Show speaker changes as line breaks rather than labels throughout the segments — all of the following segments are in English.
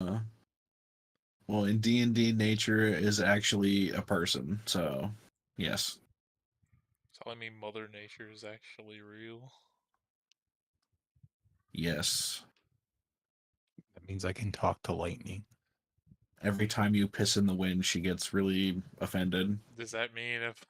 well, in D&D, nature is actually a person. So, yes,
Telling me Mother Nature is actually real.
yes.
That means I can talk to lightning.
Every time you piss in the wind, she gets really offended.
Does that mean if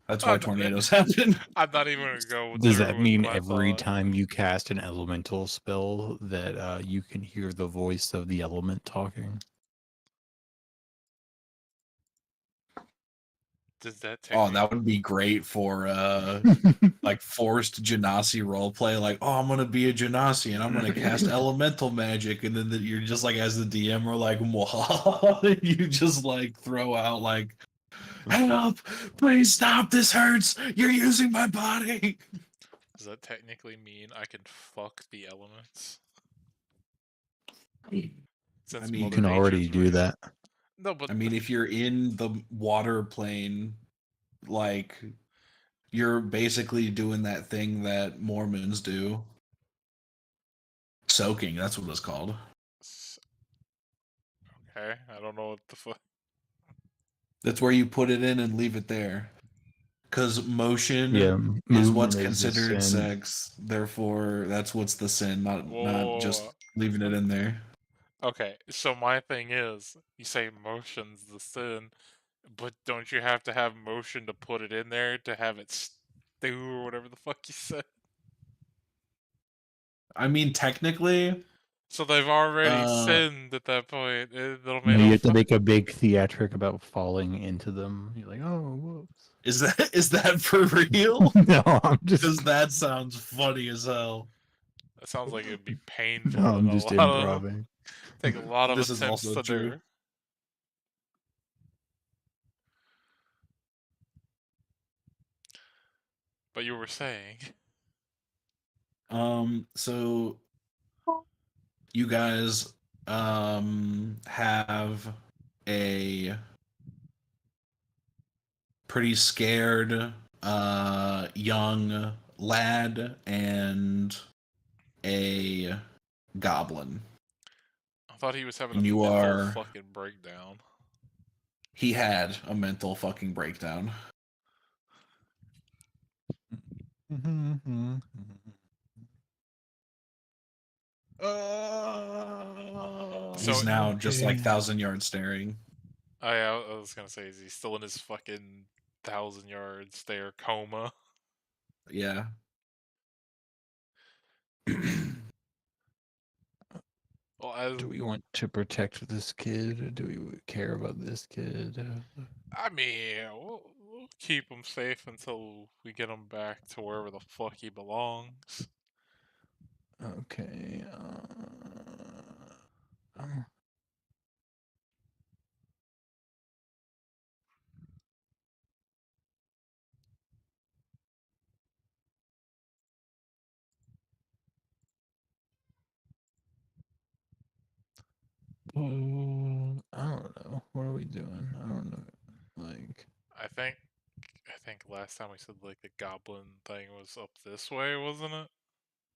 That's why
I'm not,
tornadoes happen.
I'm not even gonna go
Does that
through with
mean
my
every
thought.
time you cast an elemental spell that you can hear the voice of the element talking?
Does that
Oh,
technically?
that would be great for like forced Genasi roleplay. Like, oh, I'm gonna be a Genasi and I'm gonna cast elemental magic, and then you're just like, as the DM, are like, you just like throw out like, help! Please stop! This hurts! You're using my body.
Does that technically mean I can fuck the elements?
I
Since
You
Mother
can
mean,
already
Nature's
do
real.
that.
No, but
if you're in the water plane, like, you're basically doing that thing that Mormons do. Soaking, that's what it's called.
okay, I don't know what the fuck.
That's where you put it in and leave it there. Because motion
Yeah,
is what's
movement is a
considered
sin.
sex. Therefore, that's what's the sin, not
Whoa.
just leaving it in there.
Okay, so my thing is, you say motion's the sin, but don't you have to have motion to put it in there to have it stew or whatever the fuck you said?
I mean, technically,
So they've already
uh,
sinned at that point. It'll
No,
make
you
no
have to
fuck.
make a big theatric about falling into them. You're like, oh, whoops.
is that for real?
No, I'm just
Because that sounds funny as hell.
That sounds like it'd be
no,
painful and
I'm
a
just
lot of
improvising.
take a lot of
This is
attempts
also
to
true.
do. But you were saying,
So you guys have a pretty scared young lad and a goblin.
I thought he was having a
And you
mental
are
fucking breakdown.
he had a mental fucking breakdown.
So,
He's now just like
Okay.
1,000 yard staring.
I was gonna say, is he still in his fucking 1,000 yard stare coma?
Yeah.
Well, as
Do we want to protect this kid? Or do we care about this kid?
I mean, we'll keep him safe until we get him back to wherever the fuck he belongs.
Okay. I don't know. What are we doing? I don't know. Like,
I think, I think last time we said like the goblin thing was up this way, wasn't it?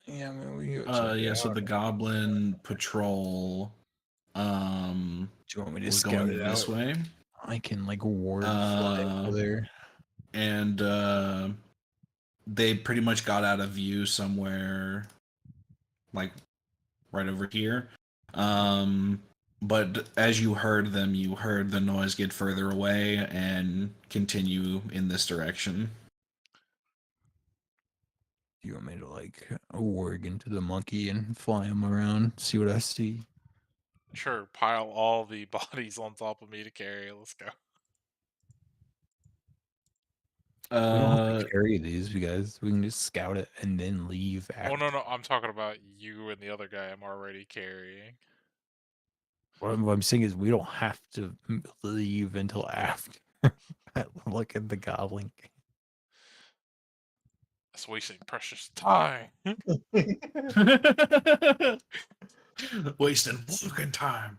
yeah, I mean, we go check it
Yeah, so
out.
the goblin patrol
Do you want me to
was
scout
going
it
this
out?
way.
I can like ward fly
Uh
over there.
and they pretty much got out of view somewhere like right over here. But as you heard them, you heard the noise get further away and continue in this direction.
Do you want me to like warg into the monkey and fly him around, see what I see?
Sure, pile all the bodies on top of me to carry. Let's go.
We don't have
Uh,
to carry these, you guys. We can just scout it and then leave
Oh no,
after.
no, I'm talking about you and the other guy I'm already carrying.
What I'm saying is we don't have to leave until after. I look at the goblin.
That's wasting precious time.
wasting fucking time.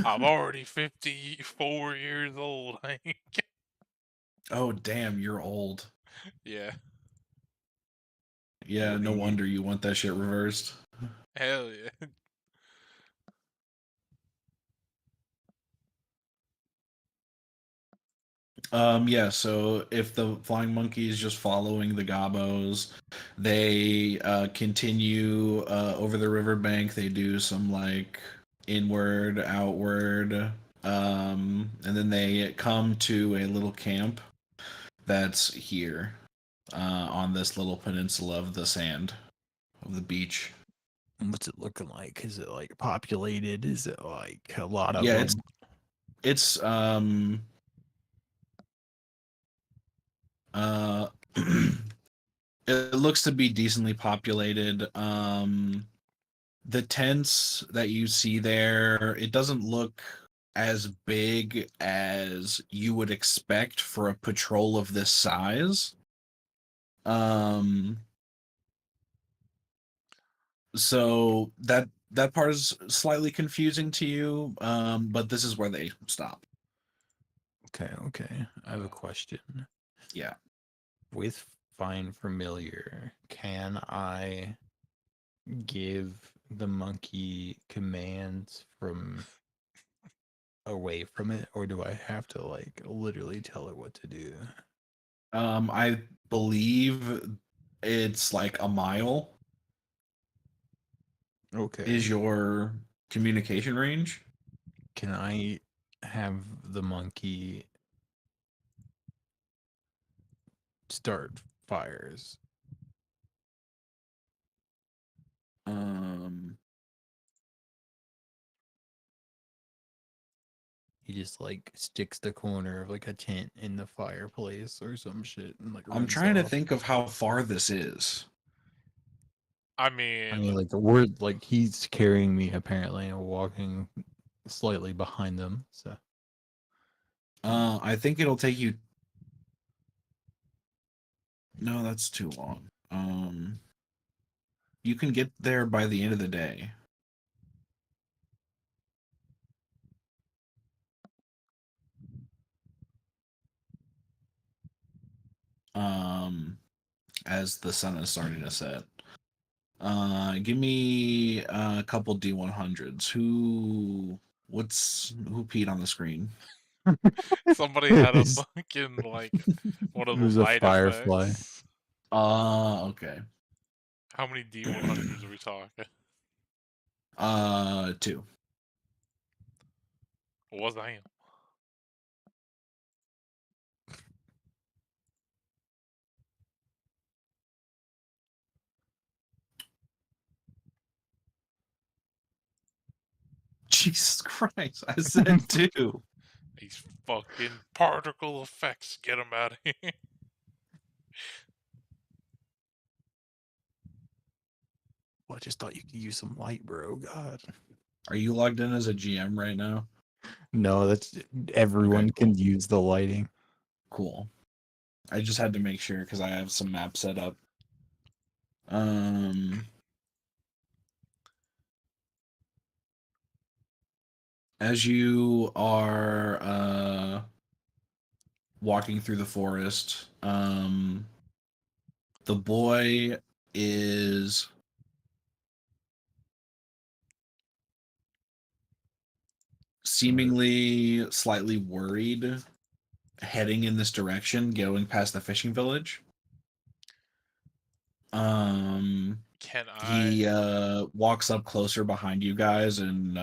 I'm already 54 years old.
Oh damn, you're old.
Yeah,
Yeah, no
Wait.
wonder you want that shit reversed.
hell yeah.
Yeah, so if the flying monkey is just following the gobos, they continue over the riverbank. They do some like inward, outward, and then they come to a little camp that's here on this little peninsula of the sand of the beach.
What's it looking like? Is it like populated? Is it like a lot of
Yeah,
them?
it's uh it looks to be decently populated. The tents that you see there, it doesn't look as big as you would expect for a patrol of this size. Um, so that part is slightly confusing to you, but this is where they stop.
Okay. I have a question.
Yeah.
With Find Familiar, can I give the monkey commands from away from it, or do I have to like literally tell it what to do?
I believe it's like a mile
Okay.
is your communication range.
Can I have the monkey start fires?
Um,
He just like sticks the corner of like a tent in the fireplace or some shit and like
I'm
runs
trying to
off.
think of how far this is.
I
I
mean,
mean, like the word, like he's carrying me apparently and walking slightly behind them. So
I think it'll take you. No, that's too long. You can get there by the end of the day. Um, as the sun is starting to set. Give me a couple D100s. Who peed on the screen?
somebody had a fucking like one of
it
the
was a
light
firefly.
effects.
Okay.
How many D100s are we talking?
2.
What was I?
Jesus Christ! I said 2.
These fucking particle effects. Get them out of here.
Well, I just thought you could use some light, bro. God.
Are you logged in as a GM right now?
No, that's
Okay,
everyone
cool.
can use the lighting.
Cool. I just had to make sure because I have some maps set up. Um, as you are walking through the forest, the boy is seemingly slightly worried heading in this direction, going past the fishing village.
Can I?
He walks up closer behind you guys and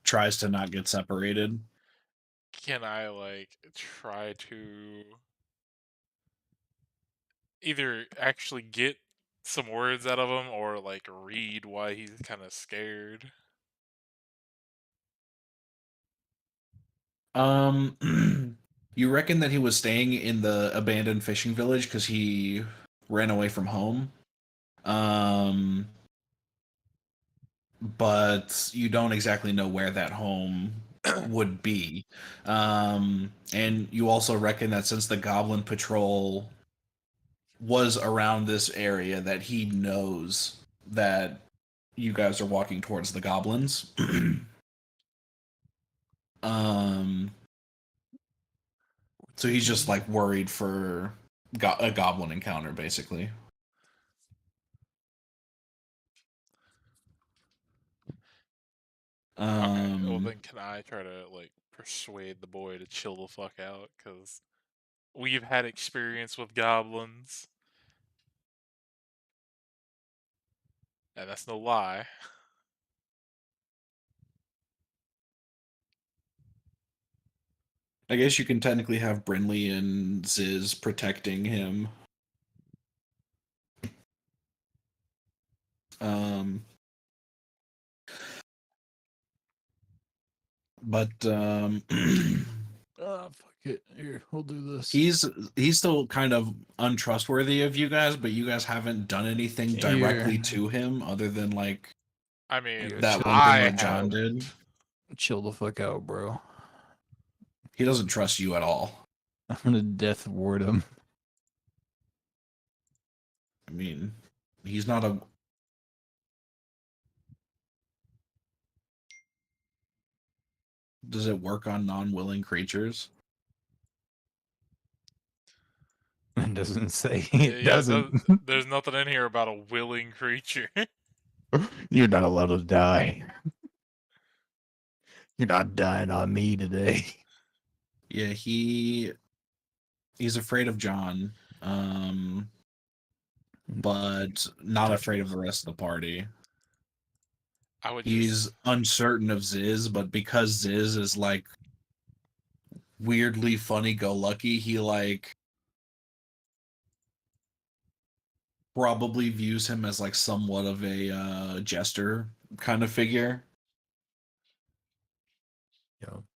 tries to not get separated.
Can I like try to either actually get some words out of him or like read why he's kind of scared?
You reckon that he was staying in the abandoned fishing village because he ran away from home. Um, but you don't exactly know where that home would be. And you also reckon that since the Goblin Patrol was around this area, that he knows that you guys are walking towards the goblins. um, so he's just like worried for a goblin encounter, basically.
Okay, well
Um,
then can I try to like persuade the boy to chill the fuck out, because we've had experience with goblins. And that's no lie.
I guess you can technically have Brinley and Ziz protecting him. But
Fuck it. Here, we'll do this.
he's still kind of untrustworthy of you guys, but you guys haven't done anything
Here.
directly to him other than like
I mean,
Yeah,
that
chill.
one thing
I
that John
have.
did.
Chill the fuck out, bro.
He doesn't trust you at all.
I'm gonna death ward him.
I mean, he's not a. Does it work on non-willing creatures?
It doesn't say.
Yeah,
It doesn't.
there's nothing in here about a willing creature.
You're not allowed to die. You're not dying on me today.
Yeah, he's afraid of John, but not afraid of the rest of the party.
I would
He's
just.
uncertain of Ziz, but because Ziz is like weirdly funny-go-lucky, he like probably views him as like somewhat of a jester kind of figure.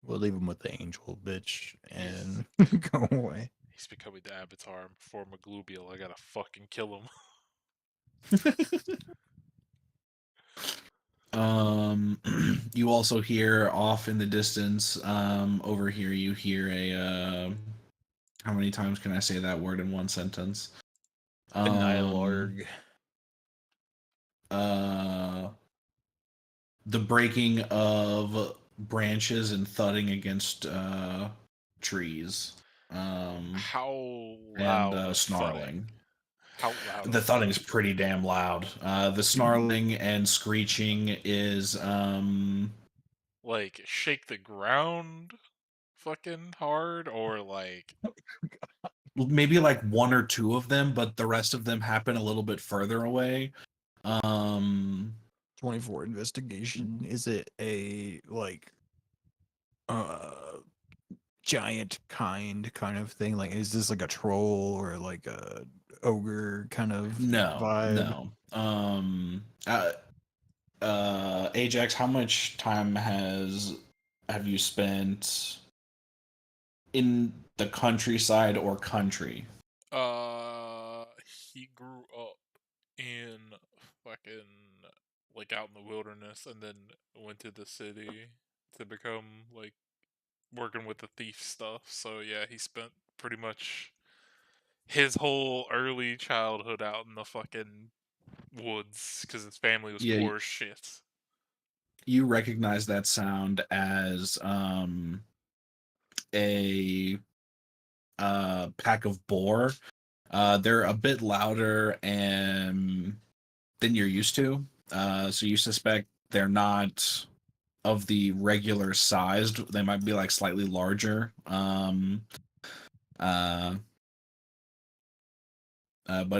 We'll leave him with the angel bitch and go away.
He's becoming the avatar for Maglubial. I gotta fucking kill him.
You also hear off in the distance, over here you hear how many times can I say that word in one sentence?
Nylarg.
The breaking of branches and thudding against trees.
How
And
loud the
snarling.
thudding? How loud?
The thudding is pretty damn loud. The snarling and screeching is
Like shake the ground, fucking hard, or like
maybe like one or two of them, but the rest of them happen a little bit further away.
24 investigation. Is it a like giant kind of thing? Like, is this like a troll or like a ogre kind of vibe?
No. Ajax, how much time have you spent in the countryside or country?
he grew up in fucking like out in the wilderness and then went to the city to become like working with the thief stuff. So yeah, he spent pretty much his whole early childhood out in the fucking woods because his family was
Yeah,
poor as shit.
you recognize that sound as a pack of boar. They're a bit louder and than you're used to. So you suspect they're not of the regular sized. They might be like slightly larger. But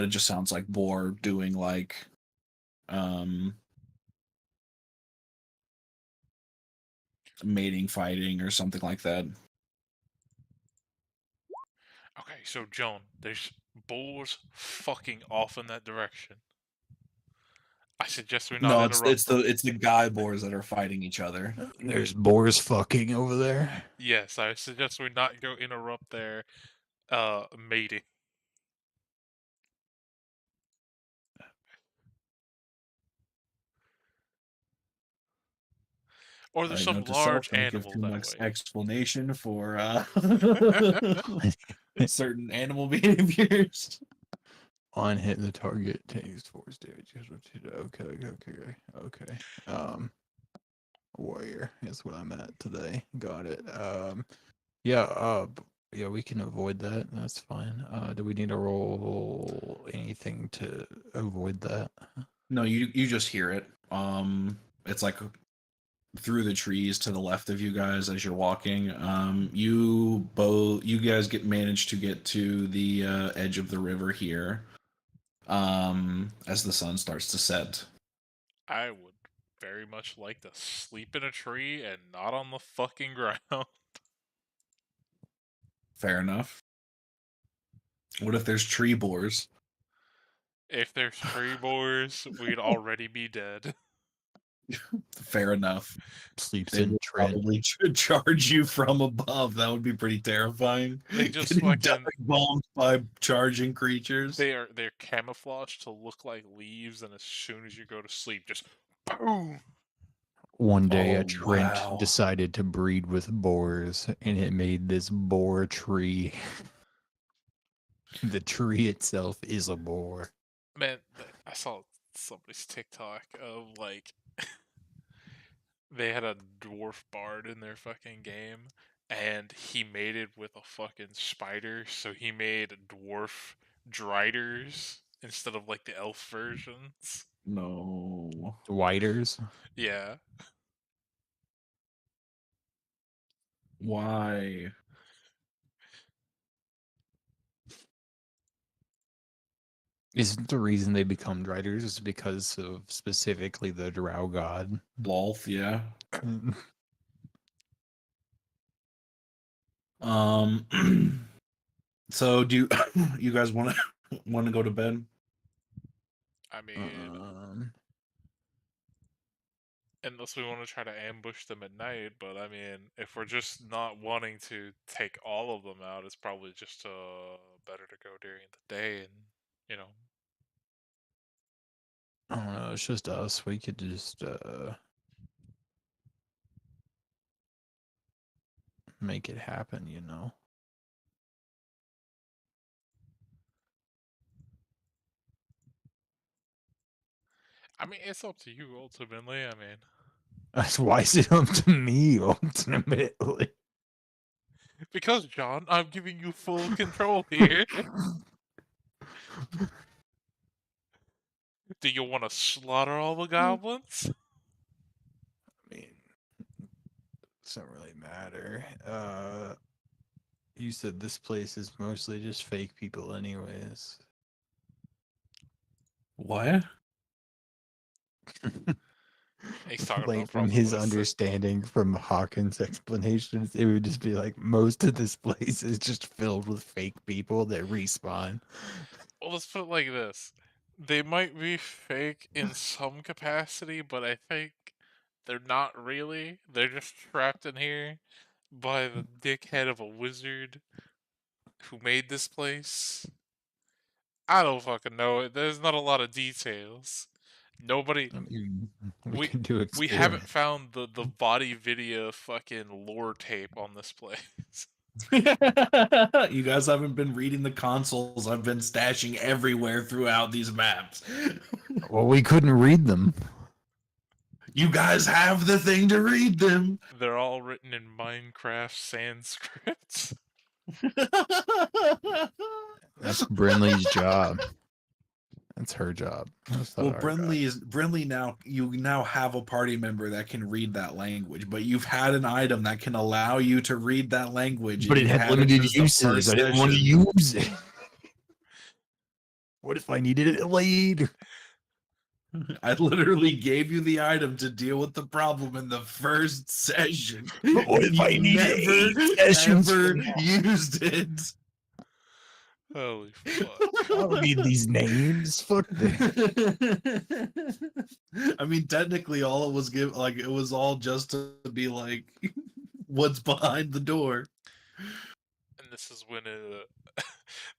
it just sounds like boar doing like mating fighting or something like that.
Okay, so Joan, there's bulls fucking off in that direction. I suggest we not
No,
interrupt them.
it's the guy boars that are fighting each other.
There's boars fucking over there.
Yes, I suggest we not go interrupt their mating. Or there's some
Note to
large
self: don't give
animal
too
that
much
way.
explanation for certain animal behaviors.
On hitting the target takes force damage. Okay. Warrior is what I'm at today. Got it. Yeah, yeah, we can avoid that. That's fine. Do we need to roll anything to avoid that?
No, you just hear it. It's like through the trees to the left of you guys as you're walking. You guys manage to get to the edge of the river here. As the sun starts to set.
I would very much like to sleep in a tree and not on the fucking ground.
Fair enough. What if there's tree boars?
If there's tree boars, we'd already be dead.
Fair enough.
Sleeps
They
in
would
Trent.
probably charge you from above. That would be pretty terrifying.
They just
Getting
fucking
dive bombed by charging creatures.
they're camouflaged to look like leaves, and as soon as you go to sleep, just boom.
One day,
Oh,
a Trent
wow.
decided to breed with boars, and it made this boar tree. The tree itself is a boar.
Man, I saw somebody's TikTok of like they had a dwarf bard in their fucking game, and he mated with a fucking spider, so he made dwarf driders instead of like the elf versions.
No.
Dwighters.
Yeah.
Why?
Isn't the reason they become driders is because of specifically the drow god?
Lolth, yeah. So do you you guys want to go to bed?
I mean, unless we want to try to ambush them at night, but I mean, if we're just not wanting to take all of them out, it's probably just better to go during the day and, you know.
I don't know, it's just us. We could just make it happen, you know.
I mean, it's up to you ultimately. I mean,
Why is it up to me ultimately?
because John, I'm giving you full control here. Do you want to slaughter all the goblins?
I mean, it doesn't really matter. You said this place is mostly just fake people anyways.
What?
He's talking
Like
about
from
probably
his
what it's-
understanding from Hawkins' explanations, it would just be like most of this place is just filled with fake people that respawn.
Well, let's put it like this. They might be fake in some capacity, but I think they're not really. They're just trapped in here by the dickhead of a wizard who made this place. I don't fucking know. There's not a lot of details. Nobody.
I mean, we
We
can do
we haven't
experiments.
found the body video fucking lore tape on this place.
You guys haven't been reading the consoles I've been stashing everywhere throughout these maps.
Well, we couldn't read them.
You guys have the thing to read them.
They're all written in Minecraft Sanskrit.
That's Brinley's job. That's her job. That's not
Well,
our job.
Brinley now you now have a party member that can read that language, but you've had an item that can allow you to read that language.
But
and
it
you've
had
had
limited
since the
uses.
first
I didn't want to
session.
use it. What if I needed it later?
I literally gave you the item to deal with the problem in the first session.
But what if I
You
needed
never
8 sessions
ever
from now?
used it?
Holy fuck.
I don't need these names. Fuck this.
I mean, technically, all it was it was all just to be like, what's behind the door.
And this is when the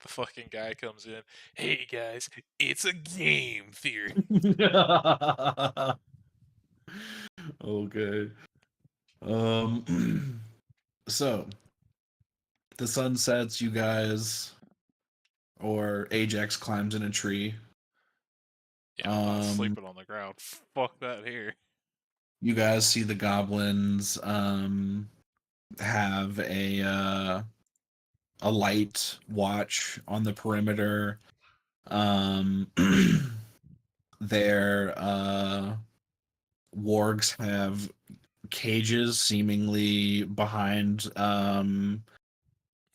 fucking guy comes in. Hey guys, it's a game theory.
Okay. So the sun sets. You guys, or Ajax climbs in a tree.
Yeah, I'm not sleeping on the ground. Fuck that here.
You guys see the goblins have a light watch on the perimeter. Their wargs have cages seemingly behind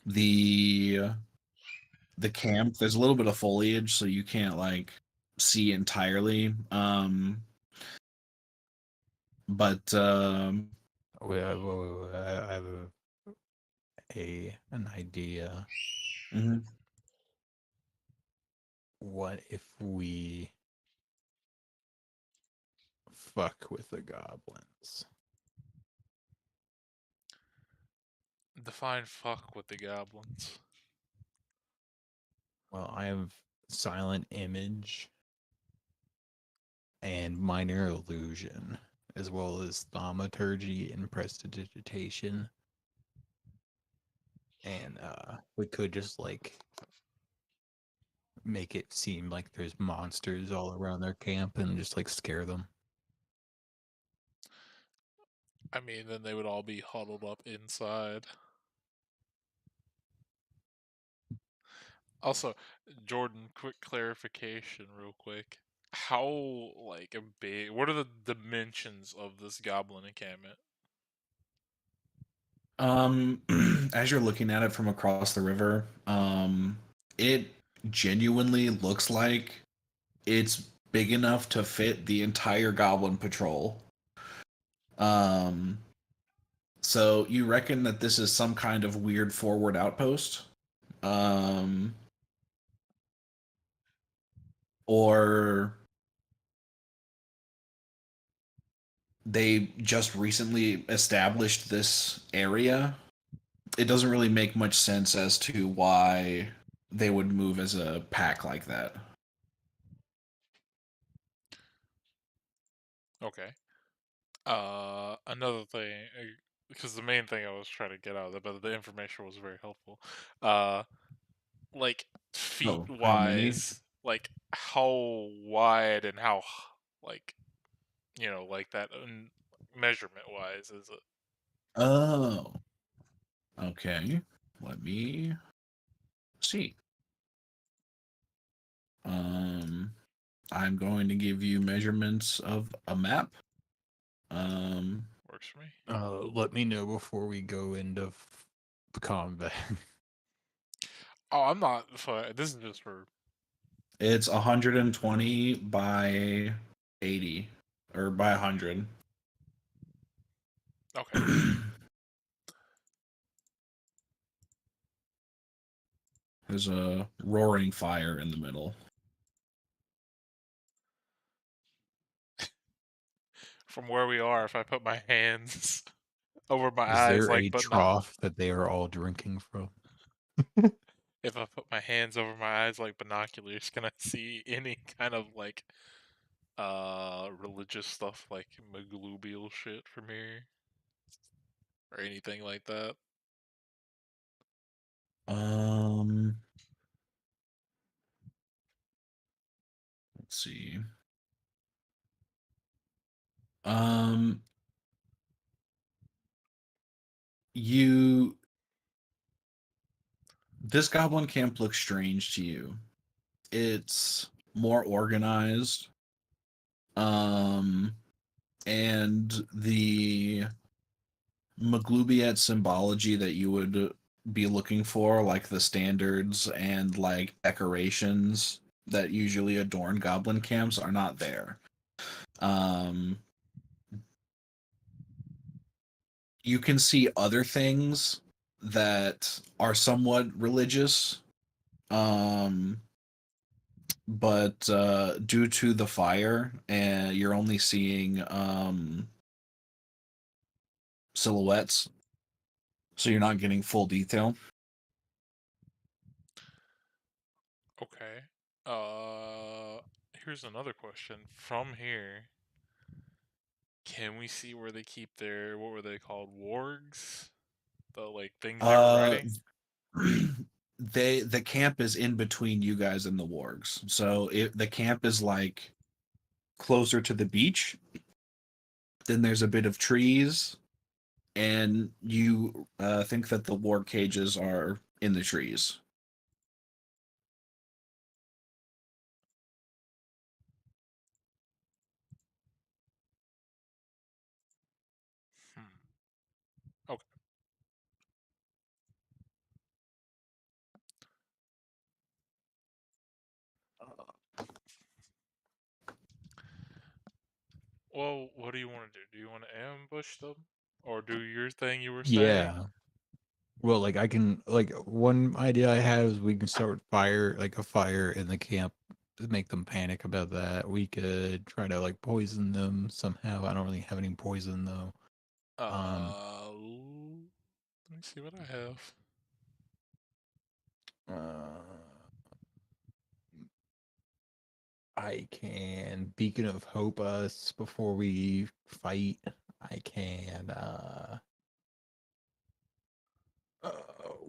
the camp. There's a little bit of foliage, so you can't like see entirely. But
I have an idea.
mhm.
What if we fuck with the goblins?
Define fuck with the goblins.
Well, I have silent image and minor illusion, as well as thaumaturgy and prestidigitation. And we could just like make it seem like there's monsters all around their camp and just like scare them.
I mean, then they would all be huddled up inside. Also, Jordan, quick clarification, real quick. How like big? What are the dimensions of this goblin encampment?
As you're looking at it from across the river, it genuinely looks like it's big enough to fit the entire goblin patrol. Um, so you reckon that this is some kind of weird forward outpost? Um, or they just recently established this area? It doesn't really make much sense as to why they would move as a pack like that.
Okay. Another thing, because the main thing I was trying to get out of it, but the information was very helpful. Like feet
Oh, how many?
wise, like how wide and how like like that measurement wise is it?
Oh, okay. Let me see. Um, I'm going to give you measurements of a map. Um,
Works for me.
Let me know before we go into combat.
Oh, I'm not. This is just for.
it's 120 by 80 or by 100.
Okay.
There's a roaring fire in the middle.
From where we are, if I put my hands over my
Is
eyes
there
like
a
but not
trough that they are all drinking from?
if I put my hands over my eyes like binoculars, can I see any kind of like religious stuff like maglubial shit from here? Or anything like that?
Um, let's see. Um, you this goblin camp looks strange to you. It's more organized. Um, and the Maglubiet symbology that you would be looking for, like the standards and like decorations that usually adorn goblin camps, are not there. Um, you can see other things that are somewhat religious, um, but due to the fire, and you're only seeing silhouettes, so you're not getting full detail.
Okay. Uh Here's another question. From here, can we see where they keep their what were they called? Wargs? The like things they were
Uh,
riding?
the camp is in between you guys and the wargs, so the camp is like closer to the beach. Then there's a bit of trees, and you think that the warg cages are in the trees.
Well, what do you want to do? Do you want to ambush them, or do your thing you were saying?
Yeah. Well, like I can like one idea I have is we can start a fire in the camp to make them panic about that. We could try to like poison them somehow. I don't really have any poison though.
Let me see what I have.
Uh, I can beacon of hope us before we fight. I can uh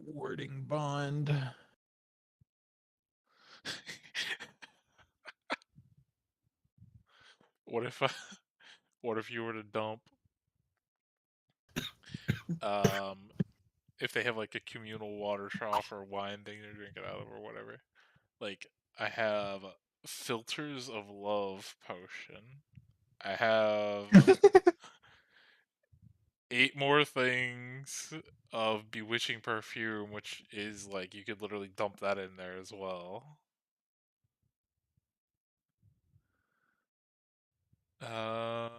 wording bond.
What if what if you were to dump um if they have like a communal water trough or wine thing to drink it out of or whatever? Like I have filters of love potion. I have 8 more things of bewitching perfume, which is like you could literally dump that in there as well. Uh,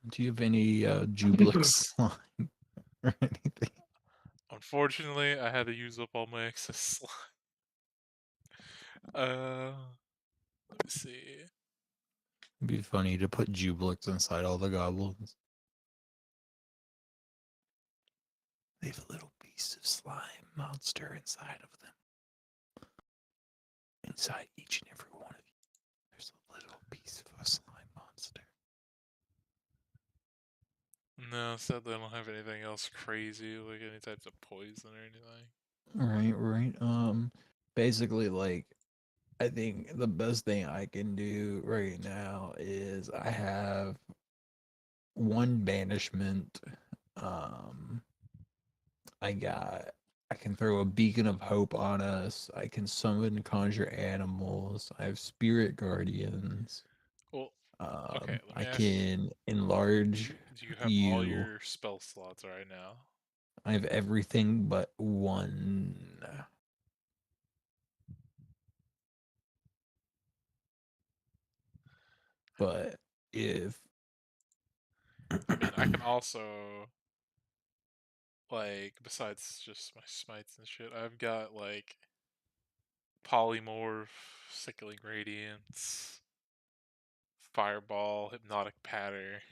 Do you have any Jubilix slime or anything?
Unfortunately, I had to use up all my excess slime. Let me see.
It'd be funny to put Jubilix inside all the goblins. They have a little piece of slime monster inside of them. Inside each and every one of you, there's a little piece of a slime monster.
No, sadly, I don't have anything else crazy, like any types of poison or anything.
Right. Basically, like, I think the best thing I can do right now is I have one banishment. Um, I can throw a beacon of hope on us. I can summon and conjure animals. I have spirit guardians.
Well, okay, let me
I
ask you.
can enlarge
Do you have all
you.
your spell slots right now?
I have everything but one. But if
I mean, I can also, like, besides just my smites and shit, I've got, like, polymorph, sickling radiance, fireball, hypnotic patter.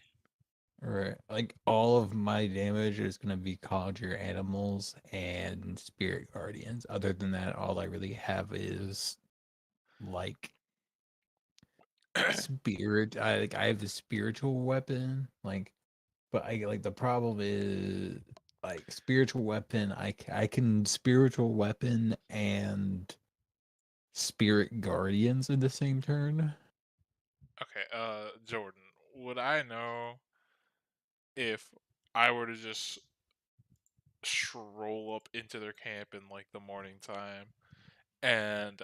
right, like all of my damage is gonna be conjure animals and spirit guardians. Other than that, all I really have is like spirit. I have the spiritual weapon, like, but I like the problem is like spiritual weapon. I can spiritual weapon and spirit guardians in the same turn.
Okay, Jordan, would I know if I were to just stroll up into their camp in like the morning time and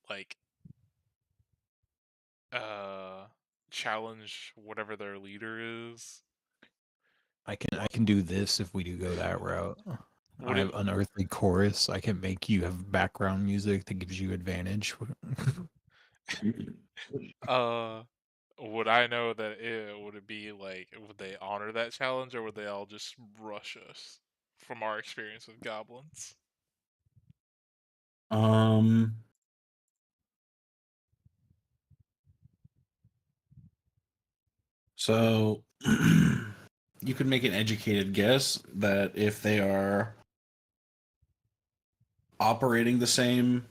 like uh challenge whatever their leader is?
I can do this if we do go that route.
Would
I
it
have unearthly chorus. I can make you have background music that gives you advantage.
uh would I know that would it be like would they honor that challenge or would they all just rush us from our experience with goblins?
Um, so you could make an educated guess that if they are operating the same,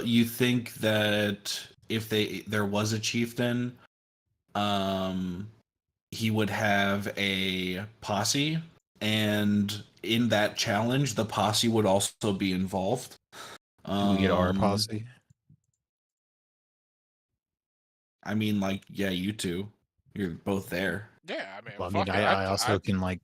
you think that if there was a chieftain, um, he would have a posse, and in that challenge, the posse would also be involved.
Do we get our
Um,
posse?
I
I mean, like, yeah, you two, you're both there.
Yeah, I mean,
Well, I mean,
fuck it.
I also can like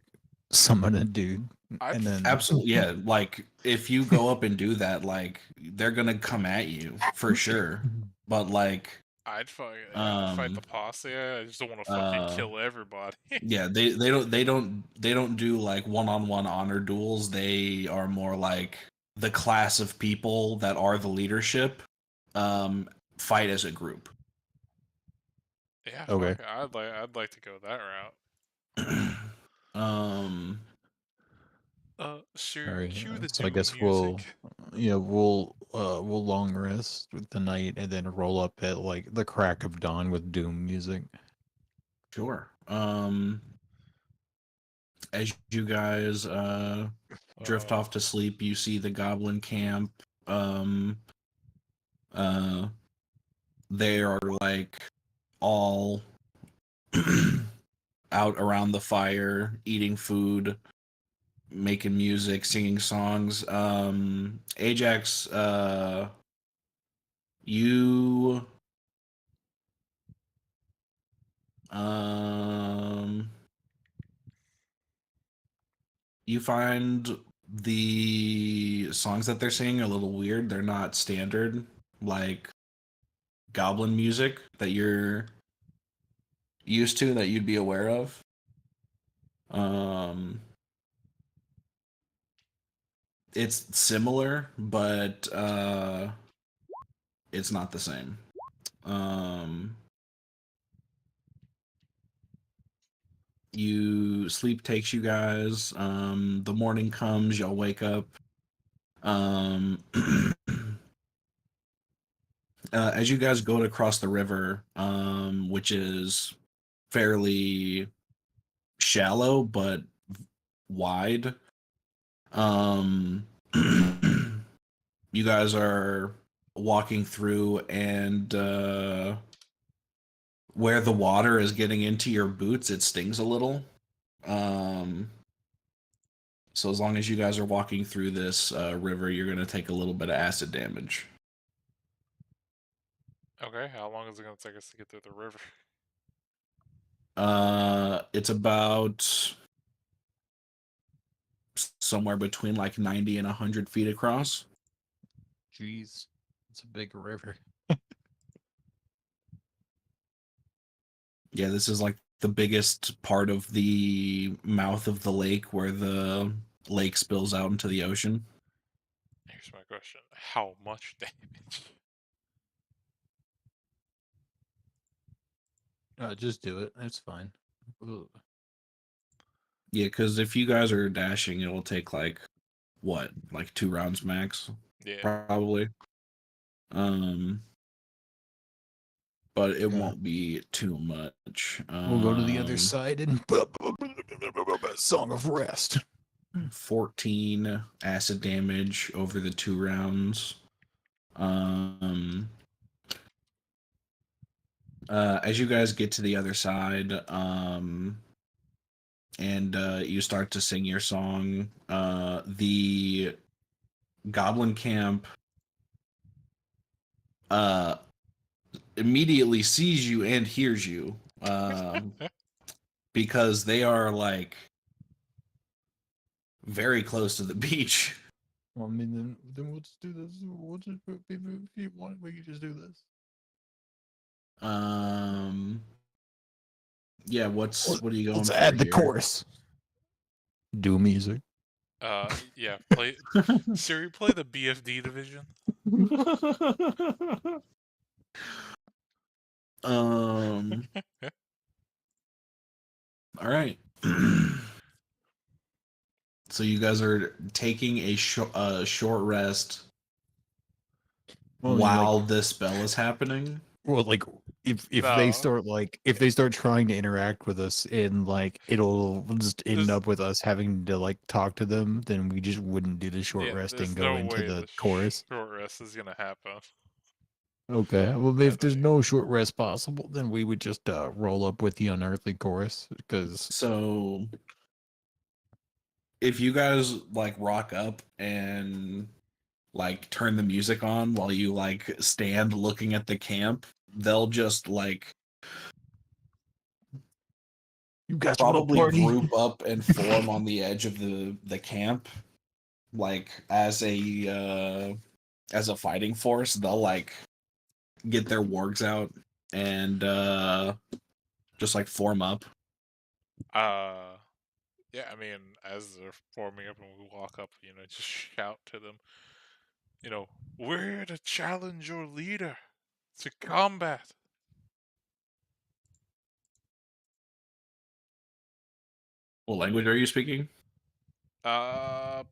summon a dude,
I'd
and then
Absolutely, yeah. Like, if you go up and do that, like, they're gonna come at you for sure. But like,
I'd fuck yeah, I'd fight the
um,
posse. I just don't want to fucking
uh,
kill everybody.
yeah, they don't do like one-on-one honor duels. They are more like the class of people that are the leadership, um, fight as a group.
Yeah,
Okay.
fuck it. I'd like to go that route.
um,
All
Siri,
right.
cue the
So I
doom
guess we'll,
music.
yeah, we'll long rest with the night and then roll up at like the crack of dawn with doom music.
sure. As you guys drift off to sleep, you see the goblin camp. Um, uh, they are like all out around the fire, eating food, making music, singing songs. Ajax, you um you find the songs that they're singing are a little weird. They're not standard like goblin music that you're used to, that you'd be aware of. Um it's similar, but it's not the same. Um you sleep takes you guys. The morning comes, y'all wake up. Um as you guys go to cross the river, which is fairly shallow but wide. Um, you guys are walking through, and where the water is getting into your boots, it stings a little. Um, so as long as you guys are walking through this river, you're gonna take a little bit of acid damage.
Okay, how long is it gonna take us to get through the river?
It's about somewhere between like 90 and 100 feet across.
Jeez, it's a big river.
Yeah, this is like the biggest part of the mouth of the lake where the lake spills out into the ocean.
Here's my question: how much damage?
Just do it. It's fine. Ugh.
Yeah, because if you guys are dashing, it'll take like what, like 2 rounds max,
Yeah.
probably. Um, but it
Yeah.
won't be too much.
We'll go to the other side and song of rest.
14 acid damage over the 2 rounds. Um, as you guys get to the other side, and you start to sing your song, the goblin camp uh, immediately sees you and hears you, because they are like very close to the beach.
Well, I mean, then we'll just do this. We'll just, if you want, we can just do this.
Um, yeah, what are you going
Let's
for
add the
here?
chorus. Do music.
Yeah. Play Siri. Play the BFD division.
um, all right. So you guys are taking a short rest
Well, I mean, like,
while this spell is happening.
well, like if they
No.
start if they start trying to interact with us and like it'll just end
There's-
up with us having to like talk to them, then we just wouldn't do the short
Yeah,
rest
there's
and go
no
into
way
the
the
chorus.
short rest is gonna happen.
Okay. Well,
I
if there's
think.
no short rest possible, then we would just roll up with the unearthly chorus because
So if you guys like rock up and like turn the music on while you like stand looking at the camp, they'll just like
you guys want to
probably
party.
group up and form on the edge of the camp, like as a fighting force. They'll like get their wargs out and just like form up.
Yeah, I mean, as they're forming up and we walk up, just shout to them, we're here to challenge your leader to combat.
What language are you speaking?
Uh,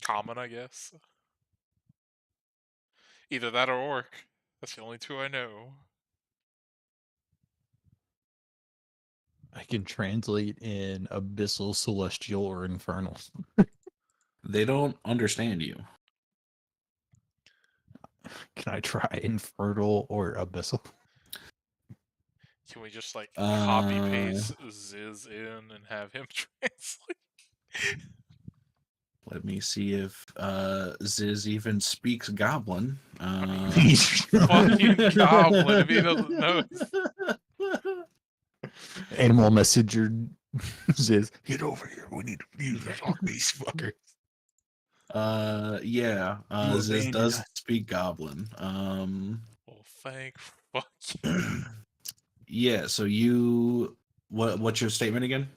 Common, I guess. Either that or Orc. That's the only two I know.
I can translate in abyssal, celestial, or infernal.
They don't understand you.
Can I try infernal or abyssal?
Can we just like copy
Uh,
paste Ziz in and have him translate?
let me see if Ziz even speaks Goblin.
I mean, he's fucking goblin if he doesn't know.
Animal messenger says, "Get over here. We need to talk to these fuckers."
Yeah.
You
Ziz
abandoned
does
us.
speak Goblin.
Well, thank fuck you.
Yeah. So what's your statement again?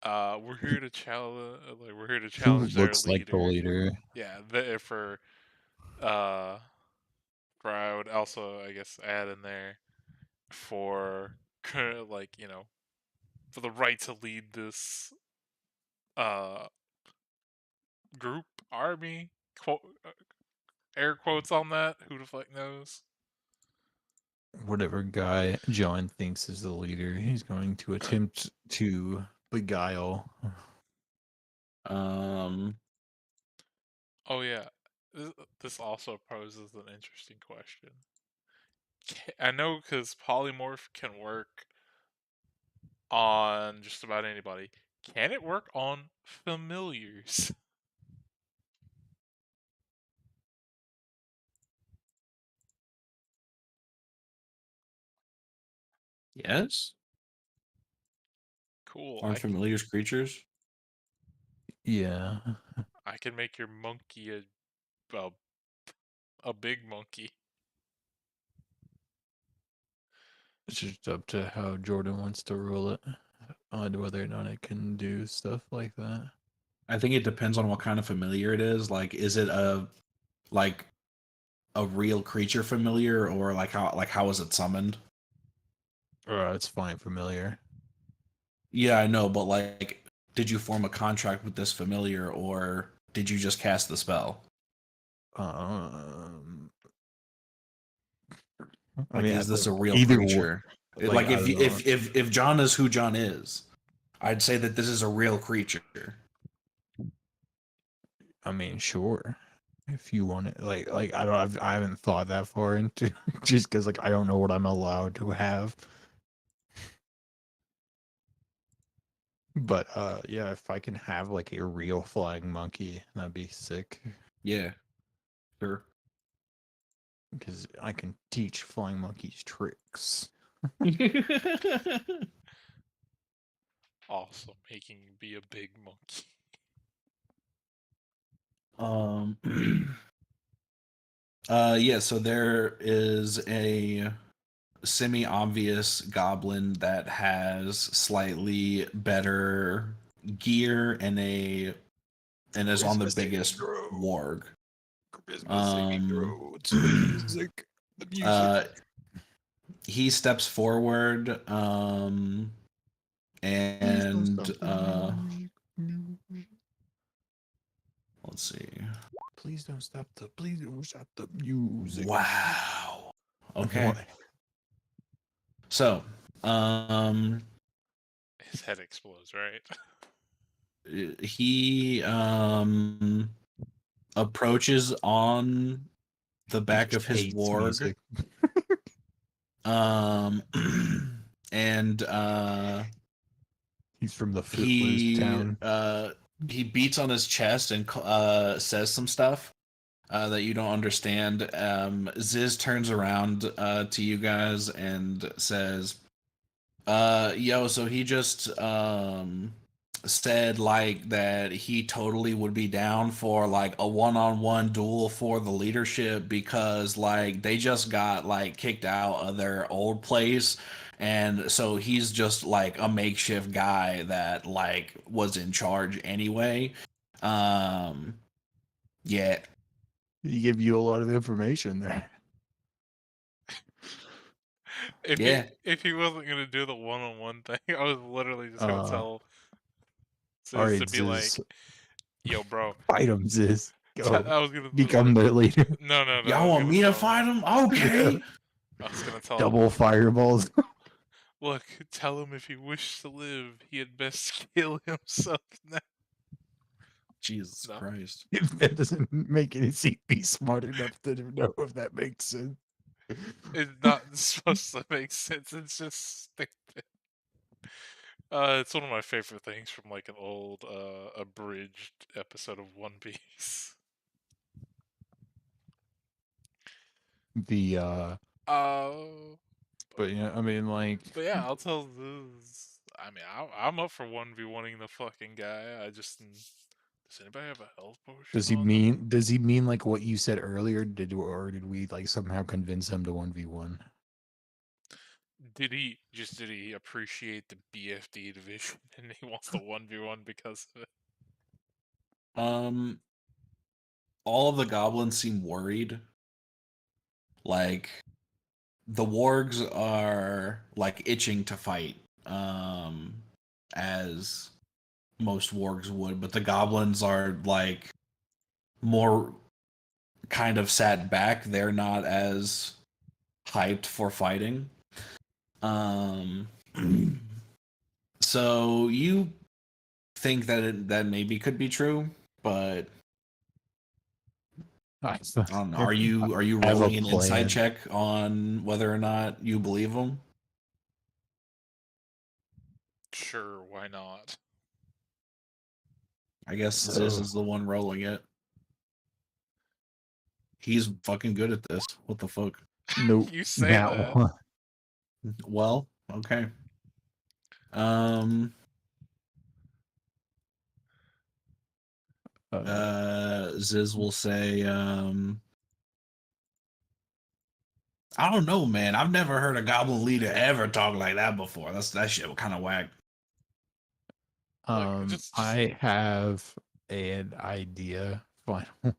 We're here to challenge. Like, we're here to
Who
challenge their
looks like the
leader.
leader?
Yeah, for I would also, I guess, add in there for like for the right to lead this uh group army. Quote air quotes on that. Who the fuck knows?
Whatever guy John thinks is the leader, he's going to attempt to beguile.
Um,
Oh yeah, this also poses an interesting question. I know because polymorph can work on just about anybody. Can it work on familiars?
yes.
Cool.
Aren't familiars creatures?
Yeah,
I can make your monkey a, a big monkey.
it's just up to how Jordan wants to rule it on whether or not it can do stuff like that.
I think it depends on what kind of familiar it is. Like, is it like a real creature familiar, or how is it summoned?
It's fine, familiar.
Yeah, I know, but like, did you form a contract with this familiar, or did you just cast the spell?
Um, I
Like,
mean,
is this a real
either way,
creature?
like
Like,
I don't know.
if John is who John is, I'd say that this is a real creature.
I mean, sure. If you want it, like I haven't thought that far into just because like I don't know what I'm allowed to have. But yeah, if I can have like a real flying monkey, that'd be sick.
Yeah, sure.
Because I can teach flying monkeys tricks.
Awesome. Making be a big monkey.
um. Yeah. So there is a semi-obvious goblin that has slightly better gear and is on the
Charisma saving
biggest
throw.
warg.
Charisma saving
Um,
throw. It's the music. The music.
he steps forward,
Please don't
and
stop the music.
let's see.
Please don't stop the music.
Wow. Okay.
What?
So,
His head explodes, right?
he approaches on the
He
back
just
of his
hates
warg.
music.
Um, and
He's from the Footloose
he
town.
he beats on his chest and says some stuff that you don't understand. Ziz turns around to you guys and says, yo, so he just said like that he totally would be down for like a one-on-one duel for the leadership because like they just got like kicked out of their old place, and so he's just like a makeshift guy that like was in charge anyway. um yeah.
He give you a lot of information there.
Yeah.
if he wasn't gonna do the one-on-one thing, I was literally just gonna
Uh,
tell
all
Ziz
right,
to be like,
Ziz,
"Yo, bro."
fight him, Ziz. Go,
I was gonna
become the leader.
no. I
Y'all
was
want
gonna
me to
tell him.
fight him? Okay.
I was gonna tell him.
Double fireballs.
Look, tell him if he wished to live, he had best kill himself now.
Jesus
No,
Christ.
If that doesn't make any sense, be smart enough to know if that makes sense.
it's not supposed to make sense. It's just stupid. It's one of my favorite things from like an old abridged episode of One Piece.
The
Uh,
but yeah, I mean, like,
but yeah, I'll tell this. I mean, I'm up for 1v1ing the fucking guy. Does anybody have a health potion
does he
on them?
mean? Does he mean like what you said earlier? Did we like somehow convince him to 1v1?
Did he appreciate the BFD division and he wants the 1v1 because of it?
Um, all of the goblins seem worried. Like the wargs are like itching to fight, as most wargs would, but the goblins are like more kind of sat back. They're not as hyped for fighting. Um, so you think that that maybe could be true, but
I
I don't know. Are you
have a
rolling an inside
plan.
check on whether or not you believe them?
Sure, why not?
I guess Ziz
So
is the one rolling it. He's fucking good at this. What the fuck?
nope,
You say
that
that.
one.
Well, okay. Um, Ziz will say, I don't know, man. I've never heard a goblin leader ever talk like that before. That shit kind of whack.
Look, just
I have an idea. Final.
oh,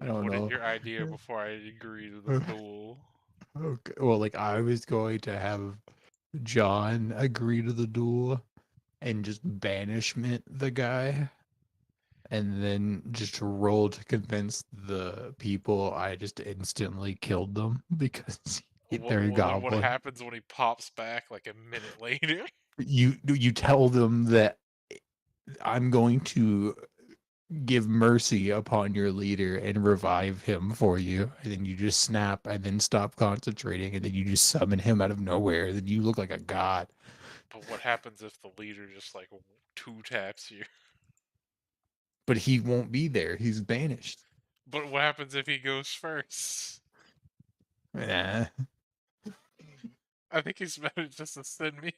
I don't
what is
know.
your idea before I agree to the duel?
Okay. Well, like I was going to have John agree to the duel and just banishment the guy, and then just roll to convince the people I just instantly killed them because they're
Well, then what
goblin.
happens when he pops back like a minute later?
You tell them that I'm going to give mercy upon your leader and revive him for you, and then you just snap and then stop concentrating, and then you just summon him out of nowhere. Then you look like a god.
But what happens if the leader just like two taps you?
But he won't be there. He's banished.
But what happens if he goes first?
Nah.
I think he's better just to send me.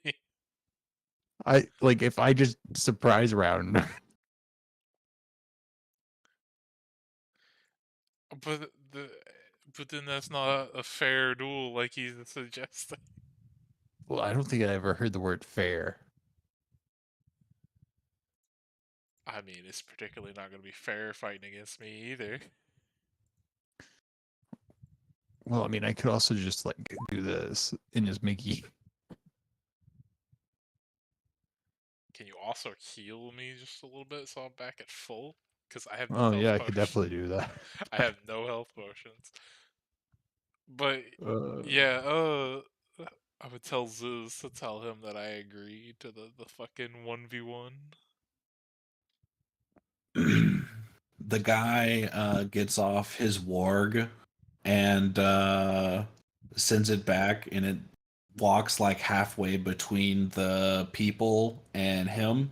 I like if I just surprise round.
But but then that's not a fair duel like he's suggesting.
Well, I don't think I ever heard the word fair.
I mean, it's particularly not going to be fair fighting against me either.
Well, I mean, I could also just like do this and just make you.
Can you also heal me just a little bit so I'm back at full? Because I have no
Oh
health
yeah, I could
potions.
definitely do that.
I have no health potions. But
Uh,
yeah, I would tell Zeus to tell him that I agreed to the fucking 1v1.
The guy gets off his warg and sends it back, and it walks like halfway between the people and him,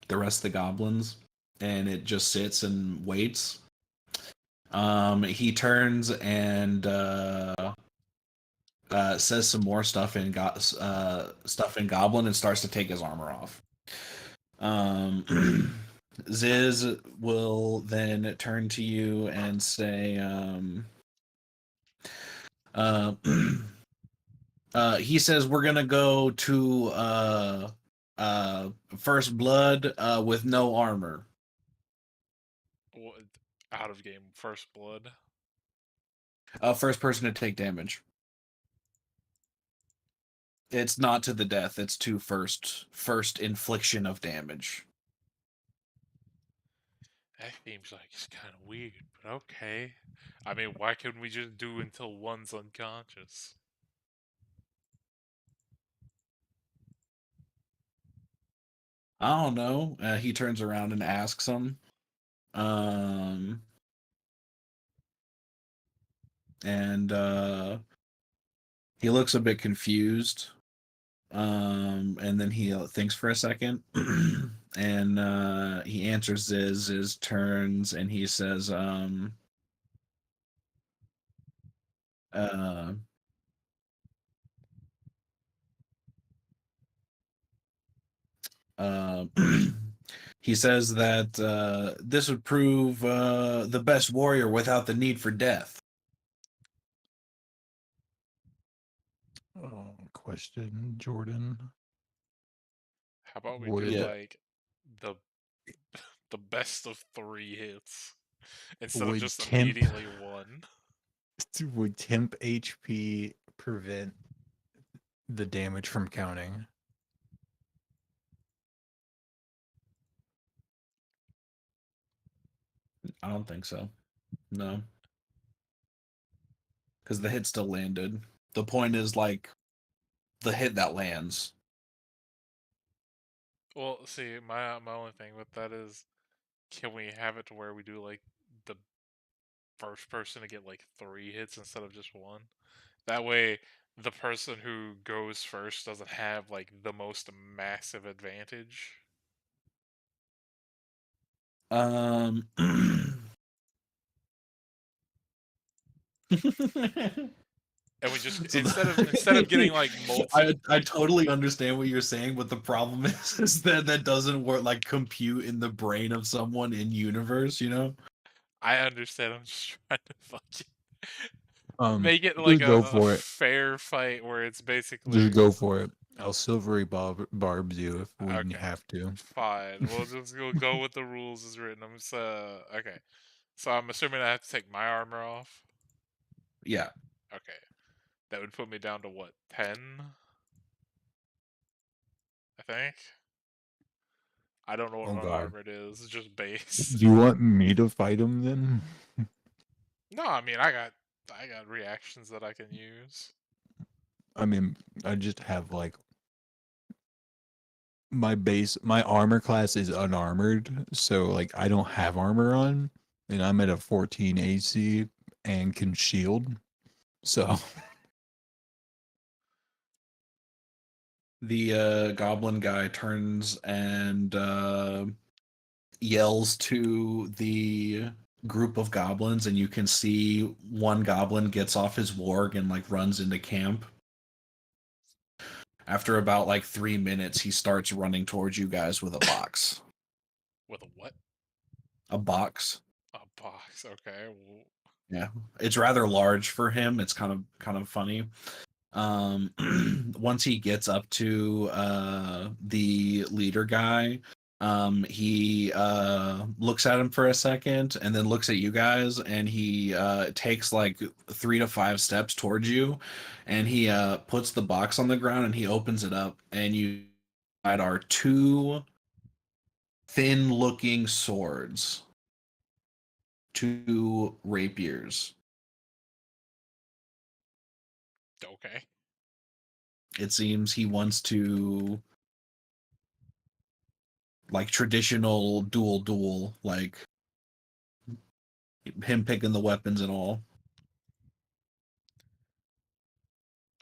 the rest of the goblins, and it just sits and waits. He turns and says some more stuff in stuff in goblin and starts to take his armor off. Ziz will then turn to you and say, uh, he says we're gonna go to first blood with no armor.
What, out of game first blood.
First person to take damage. It's not to the death. It's to first infliction of damage.
That seems like it's kind of weird, but okay. I mean, why couldn't we just do until one's unconscious?
I don't know. He turns around and asks him. And he looks a bit confused. And then he thinks for a second, and he answers his turns, and he says, uh, uh, he says that this would prove the best warrior without the need for death.
Question, Jordan.
How about we
Would
do
Yeah.
like the the best of 3 hits instead of
would
just
temp
immediately one?
would temp HP prevent the damage from counting?
I don't think so. No. Because the hit still landed. The point is like the hit that lands.
Well, see, my only thing with that is, can we have it to where we do like the first person to get like 3 hits instead of just one? That way, the person who goes first doesn't have like the most massive advantage.
Um
And we just
So
instead of getting like
I totally understand what you're saying, but the problem is that that doesn't work like compute in the brain of someone in universe, you know?
I understand. I'm just trying to fucking
Um,
make it like
just go
a
for it.
fair fight where it's basically
Just go for it. I'll silvery barbs you if we
okay.
have to.
Fine. We'll go with the rules as written. I'm okay. So I'm assuming I have to take my armor off.
Yeah.
Okay, that would put me down to what, 10? I think. I don't know what
Oh
my
god.
armor is. It's just base.
Do you want me to fight him then?
No, I mean I got reactions that I can use.
I mean, I just have like my armor class is unarmored, so like I don't have armor on, and I'm at a 14 AC and can shield. So
The goblin guy turns and yells to the group of goblins, and you can see one goblin gets off his warg and like runs into camp. After about like 3 minutes, he starts running towards you guys with a box.
With a what?
A box.
A box. Okay.
Yeah, it's rather large for him. It's kind of funny. Once he gets up to the leader guy, he looks at him for a second and then looks at you guys, and he takes like 3 to 5 steps towards you, and he puts the box on the ground and he opens it up, and you are 2 thin looking swords, 2 rapiers.
Okay.
It seems he wants to like traditional duel, like him picking the weapons and all.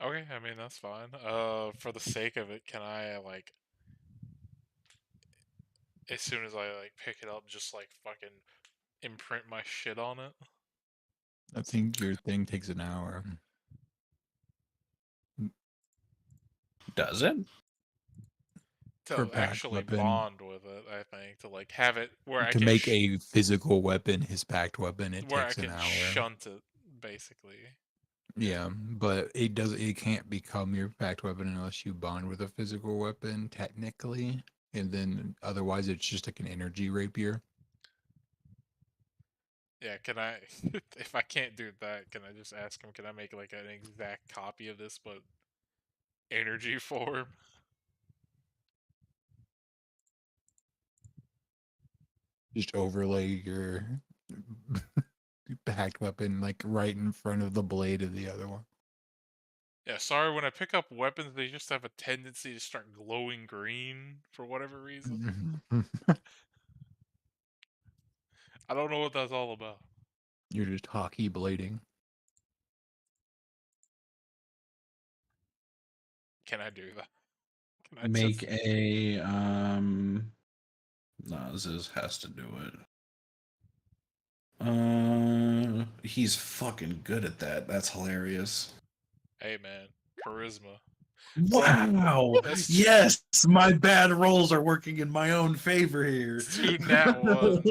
Okay, I mean that's fine. For the sake of it, can I like as soon as I like pick it up, just like fucking imprint my shit on it?
I think your thing takes an hour.
Does it?
For
To
packed
actually
weapon.
bond with it, I think, to like have it where I
To
can
make a physical weapon his packed weapon, it
where I
takes an
can
hour.
shunt it, basically.
Yeah, but it can't become your packed weapon unless you bond with a physical weapon, technically. And then otherwise it's just like an energy rapier.
Yeah, can I if I can't do that, can I just ask him, can I make like an exact copy of this but energy form.
Just overlay your hacked weapon like right in front of the blade of the other one.
Yeah, sorry, when I pick up weapons, they just have a tendency to start glowing green for whatever reason. I don't know what that's all about.
You're just hockey blading.
Can I do that? Can I
Make
just...
a no, Ziz has to do it. He's fucking good at that. That's hilarious.
Hey, man. Charisma.
Wow.
That's
Yes, my bad rolls are working in my own favor here.
It's 2 nat ones.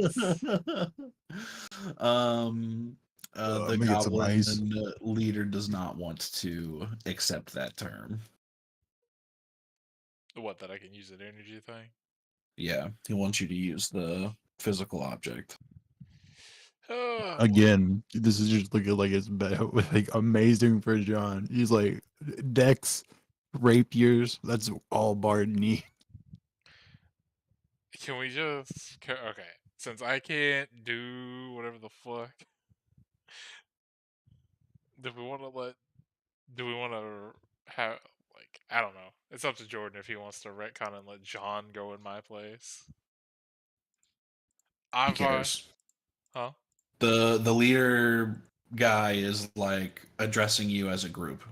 The
me get some
goblin
ice.
leader does not want to accept that term.
What, that I can use an energy thing?
Yeah, he wants you to use the physical object.
Oh, boy.
Again, this is just looking like it's like amazing for John. He's like Dex, rapiers. That's all Bard need.
Can we just... Okay. Since I can't do whatever the fuck... Do we want to let... Do we want to have... Like, I don't know. It's up to Jordan if he wants to retcon and let John go in my place.
Who
I'm fine.
cares?
Huh?
The leader guy is like addressing you as a group.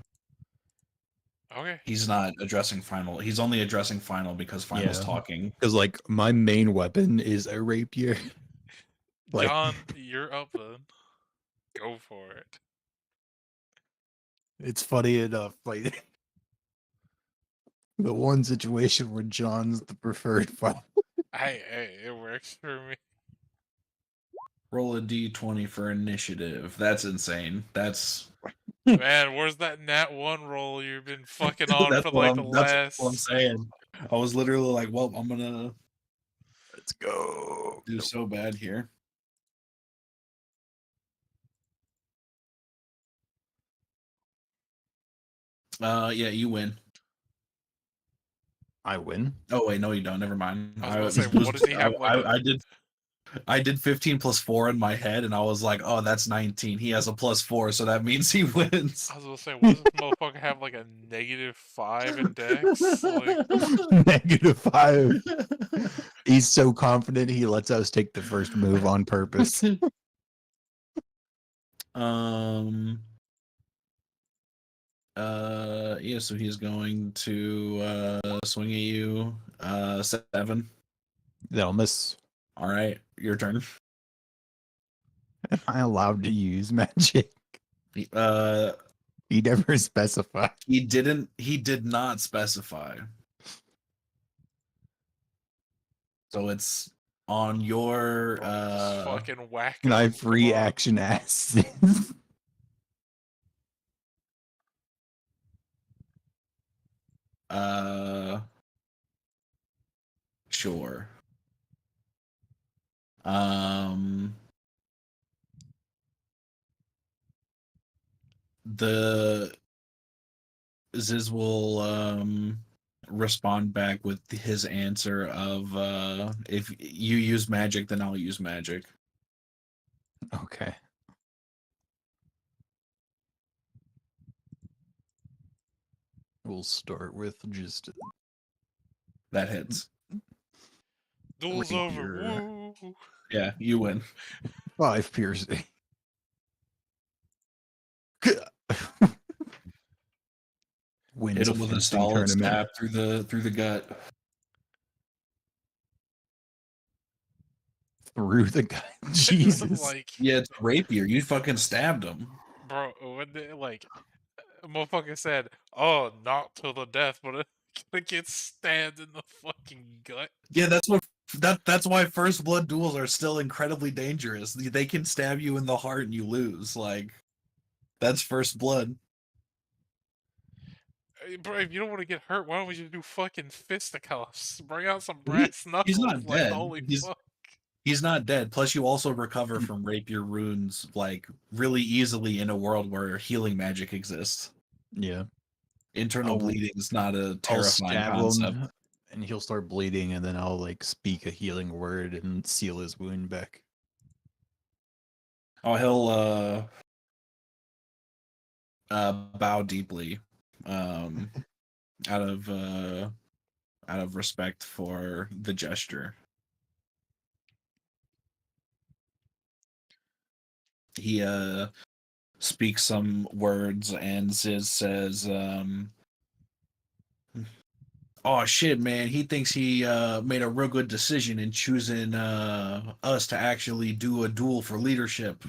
Okay.
He's not addressing final. He's only addressing final because final's
Yeah.
talking.
Because like my main weapon is a rapier. Like-
John, you're up then. Go for it.
It's funny enough, like the one situation where John's the preferred fighter.
Hey, it works for me.
Roll a d20 for initiative. That's insane. That's
Man, where's that nat 1 roll you've been fucking on
that's
for
what
like
I'm.
the
That's
last...
what I'm saying. I was literally like, well, I'm gonna
Let's go.
do so bad here. Yeah, you win.
I win.
Oh wait, no, you don't. Never mind.
I was gonna say, what does he have, like a...
I did 15 plus 4 in my head, and I was like, oh, that's 19. He has a plus 4, so that means he wins.
I was gonna say, what does this motherfucker have, like a -5 in dex? Like,
-5. He's so confident he lets us take the first move on purpose.
Yeah, so he's going to swing at you. 7.
That'll miss.
All right, your turn.
Am I allowed to use magic?
Uh,
He never specified.
he did not specify. So it's on your
bro, just fucking whack
Can I
him,
free
come on.
action ass?
Sure. The Ziz will respond back with his answer of if you use magic, then I'll use magic.
Okay. We'll start with just
That hits.
Duel's over.
rapier.
Woo!
Yeah, you win.
5 piercing. Wins
Hit
a
him with a
fencing
solid
tournament.
stab through the gut.
Through the guy. Jesus.
Like,
Yeah, it's a rapier. You fucking stabbed him.
bro, when they, like, motherfucker said, "Oh, not to the death," but it's gonna get stabbed in the fucking gut.
Yeah, that's why first blood duels are still incredibly dangerous. They can stab you in the heart and you lose. Like, that's first blood.
Bro, if you don't want to get hurt, why don't we just do fucking fisticuffs? Bring out some brass knuckles.
He's not
Like,
dead.
holy
He's
fuck.
He's not dead. Plus, you also recover from rapier runes like really easily in a world where healing magic exists.
Yeah.
Internal
I'll-
bleeding is not a
I'll
terrifying
stab
concept.
him, and he'll start bleeding, and then I'll like speak a healing word and seal his wound back.
Oh, he'll bow deeply, out of respect for the gesture. He speaks some words, and Ziz says, "Oh shit, man! He thinks he made a real good decision in choosing us to actually do a duel for leadership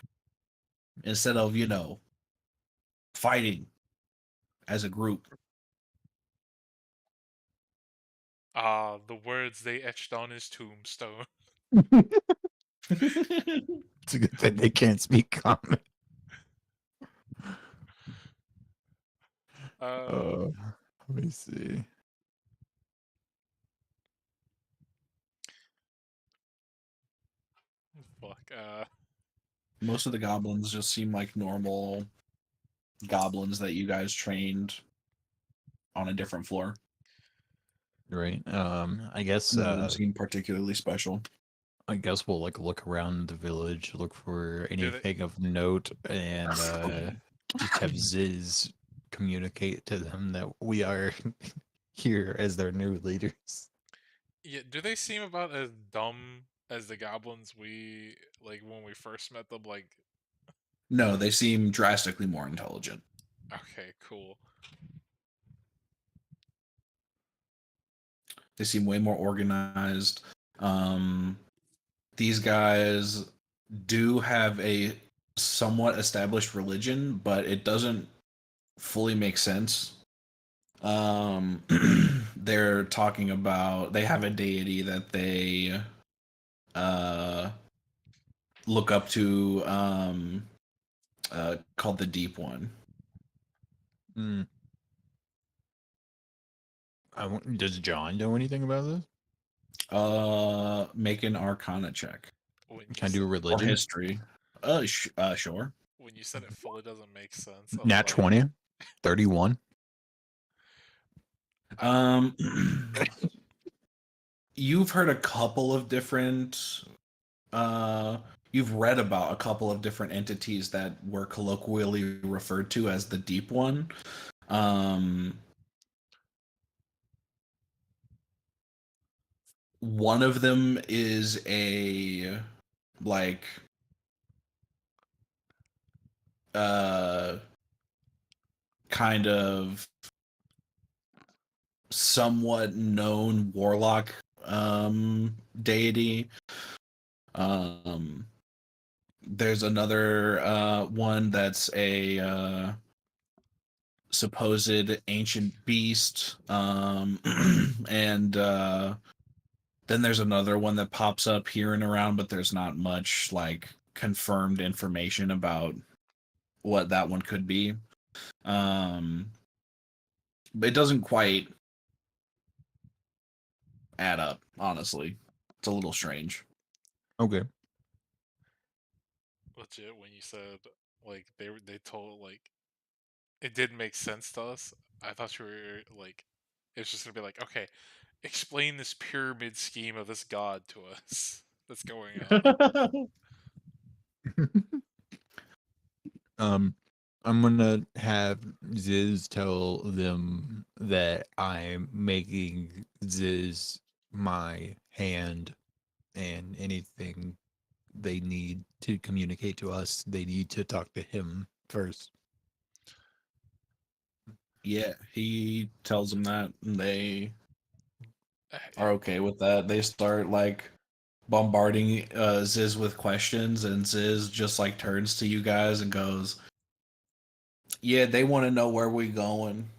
instead of, fighting as a group."
The words they etched on his tombstone.
It's a good thing they can't speak common.
Uh,
Let me see.
fuck.
Most of the goblins just seem like normal goblins that you guys trained on a different floor.
Right. I guess
None of them seem particularly special.
we'll like look around the village, look for
Do they-
anything of note, and just have Ziz communicate to them that we are here as their new leaders.
Yeah, do they seem about as dumb as the goblins we like when we first met them? Like,
No, they seem drastically more intelligent.
okay, cool.
They seem way more organized. These guys do have a somewhat established religion, but it doesn't fully make sense. They're talking about they have a deity that they uh, look up to, called the Deep One.
Hmm. Does John know anything about this?
Make an Arcana check
When you
Can I do
said,
or
religion?
history. Sure.
when you said it fully doesn't make sense, I was
Nat
like,
20, 31.
Um, you've heard a couple of different. Uh, you've read about a couple of different entities that were colloquially referred to as the Deep One. Um, one of them is a like uh kind of somewhat known warlock deity. Um there's another one that's a supposed ancient beast, and then there's another one that pops up here and around, but there's not much like confirmed information about what that one could be. um it doesn't quite add up, honestly. It's a little strange.
Okay.
legit when you said like they told like it did make sense to us. I thought you were like it's just gonna be like, okay, explain this pyramid scheme of this god to us that's going on.
I'm gonna have Ziz tell them that I'm making Ziz my hand, and anything they need to communicate to us, they need to talk to him first.
Yeah, he tells them that, and they
Eh,
are okay with that. They start like bombarding Ziz with questions, and Ziz just like turns to you guys and goes, "Yeah, they want to know where we going."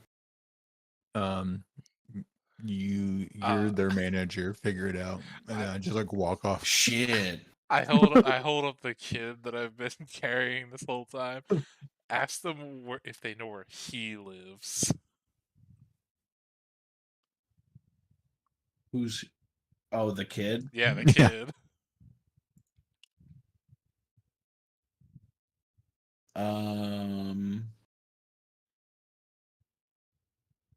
Um, you're
Uh,
their manager. Figure it out, and
I
then I just like walk off.
Shit.
I hold up the kid that I've been carrying this whole time. Ask them if they know where he lives.
Who's Oh, the kid?
Yeah, the
Yeah.
kid.
Um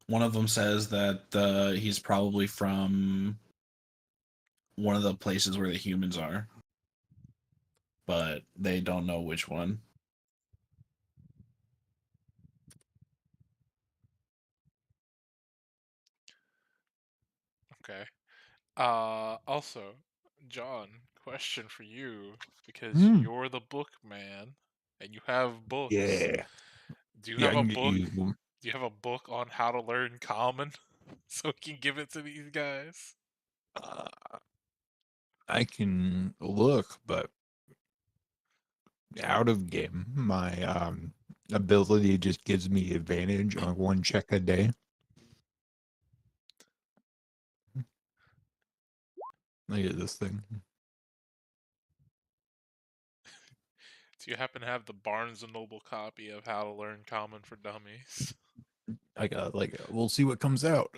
One of them says that he's probably from one of the places where the humans are, but they don't know which one.
Okay. Also, John, question for you because
Hmm.
you're the book man and you have books.
Yeah.
Do you
Yeah,
have
I
a
can get
book?
you.
Do you have a book on how to learn common so we can give it to these guys?
Uh, I can look, but out of game, my ability just gives me advantage on one check a day. Look at this thing.
Do you happen to have the Barnes and Noble copy of How to Learn Common for Dummies?
I got like, we'll see what comes out.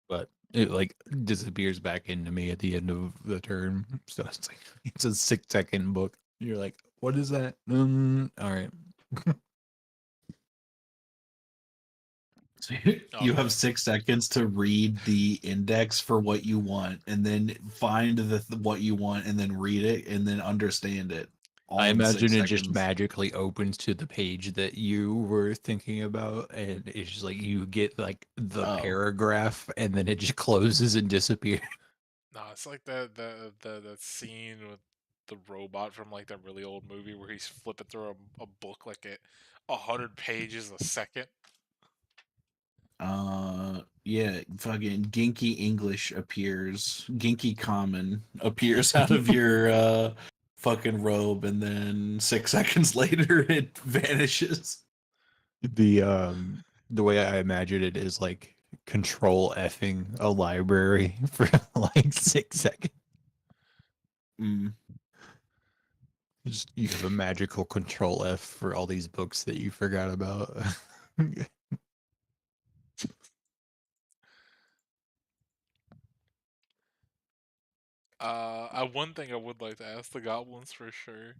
But it like disappears back into me at the end of the turn. So it's like it's a 6-second book. You're like, what is that? All right.
So
Oh
you
man,
have 6 seconds to read the index for what you want, and then find what you want, and then read it, and then understand it
I
all in
imagine
six
it just
seconds.
magically opens to the page that you were thinking about, and it's just like you get like the
Oh,
paragraph, and then it just closes and disappears.
no, it's like that scene with the robot from like that really old movie where he's flipping through a book like 100 pages a second.
yeah, fucking Genki English appears. Genki Common appears out of your fucking robe, and then 6 seconds later it vanishes.
The way I imagine it is like control effing a library for like 6 seconds.
Mm.
Just you have a magical control F for all these books that you forgot about.
One thing I would like to ask the goblins for sure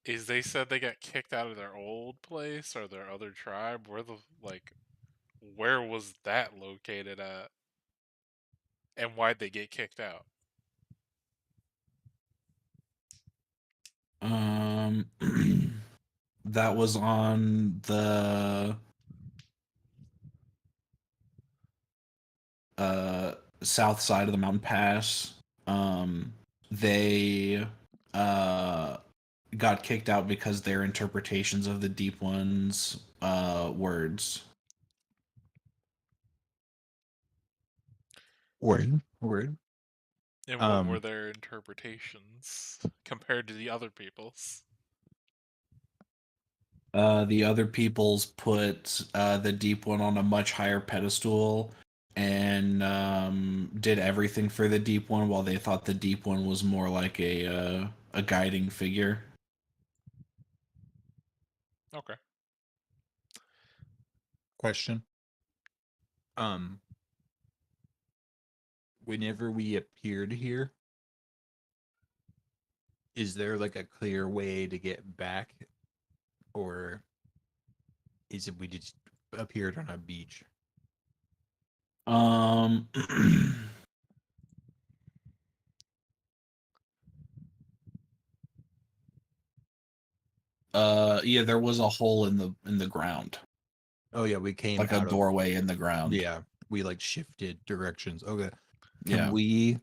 is they said they got kicked out of their old place or their other tribe. Where was that located at, and why'd they get kicked out?
Um, that was on the uh south side of the mountain pass. They uh got kicked out because their interpretations of the deep one's words.
Word, word.
And what were
Um,
their interpretations compared to the other people's?
The other peoples put the deep one on a much higher pedestal and did everything for the deep one, while they thought the deep one was more like a guiding figure.
Okay.
question. Um, Whenever we appeared here, is there like a clear way to get back, or is it we just appeared on a beach?
Um, yeah, there was a hole in the ground,
Oh yeah, we came
like a
out of
doorway in the ground.
yeah, we like shifted directions. Okay. Can
Yeah.
we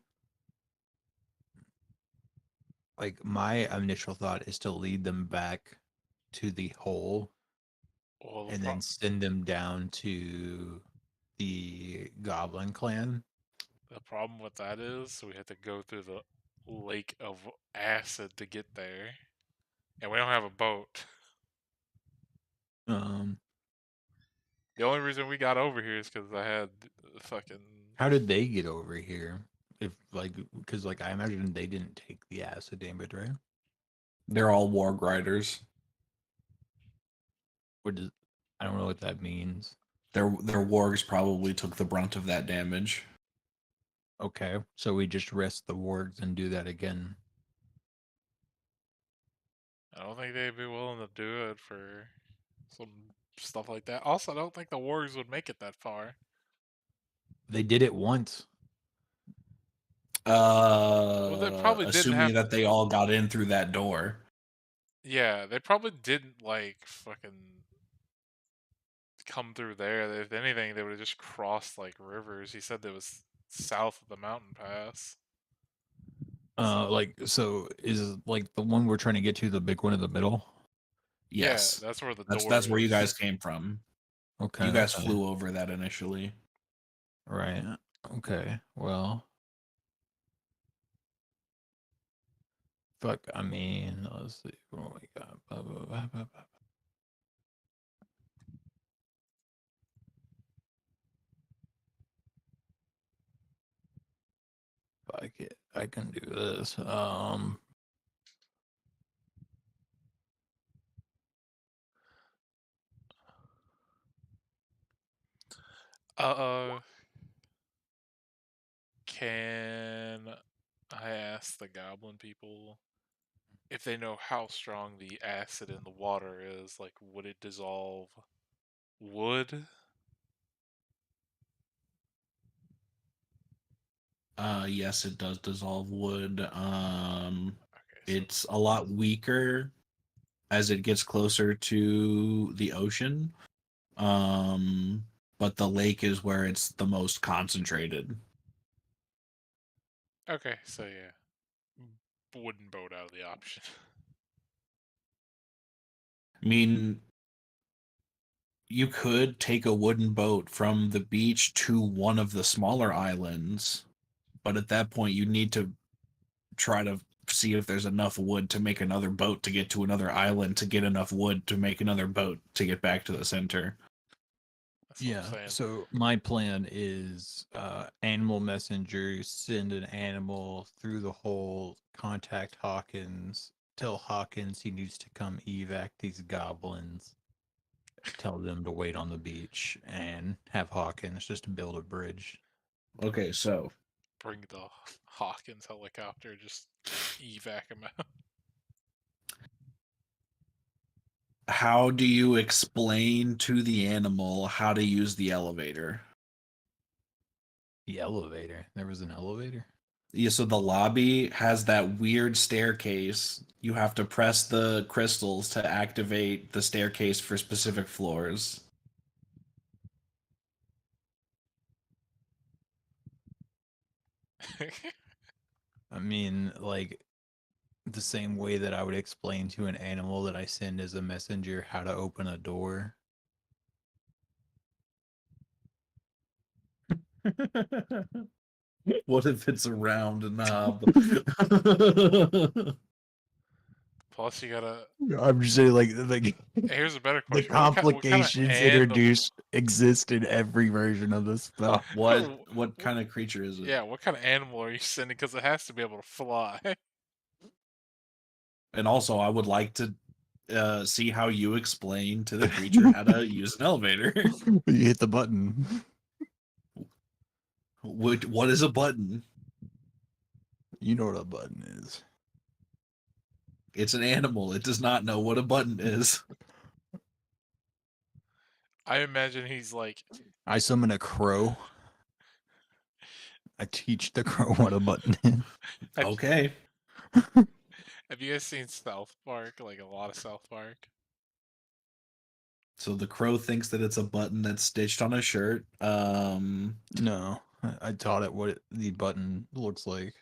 like my initial thought is to lead them back to the hole
Well,
and then send them down to the goblin clan.
the problem with that is we had to go through the lake of acid to get there, and we don't have a boat.
Um,
The only reason we got over here is because I had fucking
how did they get over here? If like, because like I imagine they didn't take the acid damage, right?
They're all warg riders.
What does I don't know what that means.
Their wargs probably took the brunt of that damage.
Okay, so we just rest the wards and do that again.
I don't think they'd be willing to do it for some stuff like that. Also, I don't think the wargs would make it that far.
They did it once.
Well, they probably didn't
Assuming
have.
that they all got in through that door.
Yeah, they probably didn't like fucking come through there. If anything, they would have just crossed like rivers. He said it was south of the mountain pass. So
Like so is like the one we're trying to get to the big one in the middle.
yeah,
Yes.
that's where the
That's
door
where you guys
is.
came from.
Okay,
You guys
okay.
flew over that initially.
Right. Okay. Well, fuck. I mean, let's see what we got. Blah, blah, blah, blah, blah. Fuck it. I can do this.
Uh, can I ask the goblin people if they know how strong the acid in the water is? Like, would it dissolve wood?
Yes, it does dissolve wood.
Okay, so
It's a lot weaker as it gets closer to the ocean. But the lake is where it's the most concentrated.
okay, so yeah, wooden boat out of the option.
I mean, you could take a wooden boat from the beach to one of the smaller islands, but at that point, you need to try to see if there's enough wood to make another boat to get to another island to get enough wood to make another boat to get back to the center.
That's what I'm
Yeah.
saying.
So my plan is animal messengers send an animal through the hole, contact Hawkins, tell Hawkins he needs to come evac these goblins, tell them to wait on the beach, and have Hawkins just build a bridge.
Okay, so
Bring the Hawkins helicopter, just evac him out.
how do you explain to the animal how to use the elevator?
The elevator. There was an elevator?
Yeah, so the lobby has that weird staircase. You have to press the crystals to activate the staircase for specific floors.
I mean, like the same way that I would explain to an animal that I send as a messenger how to open a door.
What if it's a round knob?
Plus, you gotta.
I'm just saying, like
Here's a better
the
question: what kind of
complications
animal?
introduced exist in every version of the spell.
What kind of creature is it?
Yeah, what kind of animal are you sending? Because it has to be able to fly.
And also, I would like to see how you explain to the creature how to use an elevator.
You hit the button.
What is a button?
You know what a button is.
It's an animal. It does not know what a button is.
I imagine he's like,
I summon a crow. I teach the crow what a button is.
have,
Okay.
have you guys seen South Park? Like a lot of South Park.
So the crow thinks that it's a button that's stitched on a shirt.
No, I taught it what the button looks like.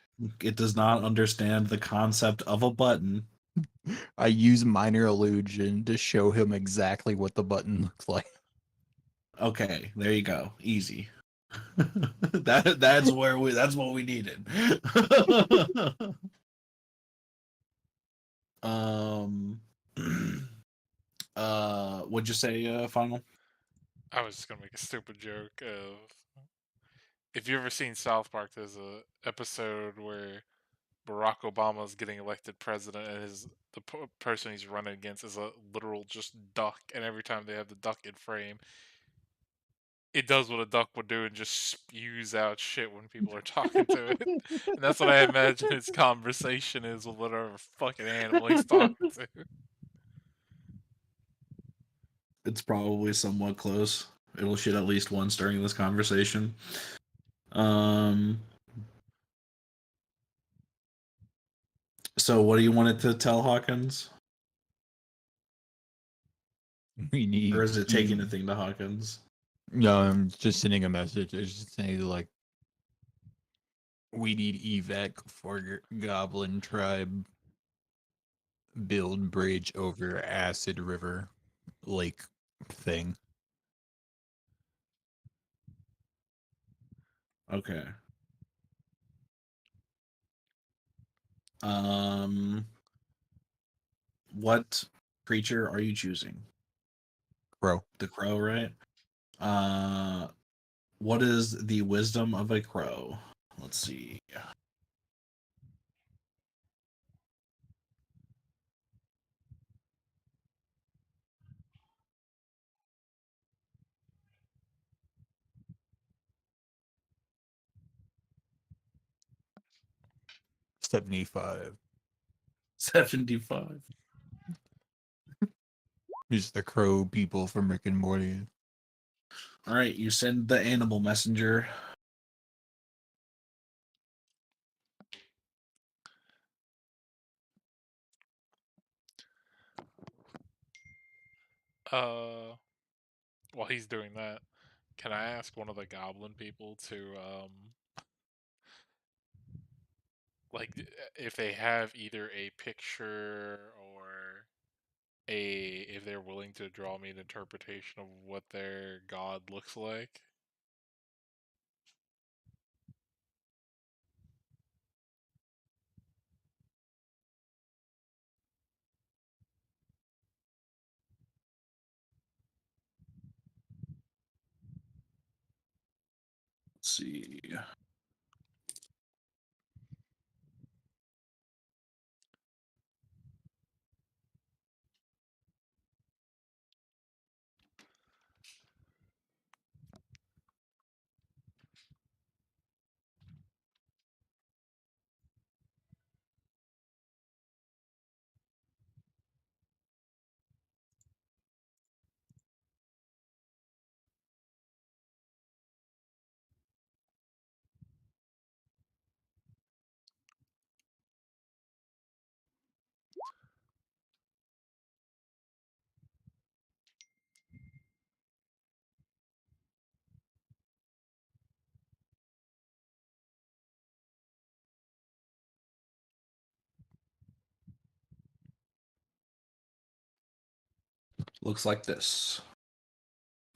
It does not understand the concept of a button.
I use minor illusion to show him exactly what the button looks like.
Okay, there you go. Easy. that's what we needed. um what'd you say, final?
I was just gonna make a stupid joke of if you ever seen South Park, there's a episode where Barack Obama is getting elected president, and the person he's running against is a literal just duck. And every time they have the duck in frame, it does what a duck would do and just spews out shit when people are talking to it. And that's what I imagine his conversation is with whatever fucking animal he's talking to.
It's probably somewhat close. It'll shit at least once during this conversation. Um. So, what do you want it to tell Hawkins,
We need.
or is it taking a thing to Hawkins?
No, I'm just sending a message. It's just saying like, we need evac for Goblin Tribe. Build bridge over Acid River Lake thing.
Okay. Um. What creature are you choosing?
Crow.
The crow, right? What is the wisdom of a crow? Let's see.
75.
75.
Just the crow people from Rick and Morty.
All right, you send the animal messenger.
While he's doing that, can I ask one of the goblin people to like if they have either a picture or if they're willing to draw me an interpretation of what their god looks like?
Let's see. Looks like this.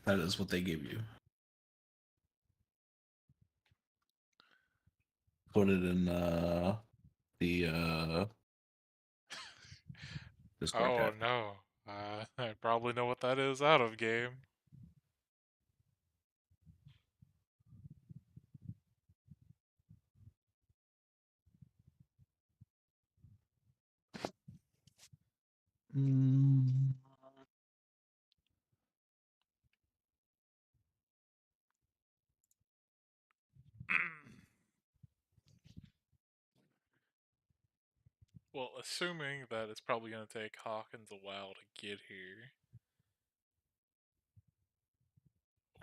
That is what they give you. Put it in the Discord
Oh
chat.
no, I probably know what that is out of game.
Mm.
Well, assuming that it's probably going to take Hawkins a while to get here,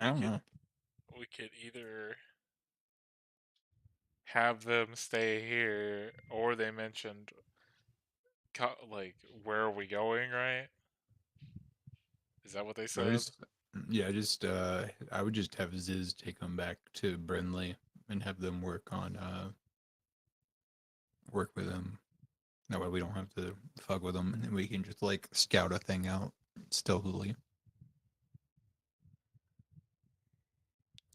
I don't know.
we could either have them stay here, or they mentioned like where are we going, right? Is that what they
I
said?
just, I would just have Ziz take them back to Brinley and have them work with him. That way we don't have to fuck with them, and then we can just like scout a thing out stealthily.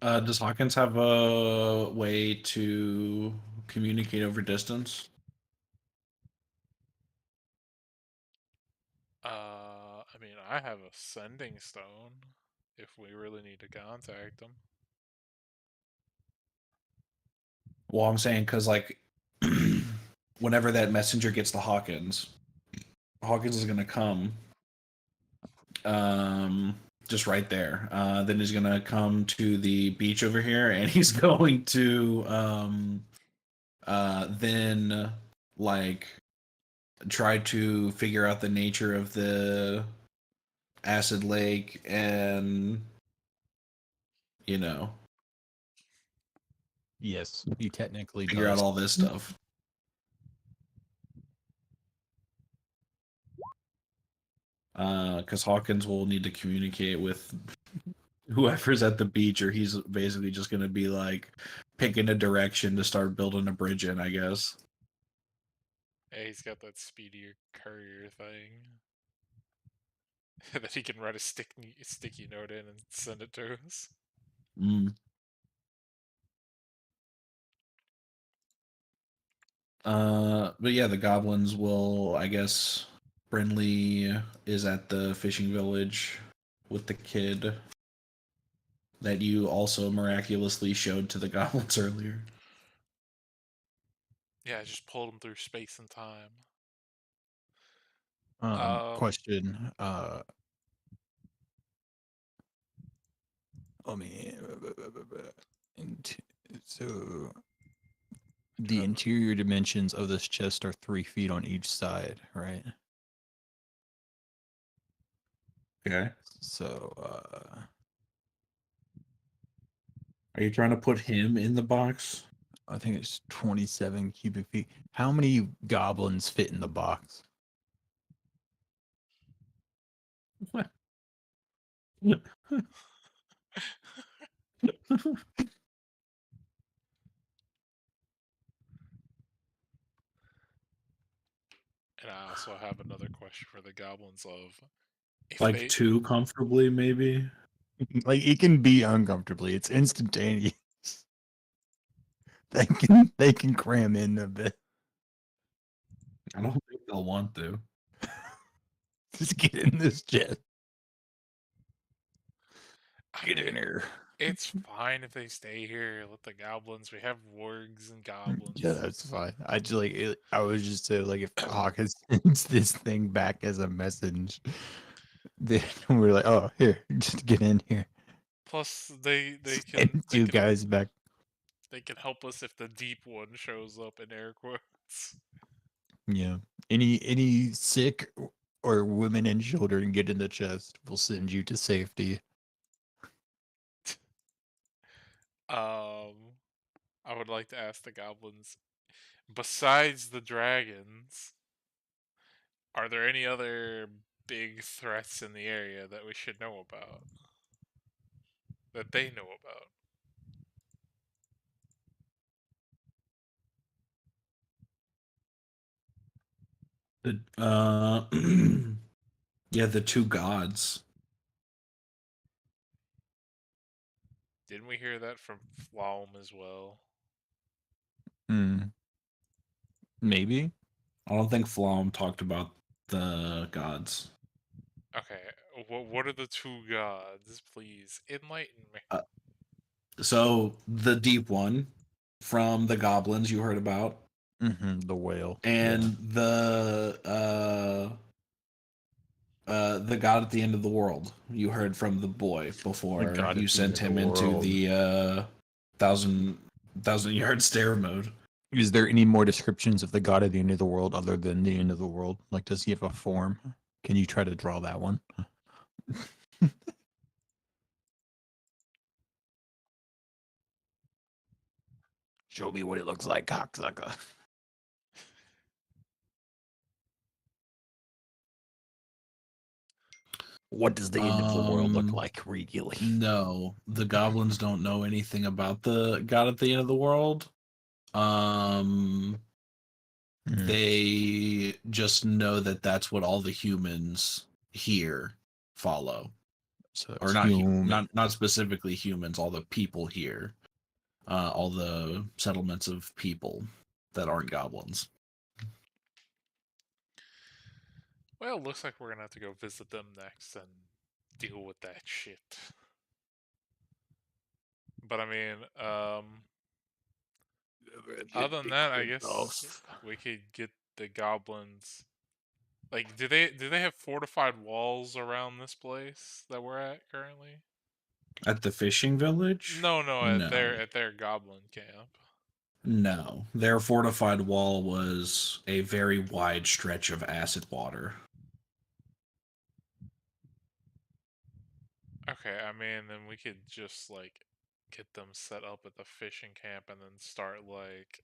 Does Hawkins have a way to communicate over distance?
I mean, I have a sending stone if we really need to contact them.
Well, I'm saying because like whenever that messenger gets to Hawkins, Hawkins is gonna come um just right there. Then he's gonna come to the beach over here, and he's going to then like try to figure out the nature of the acid lake and you know
Yes, he technically
figure out
does.
all this stuff. Because Hawkins will need to communicate with whoever's at the beach, or he's basically just going to be like picking a direction to start building a bridge in, I guess.
Yeah, he's got that speedier courier thing that he can write a sticky note in and send it to us.
Mm. But yeah, the goblins will, I guess, Brinley is at the fishing village with the kid that you also miraculously showed to the goblins earlier.
Yeah, I just pulled him through space and time.
Question. Let me. So the interior dimensions of this chest are 3 feet on each side, right?
Okay.
So
Are you trying to put him in the box?
I think it's 27 cubic feet. How many goblins fit in the box?
And I also have another question for the goblins of if
Like
they
two comfortably, maybe?
Like it can be uncomfortably. It's instantaneous. They can cram in a bit.
I don't think they'll want to.
Just get in this jet.
I
Get
mean,
in here.
it's fine if they stay here. Let the goblins. We have wargs and goblins.
Yeah, that's fine. I just like it, I was just say like if Hawkins sends this thing back as a message, then we're like, oh here, just get in here.
Plus, they
And two guys back.
they can help us if the deep one shows up in air quotes.
Yeah. Any sick or women and children get in the chest, we'll send you to safety.
I would like to ask the goblins, besides the dragons, are there any other big threats in the area that we should know about? That they know about?
The yeah, the two gods.
Didn't we hear that from Flaum as well?
Hmm. Maybe.
I don't think Flom talked about the gods.
Okay, what are the two gods? Please enlighten me.
So the deep one from the goblins you heard about,
The whale.
and the god at the end of the world you heard from the boy
The
before
god
you
at the end
sent
of the
him into
world.
the thousand yard stare mode.
Is there any more descriptions of the god at the end of the world other than the end of the world? Like, does he have a form? Can you try to draw that one? Show me what it looks like, cocksucker. What does the end of the world look like, really?
No, the goblins don't know anything about the god at the end of the world. They just know that that's what all the humans here follow,
So
or
it's human.
not specifically humans, all the people here, all the settlements of people that aren't goblins.
Well, looks like we're gonna have to go visit them next and deal with that shit. But I mean, Other than that, I guess we could get the goblins. Like, do they have fortified walls around this place that we're at currently?
At the fishing village?
No, at
No.
their goblin camp.
No. Their fortified wall was a very wide stretch of acid water.
Okay, I mean, then we could just like get them set up at the fishing camp and then start like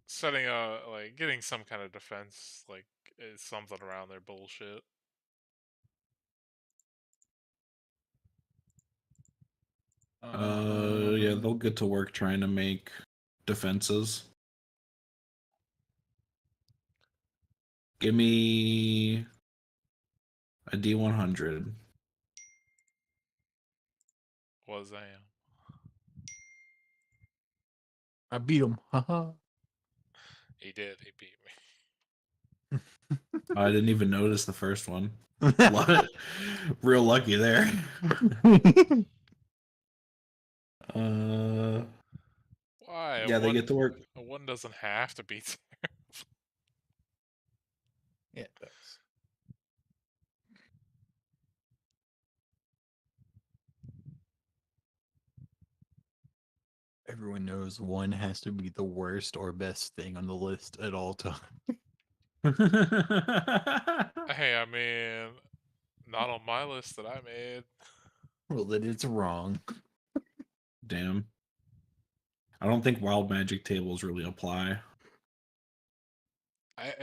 setting a like getting some kind of defense, like something around their bullshit.
Yeah, they'll get to work trying to make defenses. Give me a D100.
Was I am.
I beat him. Haha.
He did. He beat me.
I didn't even notice the first one. Real lucky there. Uh,
Why?
yeah, they get to work.
One doesn't have to be.
Yeah, it does. Everyone knows one has to be the worst or best thing on the list at all times.
Hey, I mean, not on my list that I made.
Well, then it's wrong.
Damn. I don't think wild magic tables really apply.
I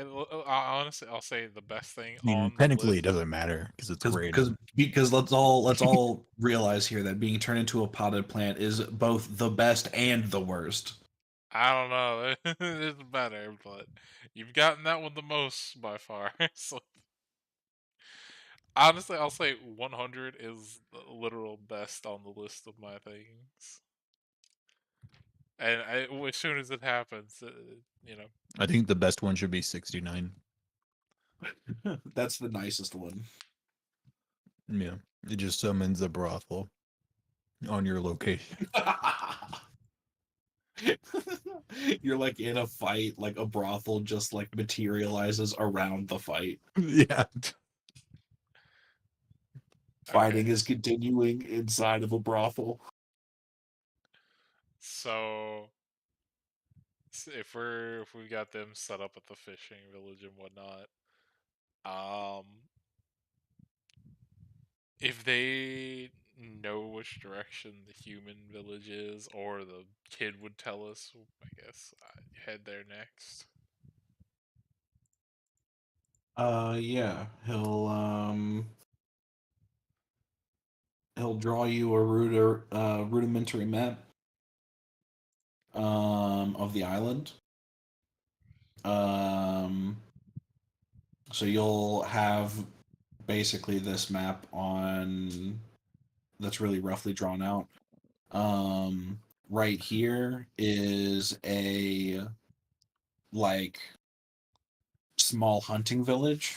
honestly, I'll say the best thing
I mean,
on the
technically,
list.
it doesn't matter because it's
Because
random.
because let's all realize here that being turned into a potted plant is both the best and the worst.
I don't know. It's better, but you've gotten that one the most by far. So honestly, I'll say 100 is the literal best on the list of my things. And as soon as it happens,
I think the best one should be 69.
That's the nicest one.
Yeah, it just summons a brothel on your location.
You're like in a fight, like a brothel just like materializes around the fight.
Yeah.
Fighting
okay.
is continuing inside of a brothel.
So if we got them set up at the fishing village and whatnot, um, if they know which direction the human village is, or the kid would tell us, I guess I'd head there next.
Yeah, he'll draw you a rudimentary map of the island. Um, so you'll have basically this map on that's really roughly drawn out. Right here is a like small hunting village.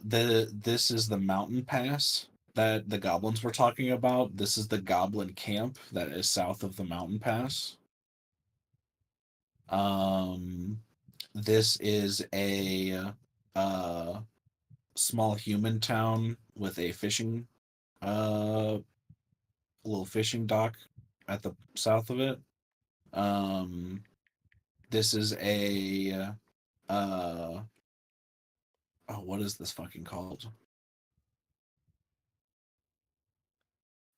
This is the mountain pass that the goblins were talking about. This is the goblin camp that is south of the mountain pass. Um, this is uh small human town with a fishing uh little fishing dock at the south of it. Um, this is a uh oh, what is this fucking called?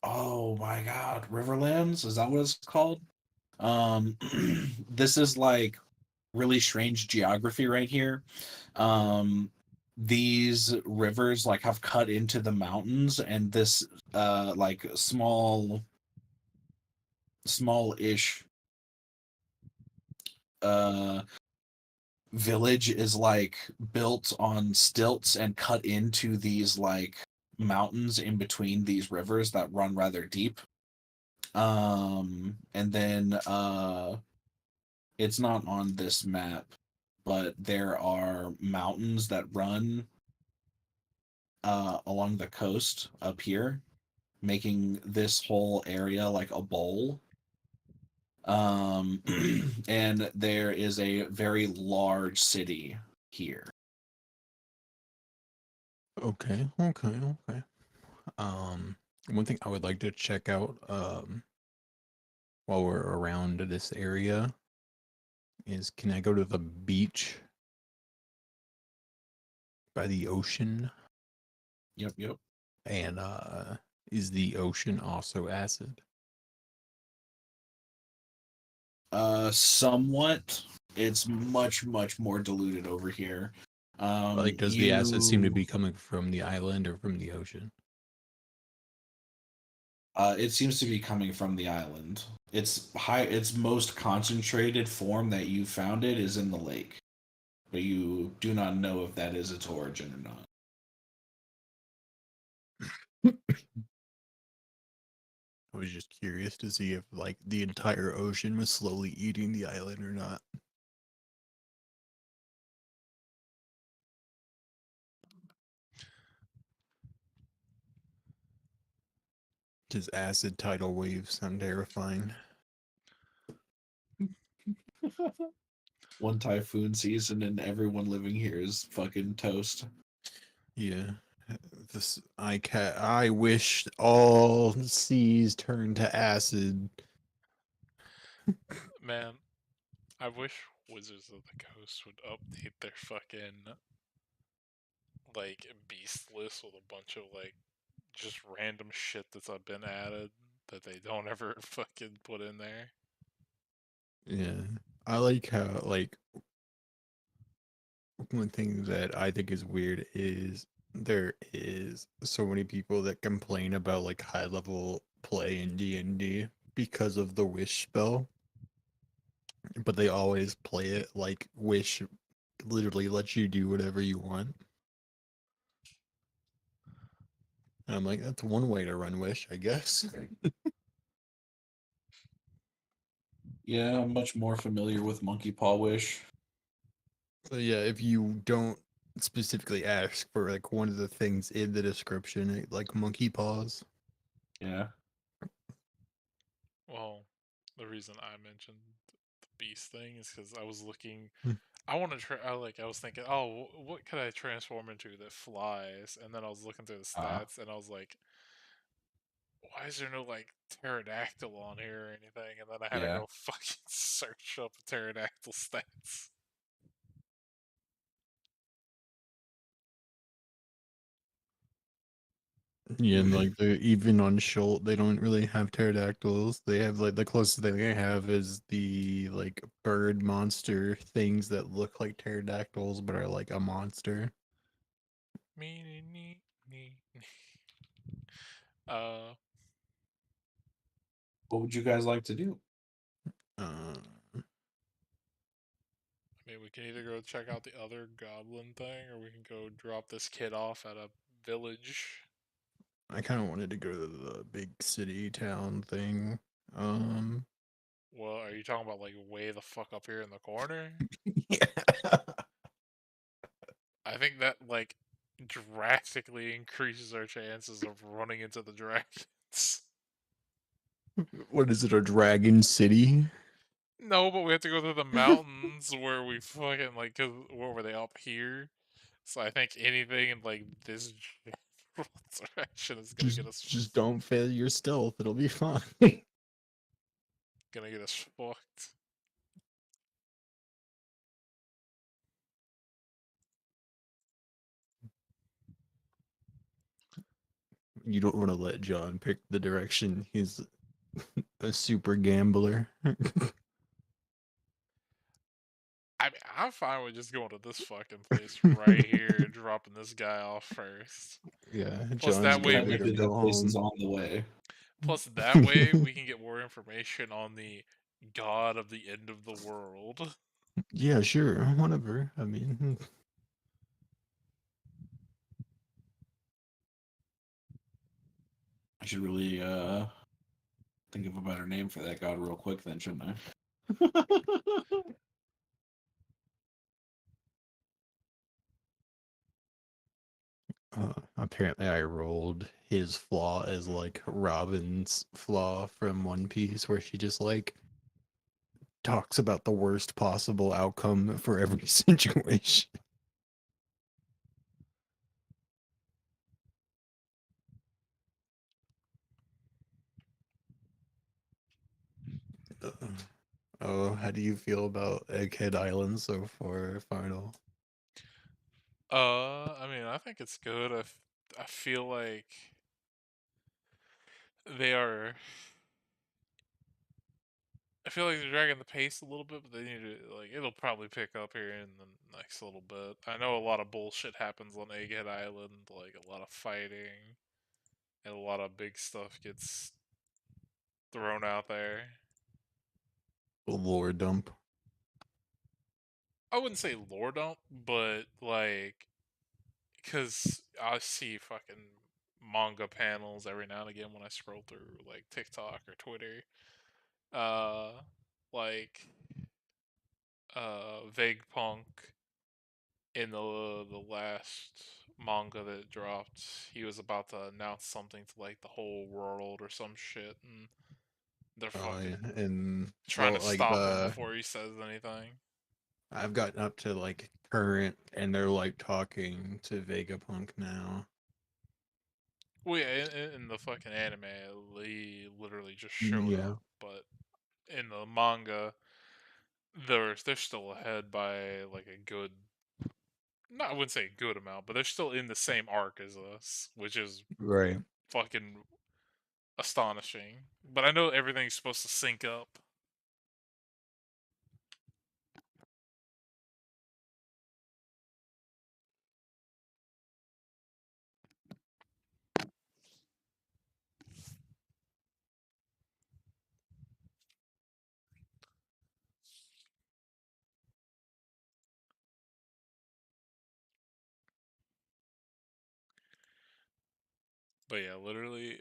Oh my god, Riverlands? Is that what it's called? Um, this is like really strange geography right here. These rivers like have cut into the mountains, and this like small-ish uh village is like built on stilts and cut into these like mountains in between these rivers that run rather deep. And then it's not on this map, but there are mountains that run along the coast up here. making this whole area like a bowl. And there is a very large city here.
Okay, okay. One thing I would like to check out while we're around this area is, can I go to the beach by the ocean?
Yep.
And is the ocean also acid?
Somewhat. It's much more diluted over here.
Like, does the acid seem to be coming from the island or from the ocean?
It seems to be coming from the island. Its most concentrated form that you found it is in the lake, but you do not know if that is its origin or not.
I was just curious to see if like the entire ocean was slowly eating the island or not. Does acid tidal waves sound terrifying?
One typhoon season and everyone living here is fucking toast.
Yeah. I wish all seas turned to acid.
Man, I wish Wizards of the Coast would update their fucking like beast list with a bunch of like just random shit that's been added that they don't ever fucking put in there.
Yeah. I like how like one thing that I think is weird is there is so many people that complain about like high level play in D&D because of the wish spell, but they always play it like wish literally lets you do whatever you want. And I'm like, that's one way to run wish, I guess.
Yeah, I'm much more familiar with Monkey Paw Wish.
So yeah, if you don't specifically ask for like one of the things in the description, like monkey paws.
Yeah.
Well, the reason I mentioned the beast thing is because I was looking.
Hmm.
I want to try. I was thinking, oh, what could I transform into that flies? And then I was looking through the stats, and I was like, why is there no like pterodactyl on here or anything? And then I had to
Yeah.
go fucking search up pterodactyl stats.
Yeah, and like even on Schult, they don't really have pterodactyls. They have like the closest thing they have is the like bird monster things that look like pterodactyls but are like a monster.
Me, me, me, me. Uh,
What would you guys like to do?
Uh,
I mean, we can either go check out the other goblin thing, or we can go drop this kid off at a village.
I kind of wanted to go to the big city town thing.
Well, are you talking about like way the fuck up here in the corner?
Yeah.
I think that like drastically increases our chances of running into the dragons.
What is it, a dragon city?
No, but we have to go through the mountains where we fucking like, cause where were they up here? So I think anything in like this general direction is gonna
Just
get us
just don't fail your stealth. It'll be fine.
gonna get us fucked.
You don't want to let John pick the direction. He's a super gambler.
I mean, I'm fine with just going to this fucking place right here and dropping this guy off first.
Yeah,
Plus
John's
that way
got way to
Technically,
go
that place is
home.
on the way.
Plus that way we can get more information on the god of the end of the world.
Yeah, sure, whatever. I mean,
I should really think of a better name for that god real quick then, shouldn't I?
Apparently, I rolled his flaw as like Robin's flaw from One Piece, where she just like talks about the worst possible outcome for every situation. Oh, how do you feel about Egghead Island so far, Final?
I mean, I think it's good. I feel like they are. I feel like they're dragging the pace a little bit, but they need to like. It'll probably pick up here in the next little bit. I know a lot of bullshit happens on Egghead Island, like a lot of fighting, and a lot of big stuff gets thrown out there.
Lore dump.
I wouldn't say lore dump, but like, because I see fucking manga panels every now and again when I scroll through like TikTok or Twitter. Uh, like Vegapunk in the last manga that dropped, he was about to announce something to like the whole world or some shit, and they're
Oh yeah,
fucking
and
trying
well,
to
like
stop him before he says anything.
I've gotten up to like current, and they're like talking to Vegapunk now.
Well, yeah, in the fucking anime, he literally just showed
Yeah,
up, but in the manga, they're still ahead by like a good, no, I wouldn't say a good amount, but they're still in the same arc as us, which is
right.
fucking astonishing. But I know everything's supposed to sync up. But yeah, literally,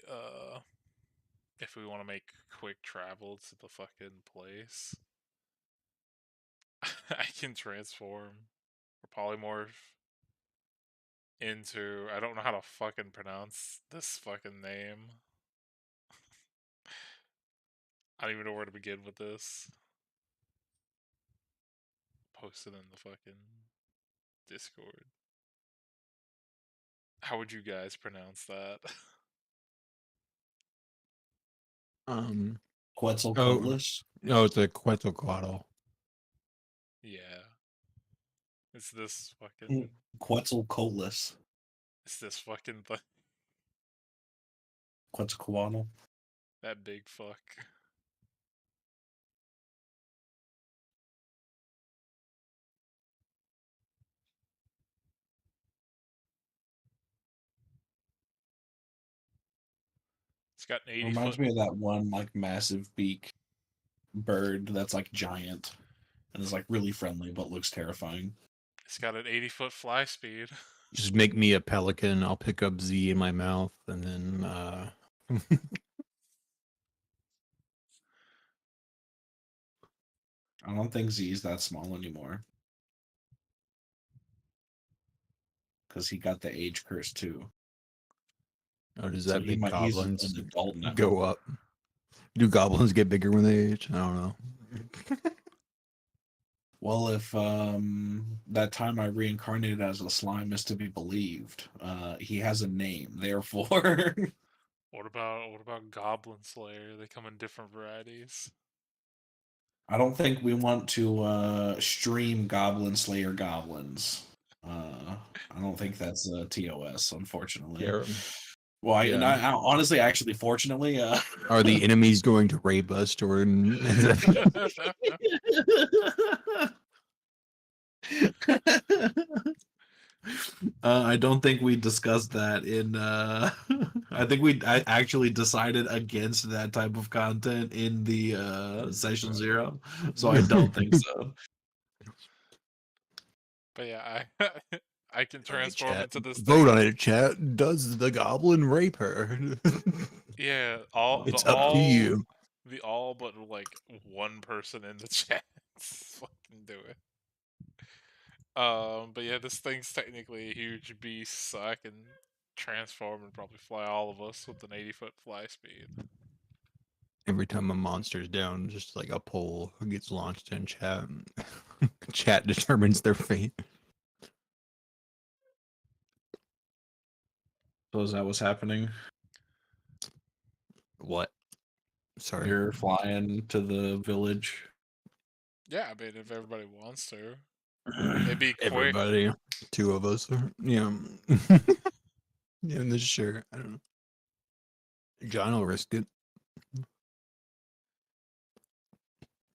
if we want to make quick travel to the fucking place, I can transform or polymorph into, I don't know how to fucking pronounce this fucking name. I don't even know where to begin with this. Post it in the fucking Discord. How would you guys pronounce that?
Um. Oh,
Quetzalcoatlus.
no, it's a Quetzalcoatl.
Yeah. It's this
Mm,
fucking.
Quetzalcoatlus.
It's this fucking thing.
Quetzalcoatl.
That big fuck. It's got an 80-foot.
Reminds me of that one like massive beak bird that's like giant and is like really friendly but looks terrifying.
It's got an 80-foot fly speed.
Just make me a pelican. I'll pick up Z in my mouth, and then
I don't think Z's that small anymore because he got the age curse too.
oh, does
So
that make
he's an
goblins
adult now.
go up? Do goblins get bigger when they age? I don't know.
Well, if that time I reincarnated as a slime is to be believed, he has a name. Therefore,
What about Goblin Slayer? They come in different varieties.
I don't think we want to stream Goblin Slayer goblins. I don't think that's TOS, unfortunately.
Yeah,
Well,
yeah.
I honestly, actually, fortunately,
Are the enemies going to rape us, Jordan?
I don't think we discussed that in I actually decided against that type of content in the session 0, so I don't think so.
But yeah, I can
All right,
transform
chat.
into this
Vote
thing.
on it, chat. Does the goblin rape her?
Yeah,
It's up to you.
the all but like one person in the chat fucking do it. But yeah, this thing's technically a huge beast, so I can transform and probably fly all of us with an 80-foot fly speed.
Every time a monster's down, just like a poll gets launched in chat. Chat determines their fate.
So is that what's happening?
What? Sorry.
You're flying to the village.
Yeah, I mean, if everybody wants to. It'd be quick.
Everybody. Two of us. Yeah. Yeah, this sure. I don't know. John will risk it.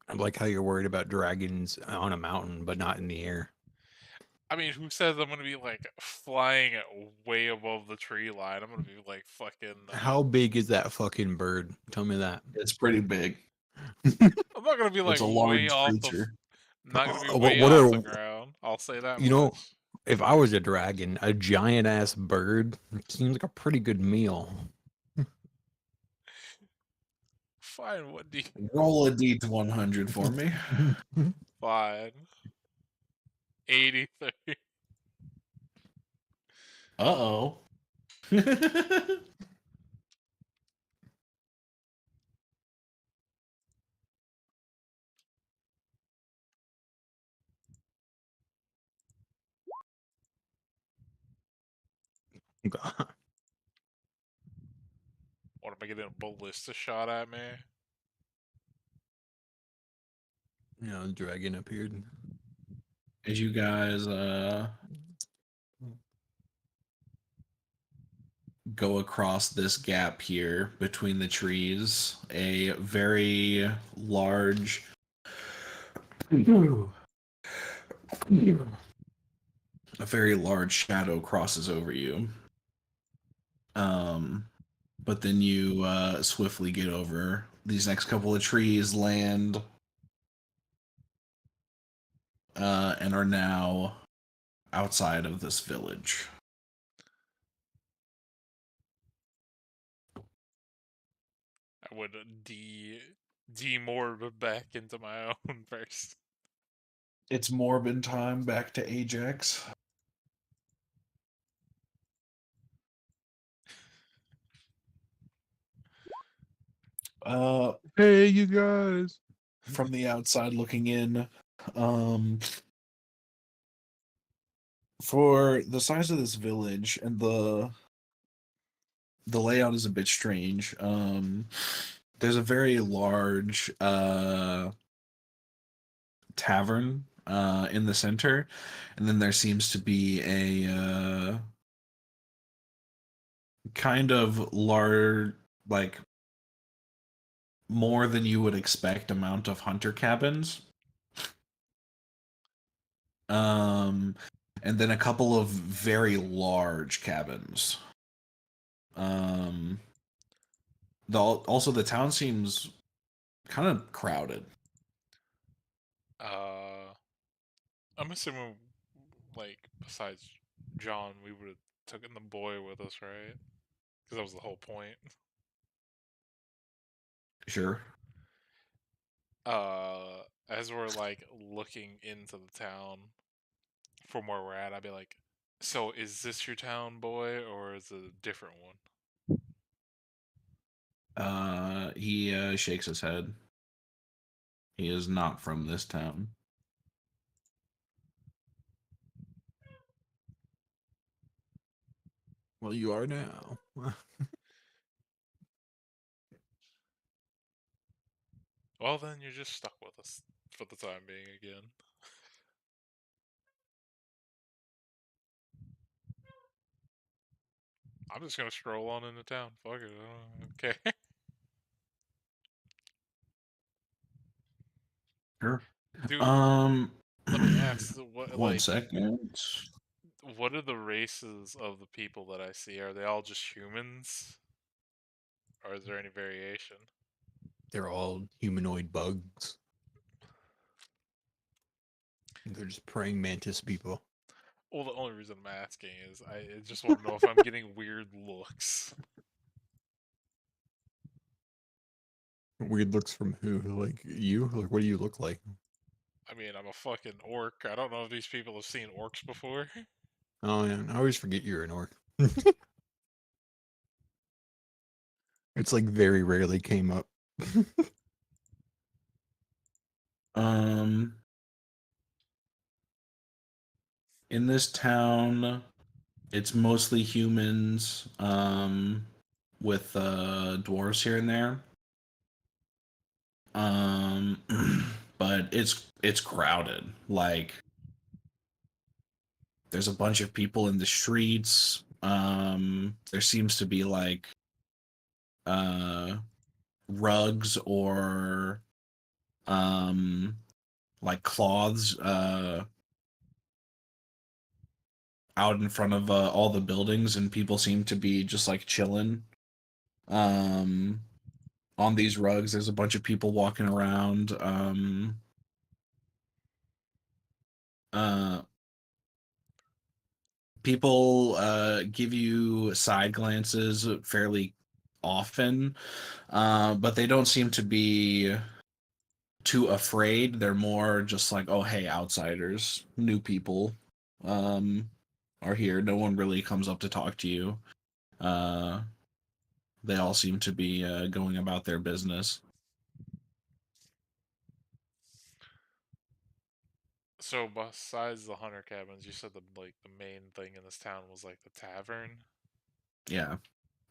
I like how you're worried about dragons on a mountain, but not in the air.
I mean, who says I'm gonna be like flying at way above the tree line? I'm gonna be like fucking.
How big is that fucking bird? Tell me that.
It's pretty big.
I'm not gonna be like
It's a
way
large
off the.
creature.
Not gonna be
What
way
what
off the
are
ground. I'll say that
you know?
much.
If I was a dragon, a giant ass bird seems like a pretty good meal.
Fine. What do you?
Roll a d100 for me.
Fine. 83.
Uh-oh.
God.
What am I getting a ballista shot at me?
You know, the dragon appeared.
As you guys go across this gap here between the trees, a very large shadow crosses over you. But then you swiftly get over these next couple of trees, land, and are now outside of this village.
I would demorb back into my own first.
It's Morbin time back to Ajax.
Hey, you guys.
From the outside looking in, for the size of this village and the layout is a bit strange. There's a very large tavern in the center, and then there seems to be a kind of large, like more than you would expect amount of hunter cabins. And then a couple of very large cabins. Also the town seems kind of crowded.
I'm assuming, like, besides John, we would have taken the boy with us, right? Because that was the whole point.
Sure.
As we're like looking into the town from where we're at, I'd be like, "So is this your town, boy, or is it a different one?"
He shakes his head. He is not from this town.
Well, you are now.
Well, then you're just stuck with us for the time being again. I'm just gonna stroll on into town. Fuck it. Okay.
Sure.
Dude,
Um,
let me ask, what
one
like
second.
what are the races of the people that I see? Are they all just humans? Or is there any variation?
They're all humanoid bugs. They're just praying mantis people.
Well, the only reason I'm asking is I just want to know if I'm getting weird looks.
Weird looks from who? Like you? Like what do you look like?
I mean, I'm a fucking orc. I don't know if these people have seen orcs before.
Oh yeah, I always forget you're an orc. It's like very rarely came up.
Um, in this town, it's mostly humans, with dwarves here and there. But it's crowded. Like there's a bunch of people in the streets. There seems to be like uh rugs or um like cloths out in front of all the buildings, and people seem to be just like chilling um on these rugs. There's a bunch of people walking around. Uh People give you side glances fairly often, but they don't seem to be too afraid. They're more just like, oh, hey, outsiders, new people um, are here. No one really comes up to talk to you. Uh, they all seem to be going about their business.
So besides the hunter cabins, you said the main thing in this town was like the tavern.
Yeah,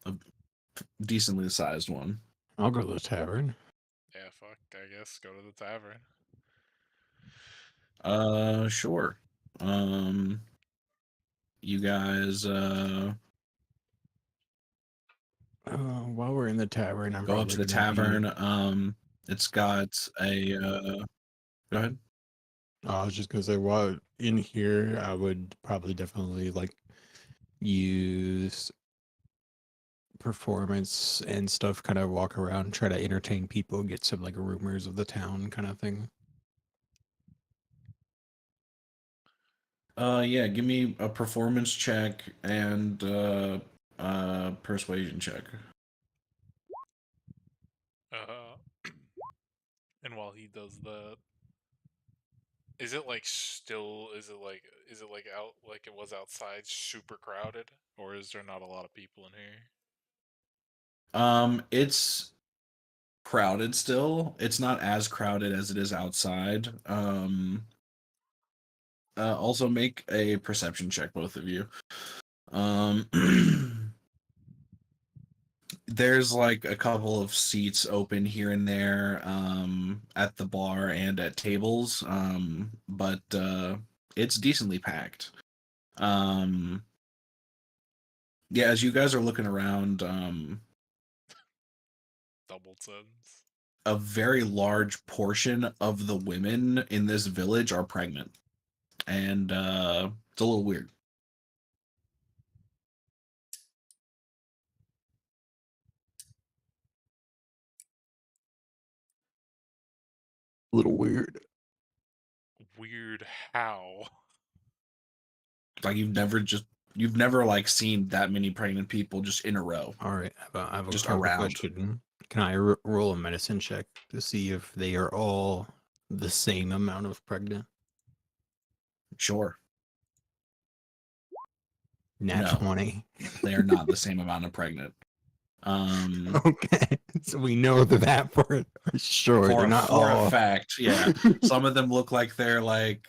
a decently sized one.
I'll go to the tavern.
Yeah, fuck. I guess go to the tavern.
Sure. Um, you guys
While we're in the tavern, I'm
go up
probably
to the
gonna be.
tavern. It's got a go ahead.
I was just gonna say, while in here, I would probably definitely like use performance and stuff, kind of walk around, try to entertain people, get some like rumors of the town kind of thing.
Yeah, give me a performance check and persuasion check.
Uh, and while he does that, is it like still? Is it like out like it was outside, super crowded, or is there not a lot of people in here?
It's crowded still. It's not as crowded as it is outside. Also make a perception check, both of you. Um, there's like a couple of seats open here and there, at the bar and at tables, but it's decently packed. Um, yeah, as you guys are looking around,
Double tens.
a very large portion of the women in this village are pregnant, and it's a little weird.
A little weird.
Weird how?
Like you've never like seen that many pregnant people just in a row,
All right,
just
I have a
around.
question. Can I roll a medicine check to see if they are all the same amount of pregnant?
Sure.
Nat
No,
20.
they are not the same amount of pregnant.
Okay, so we know that for sure. They're not
For a
all.
fact, yeah. Some of them look like they're like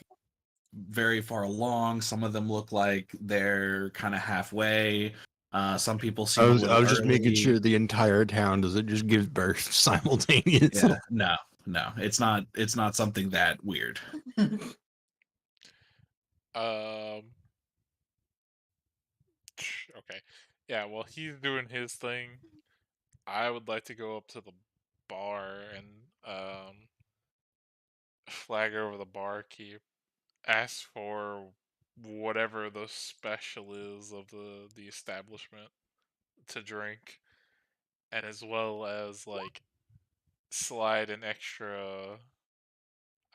very far along. Some of them look like they're kind of halfway. Some people seem a
I
little
was just making
early.
sure the entire town doesn't just give birth simultaneously.
Yeah, no, it's not something that weird.
Um. Okay. Yeah. While he's doing his thing, I would like to go up to the bar and flag over the barkeep, ask for whatever the special is of the establishment to drink, and as well as like slide an extra.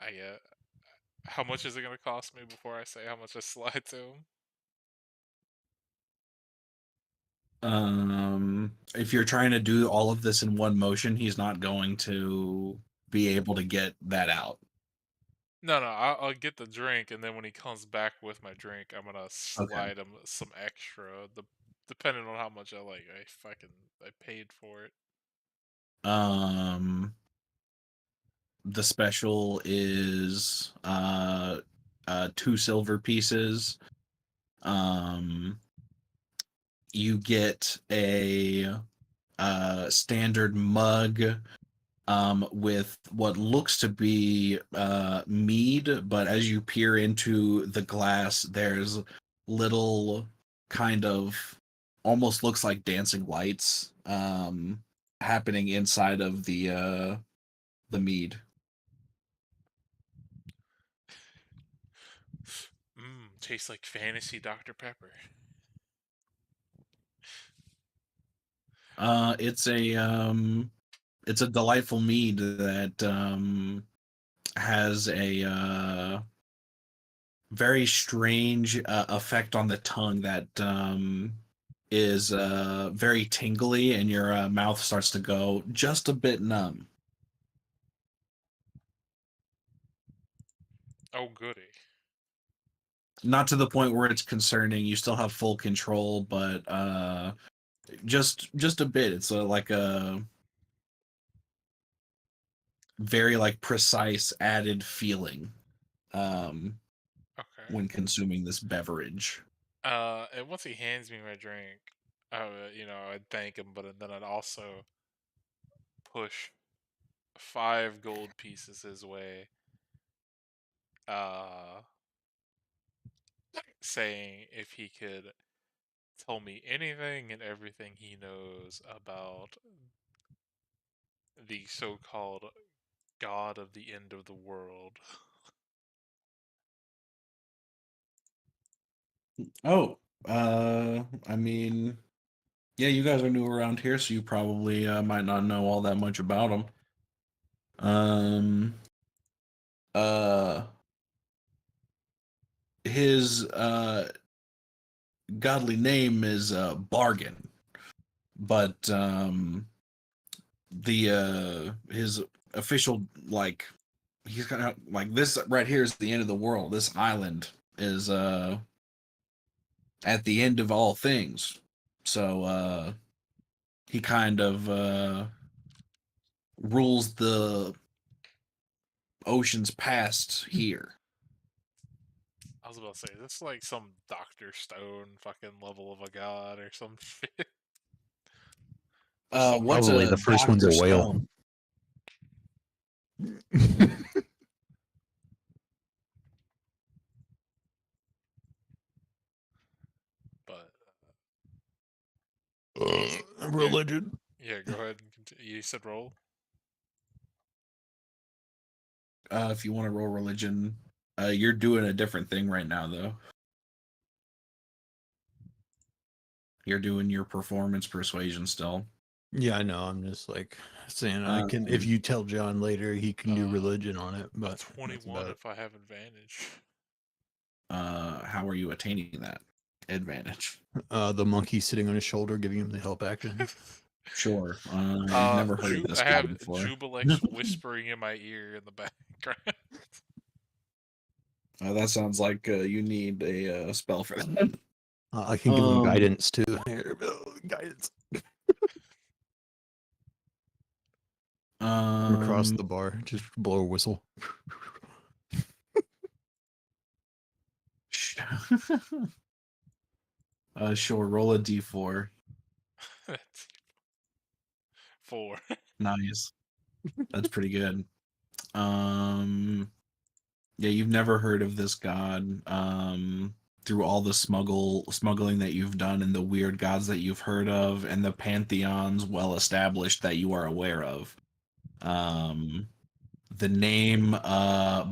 I how much is it gonna cost me before I say how much I slide to him?
If you're trying to do all of this in one motion, he's not going to be able to get that out.
No, I'll get the drink, and then when he comes back with my drink, I'm gonna
Okay.
slide him some extra, depending on how much I paid for it.
The special is 2 silver pieces. You get a standard mug with what looks to be mead, but as you peer into the glass, there's little kind of almost looks like dancing lights happening inside of the mead.
Tastes like fantasy Dr. Pepper.
It's a delightful mead that has a very strange effect on the tongue that is very tingly, and your mouth starts to go just a bit numb.
Oh, goody.
Not to the point where it's concerning. You still have full control, but just a bit. It's like a very like precise added feeling um,
Okay.
when consuming this beverage.
And once he hands me my drink, I'd thank him, but then I'd also push 5 gold pieces his way, uh, saying if he could tell me anything and everything he knows about the so-called god of the end of the world.
Oh, I mean, yeah, you guys are new around here, so you probably might not know all that much about him. Um, uh, his godly name is Bargain, but the his official like he's kind of like this right here is the end of the world. This island is at the end of all things. So he kind of rules the oceans past here.
I was about to say, this is like some Dr. Stone fucking level of a god or some shit. Or some
What's
Probably
a
the first one's
Dr.
a whale.
Stone?
but
Religion.
yeah, go ahead and continue. You said roll.
If you want to roll religion, you're doing a different thing right now, though. You're doing your performance persuasion still.
Yeah, I know. I'm just like saying I can. If you tell John later, he can do religion on it.
A
But that's
21
about it.
if I have advantage.
How are you attaining that advantage?
The monkey sitting on his shoulder, giving him the help action.
Sure. I've never heard of this
I
guy
have
before.
Jubilex whispering in my ear in the background.
That sounds like you need a spell for that.
I can give him guidance too. Here, guidance. Across the bar, just blow a whistle.
Sure. Roll a d4.
4.
Nice. That's pretty good. Yeah, you've never heard of this god. Through all the smuggling that you've done and the weird gods that you've heard of and the pantheons well established that you are aware of. The name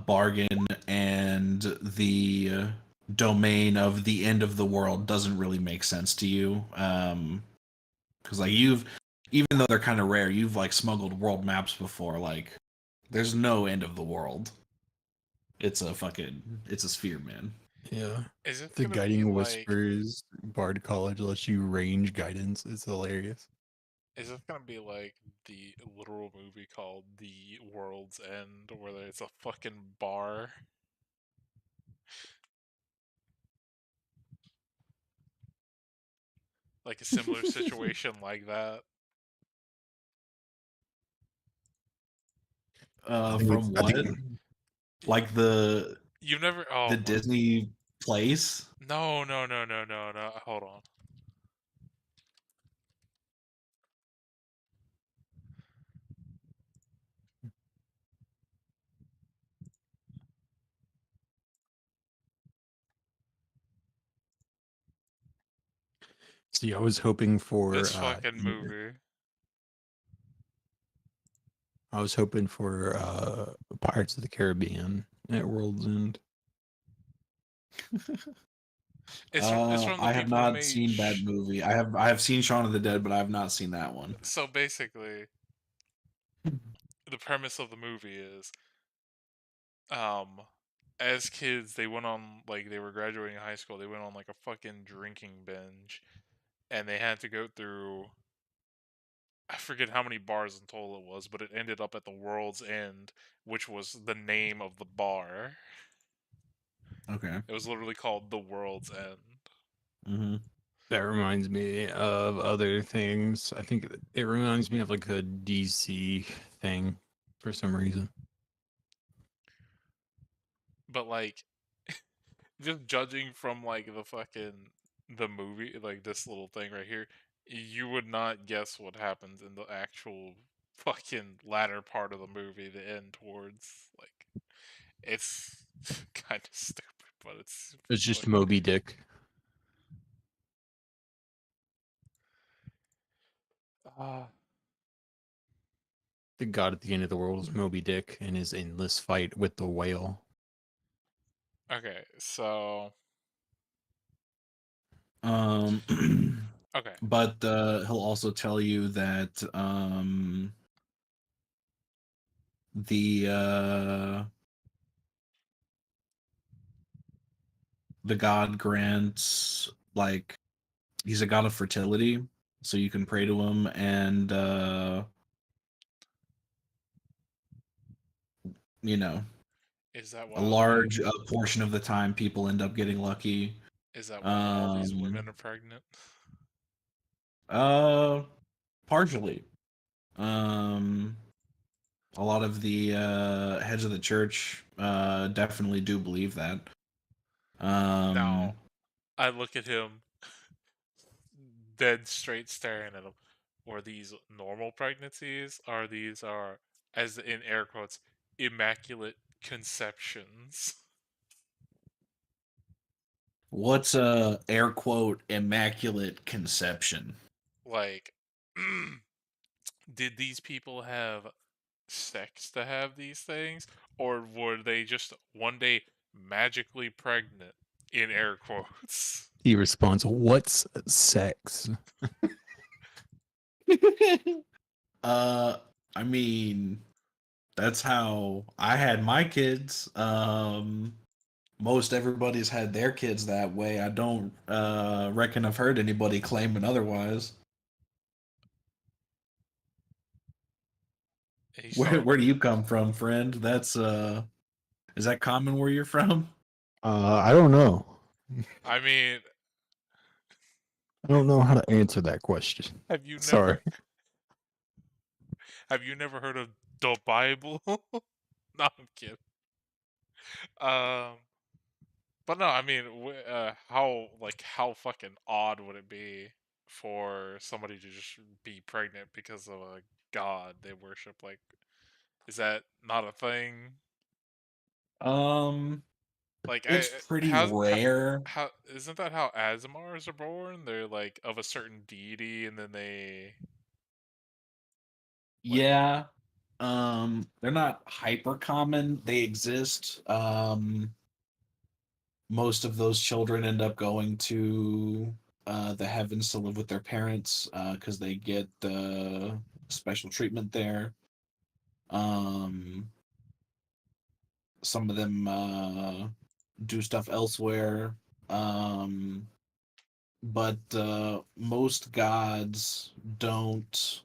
bargain and the domain of the end of the world doesn't really make sense to you. Because like you've even though they're kind of rare, you've like smuggled world maps before. Like there's no end of the world. It's a sphere, man.
Yeah.
Is it
The
gonna be
guiding
like?
whispers, Bard College lets you range guidance. It's hilarious.
Is this gonna be like the literal movie called The World's End, where it's a fucking bar? Like a similar situation like that?
From
I
what?
think
Like
You've never. Oh
the
my.
Disney place?
No, no, no, no, no, no. Hold on.
see. I was hoping for
This fucking
either-
movie.
I was hoping for Pirates of the Caribbean at World's End.
It's from the
I have
people who
not
made.
seen that movie. I have seen Shaun of the Dead, but I have not seen that one.
So basically, the premise of the movie is, um, as kids, they went on like they were graduating high school. They went on like a fucking drinking binge, and they had to go through. I forget how many bars in total it was, but it ended up at the World's End, which was the name of the bar.
Okay.
It was literally called the World's End.
Mm-hmm.
That reminds me of other things. I think it reminds me of like a DC thing for some reason.
But like, just judging from like the movie, like this little thing right here, you would not guess what happens in the actual fucking latter part of the movie, the end towards like it's kind of stupid, but it's
It's just
funny.
Moby Dick.
Uh,
The god at the end of the world is Moby Dick and his endless fight with the whale.
okay, so
Um,
okay,
but he'll also tell you that the the god grants, like, he's a god of fertility, so you can pray to him, and you know,
is that
a
why
large portion of the time people end up getting lucky.
is that why all these
Um,
women are pregnant?
uh, Partially. Um, a lot of the heads of the church definitely do believe that.
Now
Um,
I look at him dead straight staring at him. Were these normal pregnancies? Are these are, as in air quotes, immaculate conceptions?
what's a air quote immaculate conception?
Like, did these people have sex to have these things, or were they just one day magically pregnant? In air quotes.
He responds, "What's sex?"
uh, I mean, that's how I had my kids. Most everybody's had their kids that way. I don't reckon I've heard anybody claiming otherwise.
And he
Where
started.
where do you come from, friend? That's is that common where you're from?
I don't know.
I mean,
I don't know how to answer that question.
have you
Sorry.
never have you never heard of the Bible? No, I'm kidding. Um, but no, I mean, how fucking odd would it be for somebody to just be pregnant because of a god they worship? Like, is that not a thing?
Um,
Like,
it's pretty
how's
rare.
how isn't that how Asmars are born? They're like of a certain deity, and then they like.
Yeah. They're not hyper common. They exist. Most of those children end up going to the heavens to live with their parents because they get special treatment there. Um, some of them do stuff elsewhere. Um, but most gods don't.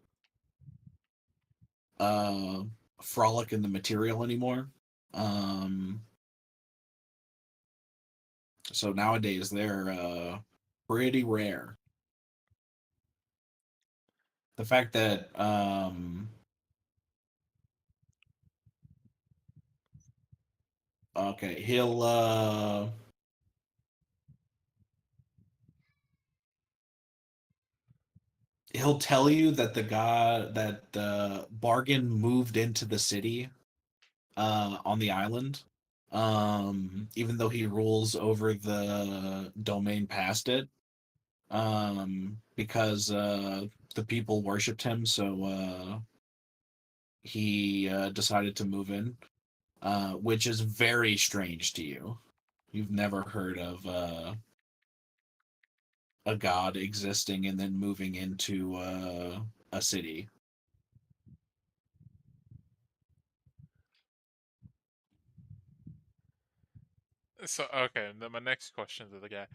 uh, frolic in the material anymore. Um, so nowadays they're pretty rare. The fact that okay, he'll tell you that the guy that Bargain moved into the city on the island. Even though he rules over the domain past it. Because the people worshipped him, so he decided to move in, which is very strange to you. You've never heard of a god existing and then moving into a city.
So okay, then my next question to the guy: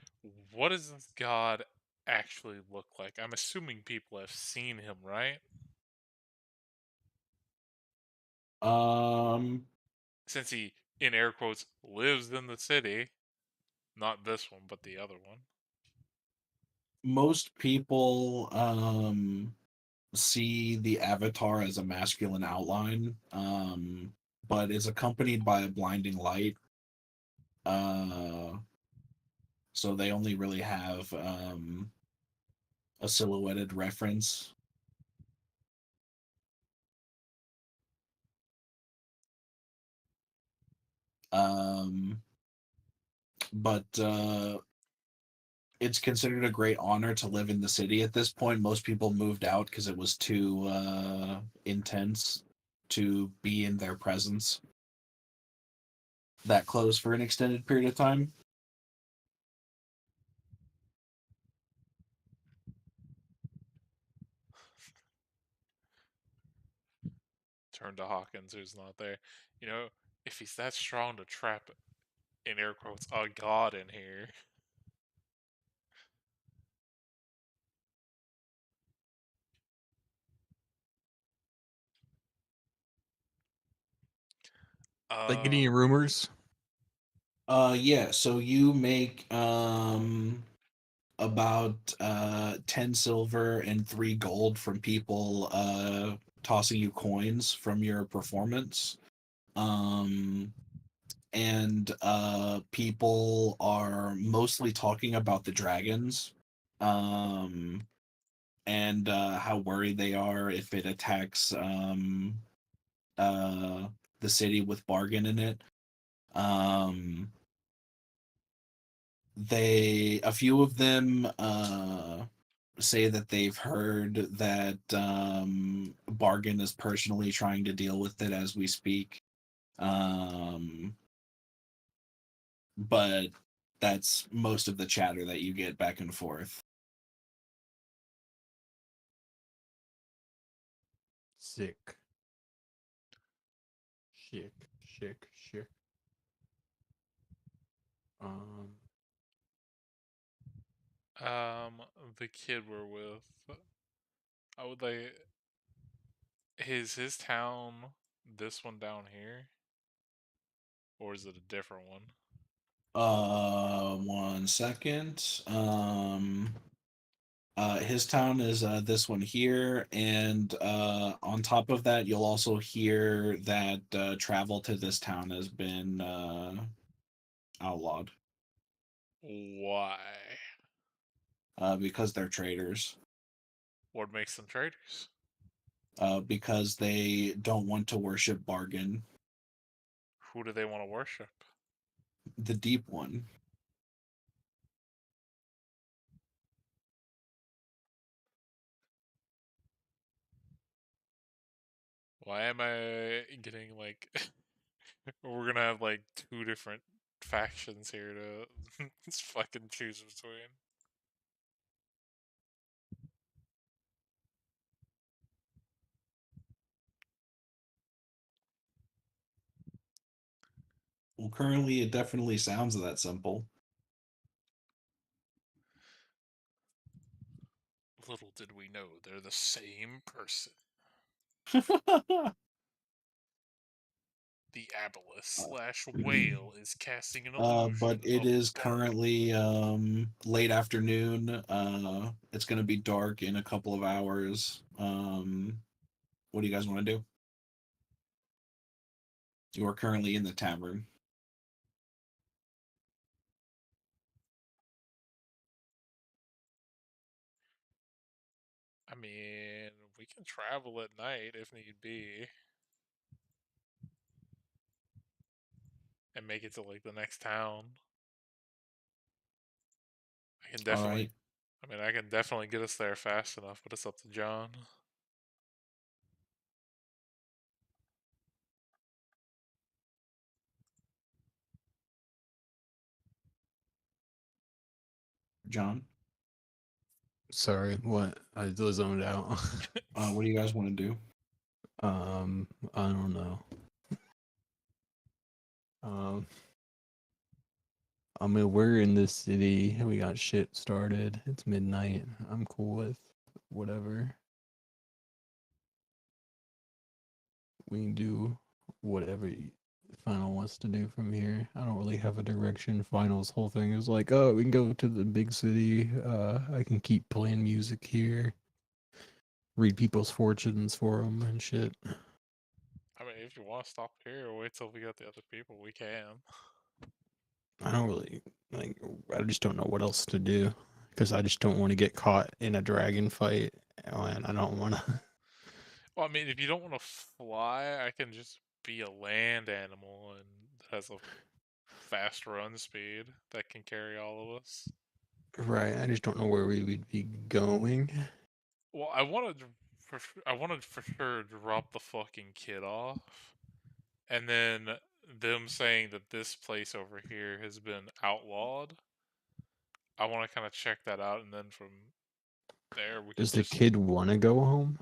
what does this god actually look like? I'm assuming people have seen him, right?
Um,
Since he, in air quotes, lives in the city. Not this one, but the other one.
Most people see the avatar as a masculine outline, but is accompanied by a blinding light. Uh, so they only really have a silhouetted reference. Um, but it's considered a great honor to live in the city at this point. Most people moved out because it was too intense to be in their presence that close for an extended period of time.
Turn to Hawkins, who's not there. You know, if he's that strong to trap, in air quotes, a god in here.
Like, any
Um,
rumors?
Yeah, so you make about 10 silver and 3 gold from people tossing you coins from your performance. Um and people are mostly talking about the dragons. Um and how worried they are if it attacks uh the city with Bargain in it. Um a few of them say that they've heard that Bargain is personally trying to deal with it as we speak. Um, but that's most of the chatter that you get back and forth.
Sick. Sick. Sick. Sick. Um,
the kid we're with, I would like. Is his town this one down here, or is it a different one?
1 second. His town is this one here, and on top of that, you'll also hear that travel to this town has been outlawed
Why?
because they're traders.
What makes them traitors?
Because they don't want to worship Bargain,
Who do they want to worship?
the deep one.
Why am I getting like we're gonna have like two different factions here to just fucking choose between?
Well, currently, it definitely sounds that simple.
Little did we know they're the same person. The aboleth / whale is casting an illusion.
But it
of
is
dark.
currently late afternoon. It's gonna be dark in a couple of hours. What do you guys want to do? You are currently in the tavern.
I mean, we can travel at night if need be. And make it to like the next town. I can
All
definitely
right.
I mean I can definitely get us there fast enough, but it's up to John.
John,
Sorry, what? I zoned out.
what do you guys want to do?
I don't know. Um, I mean, we're in this city. We got shit started. It's midnight. I'm cool with whatever. We can do whatever Final wants to do from here. I don't really have a direction. Final's whole thing is like, oh, we can go to the big city. I can keep playing music here, read people's fortunes for them and shit.
I mean, if you want to stop here or wait till we got the other people, we can.
I don't really like. I just don't know what else to do because I just don't want to get caught in a dragon fight, and I don't want to.
Well, I mean, if you don't want to fly, I can just be a land animal and that has a fast run speed that can carry all of us.
Right. I just don't know where we would be going.
Well, I wanted for sure to drop the fucking kid off, and then them saying that this place over here has been outlawed. I want to kind of check that out, and then from there we
Does
could
the
just
kid want to go home?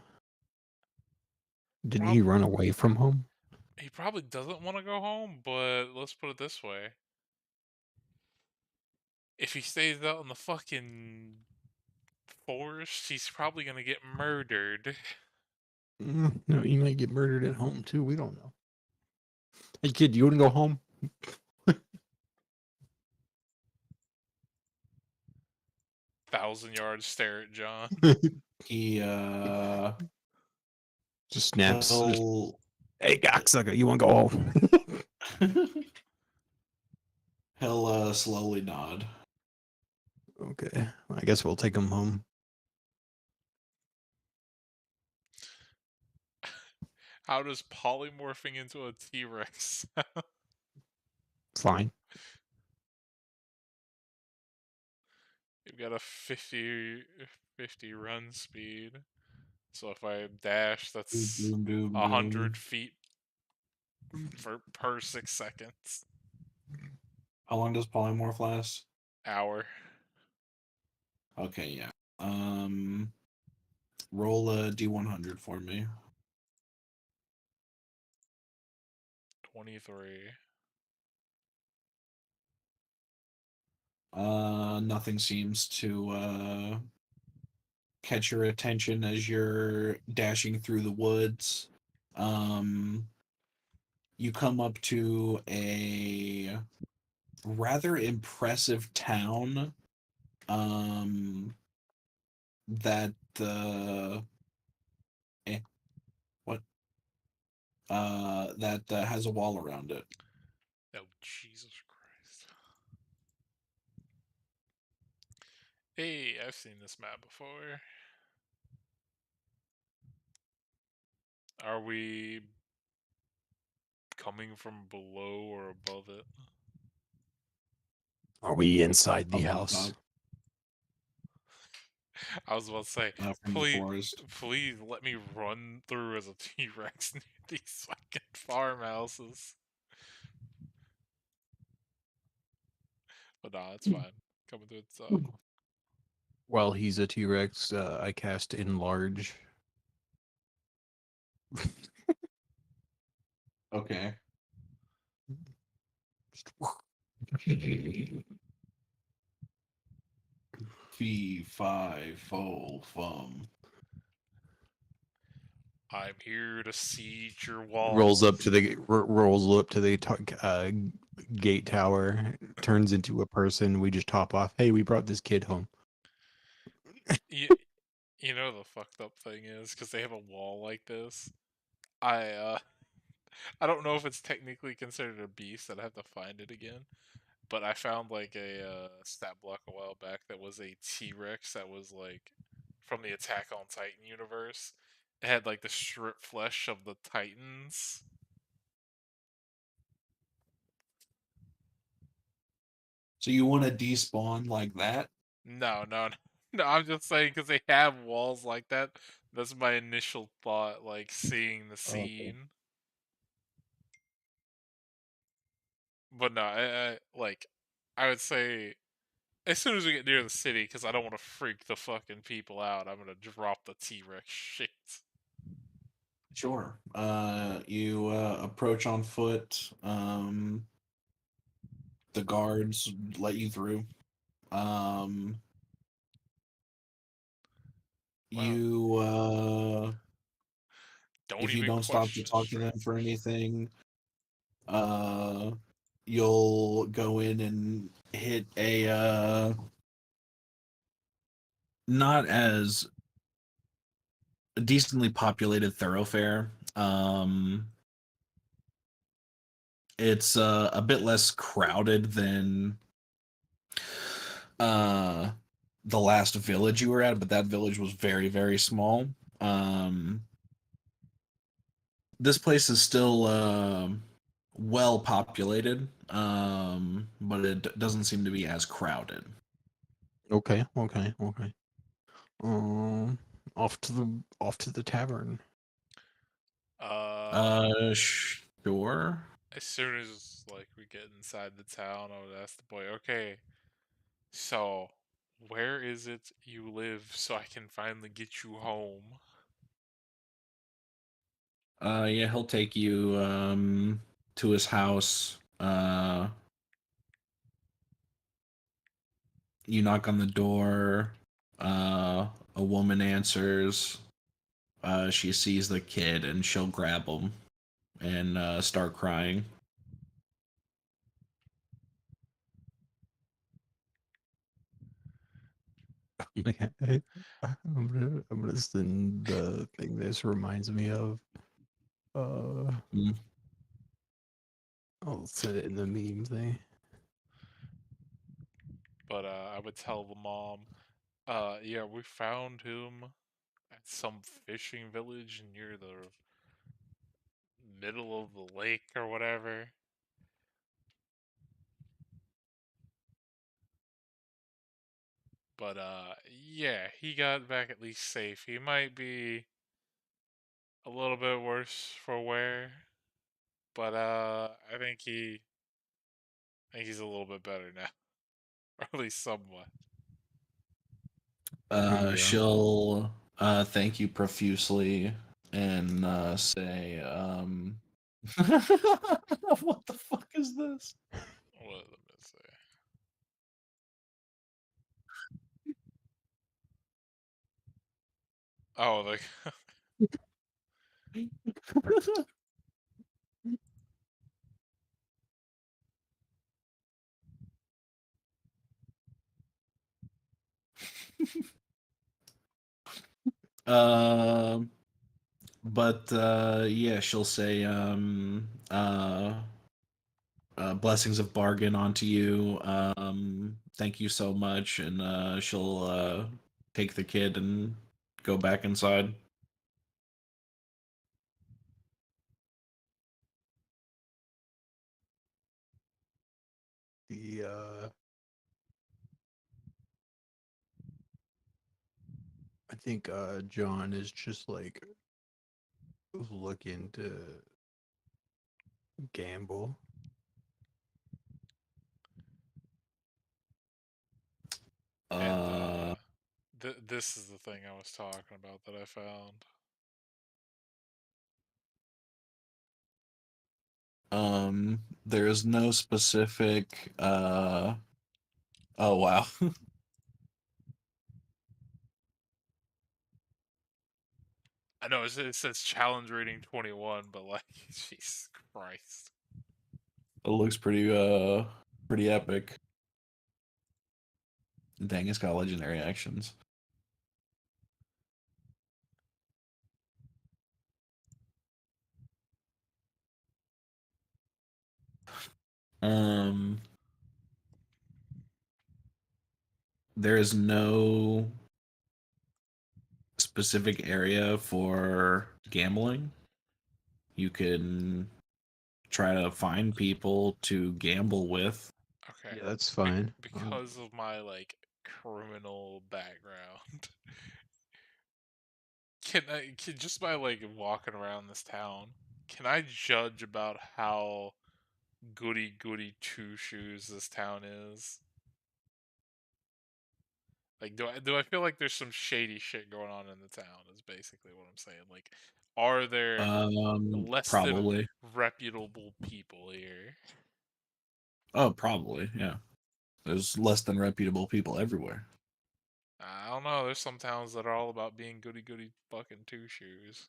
Didn't he
prob-
run away from home?
he probably doesn't want to go home, but let's put it this way. If he stays out in the fucking forest, he's probably gonna get murdered.
No, he might get murdered at home too. We don't know. Hey, kid, you want to go home?
1,000 yard stare at John.
He
Just snaps.
he'll
Hey, cocksucker, you want to go home?
he'll slowly nod.
Okay, I guess we'll take him home.
How does polymorphing into a T-Rex?
Fine.
You've got a 50 run speed. So if I dash, that's
Doom, doom,
100
doom.
feet per 6 seconds.
How long does polymorph last?
Hour.
Okay, yeah. Roll a d100 for me.
23.
Nothing seems to catch your attention as you're dashing through the woods. You come up to a rather impressive town. That what that has a wall around it.
Oh, Jesus Christ. Hey, I've seen this map before. Are we coming from below or above it?
Are we inside the
Up on
house?
top,
I was about to say,
from the forest.
please let me run through as a T-Rex near these fucking farmhouses. But nah, it's fine. Coming through the top.
While he's a T-Rex, I cast Enlarge.
Okay. Fee, fi, fo, fum.
I'm here to siege your walls.
rolls up to the gate tower, turns into a person. We just top off. Hey, we brought this kid home.
You, you know the fucked up thing is because they have a wall like this. I I don't know if it's technically considered a beast. I'd have to find it again. But I found like a stat block a while back that was a T-Rex that was like from the Attack on Titan universe. It had like the strip flesh of the Titans.
So you want to despawn like that?
No, no, no. No, I'm just saying because they have walls like that. That's my initial thought, like seeing the
Okay.
scene. But no, I would say as soon as we get near the city, because I don't want to freak the fucking people out, I'm gonna drop the T-Rex shit.
Sure. You approach on foot. The guards let you through. Um,
Wow.
you
Don't
if you
even
don't stop to
question
talk to them for
strangers.
anything, uh, you'll go in and hit a not as decently populated thoroughfare. It's a bit less crowded than uh the last village you were at, but that village was very, very small. Um, this place is still well populated, but it doesn't seem to be as crowded.
Okay. Um, off to the tavern.
Uh,
Sure.
as soon as like we get inside the town, I would ask the boy, "Okay, so where is it you live, so I can finally get you home?"
Yeah, he'll take you to his house. You knock on the door. A woman answers. She sees the kid and she'll grab him and start crying.
I'm gonna send the thing this reminds me of. Uh,
Mm.
I'll send it in the meme thing.
But I would tell the mom, yeah, we found him at some fishing village near the middle of the lake or whatever. But yeah, he got back at least safe. He might be a little bit worse for wear, but I think he's a little bit better now, or at least somewhat.
Yeah.
She'll thank you profusely and say, what the fuck is this?
What let me say? Oh, like
Um, but yeah, she'll say, blessings of bargain onto you. Thank you so much, and she'll take the kid and go back inside.
The I think John is just like looking to gamble.
and
Uh,
this is the thing I was talking about that I found.
there is no specific. Oh wow.
I know it says challenge rating 21, but like, Jesus Christ.
It looks pretty epic. Dang, it's got legendary actions. There is no specific area for gambling. You can try to find people to gamble with.
Okay.
Yeah, that's fine.
Because of my like criminal background, can just by like walking around this town, can I judge about how goody goody two shoes this town is? Like, do I feel like there's some shady shit going on in the town? Is basically what I'm saying. Like, are there less than
Probably.
reputable people here?
Oh, probably, yeah. There's less than reputable people everywhere.
I don't know. There's some towns that are all about being goody goody fucking two shoes.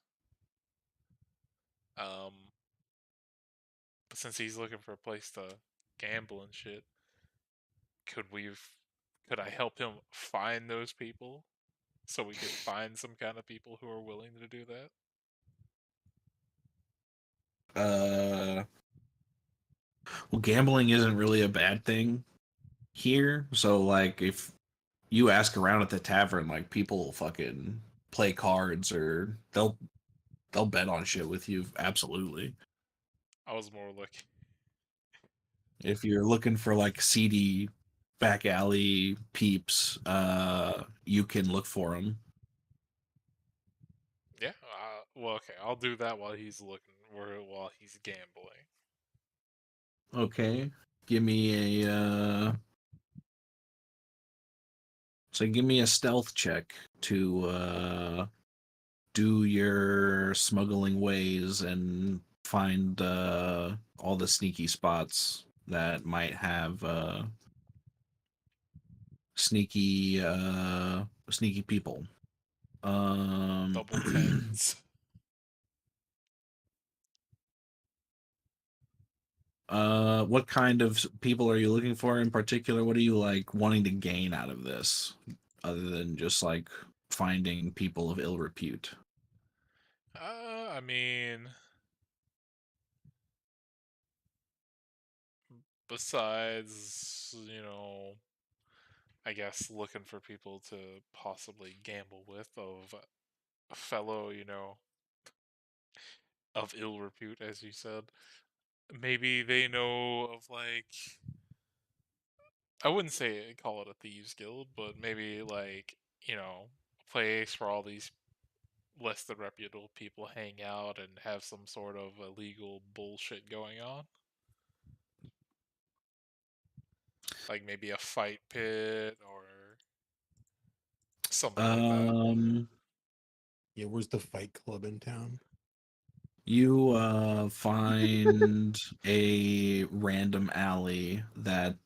But since he's looking for a place to gamble and shit, could I help him find those people so we could find some kind of people who are willing to do that?
Well, gambling isn't really a bad thing here. So, like, if you ask around at the tavern, like, people fucking play cards or they'll bet on shit with you. Absolutely.
I was more like,
If you're looking for like seedy back alley peeps, you can look for them.
yeah, well, okay, I'll do that while he's looking, or while he's gambling.
Okay, give me give me a stealth check to do your smuggling ways and find all the sneaky spots that might have sneaky people.
Double tens.
What kind of people are you looking for in particular? What are you like wanting to gain out of this, other than just like finding people of ill repute?
I mean, besides, I guess looking for people to possibly gamble with of a fellow, of ill repute, as you said. Maybe they know of like, I wouldn't say call it a thieves guild, but maybe like, a place where all these less than reputable people hang out and have some sort of illegal bullshit going on. Like maybe a fight pit or something like that.
Yeah, where's the fight club in town?
You find a random alley that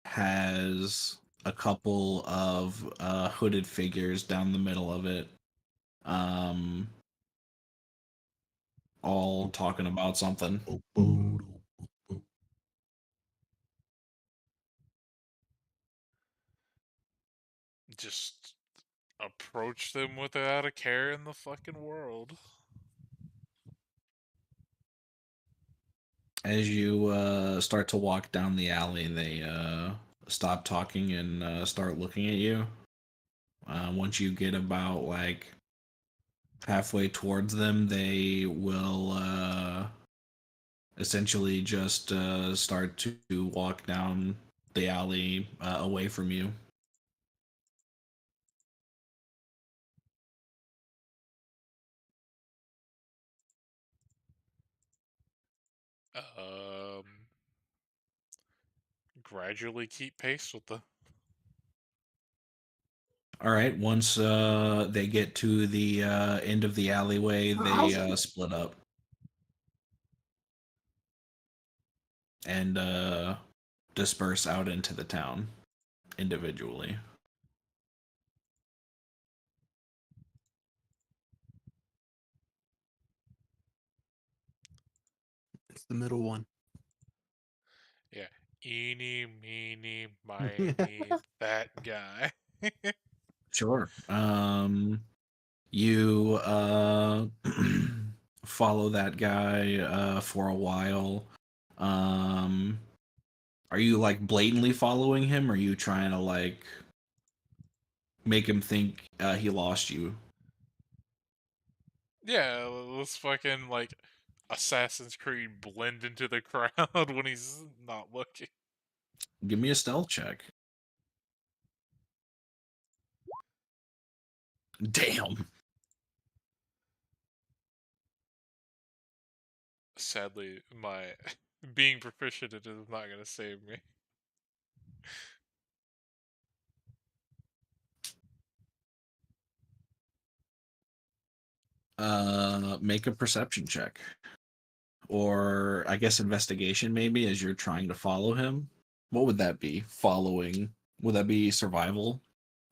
has a couple of hooded figures down the middle of it, um, all talking about something.
Just approach them without a care in the fucking world.
As you start to walk down the alley, they stop talking and start looking at you. Once you get about like halfway towards them, they will essentially just start to walk down the alley away from you.
Um, Gradually keep pace with the.
All right. Once they get to the end of the alleyway, they split up and disperse out into the town individually.
It's the middle one.
Yeah. Eeny, meeny, miny, that guy.
Sure. You follow that guy for a while. Um, are you like blatantly following him, or are you trying to like make him think he lost you?
Yeah, let's fucking like Assassin's Creed blend into the crowd when he's not looking.
Give me a stealth check. Damn.
Sadly, my being proficient in it is not gonna save me.
Make a perception check, or I guess investigation maybe, as you're trying to follow him. What would that be? Following? Would that be survival?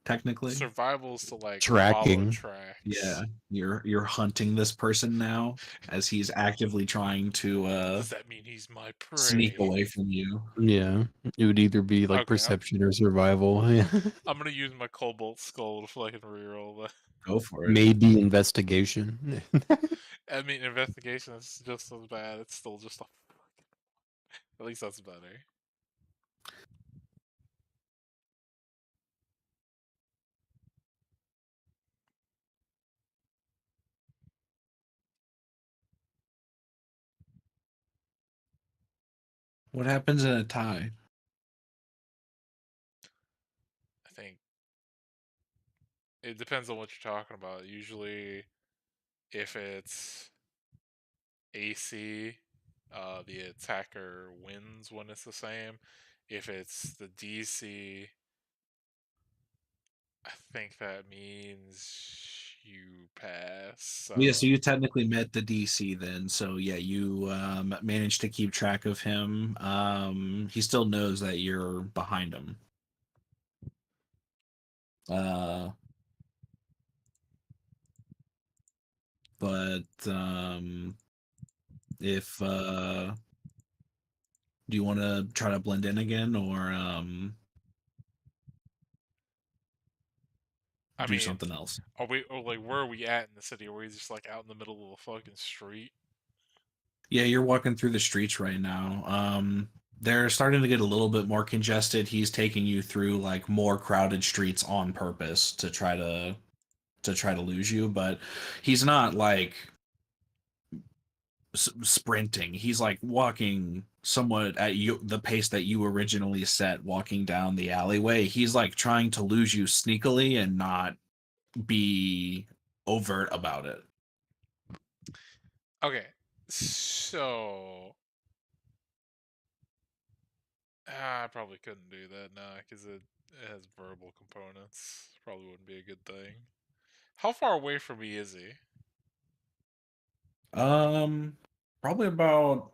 Technically,
Survival's to like follow
Tracking.
tracks.
yeah. You're hunting this person now as he's actively trying to
Does that mean he's my
sneak
prey?
away from you.
Yeah, it would either be like
Okay,
perception or survival. Yeah.
I'm gonna use my Cobalt Skull to fucking reroll that.
Go for it.
Maybe investigation.
I mean, investigation is just as bad. It's still just a. At least that's better.
What happens in a tie?
I think it depends on what you're talking about. Usually, if it's AC, the attacker wins when it's the same. If it's the DC, I think that means you pass.
Yeah, so you technically met the DC then. So yeah, you managed to keep track of him. He still knows that you're behind him. Uh, but if do you want to try to blend in again, or
I
do
mean,
something else?
are we or like where are we at in the city? Are we just like out in the middle of a fucking street?
Yeah, you're walking through the streets right now. They're starting to get a little bit more congested. He's taking you through like more crowded streets on purpose to try to lose you, but he's not like sprinting. He's like walking somewhat at you the pace that you originally set walking down the alleyway. He's like trying to lose you sneakily and not be overt about it.
Okay, so I probably couldn't do that now because it has verbal components. Probably wouldn't be a good thing. How far away from me is he?
Um, Probably about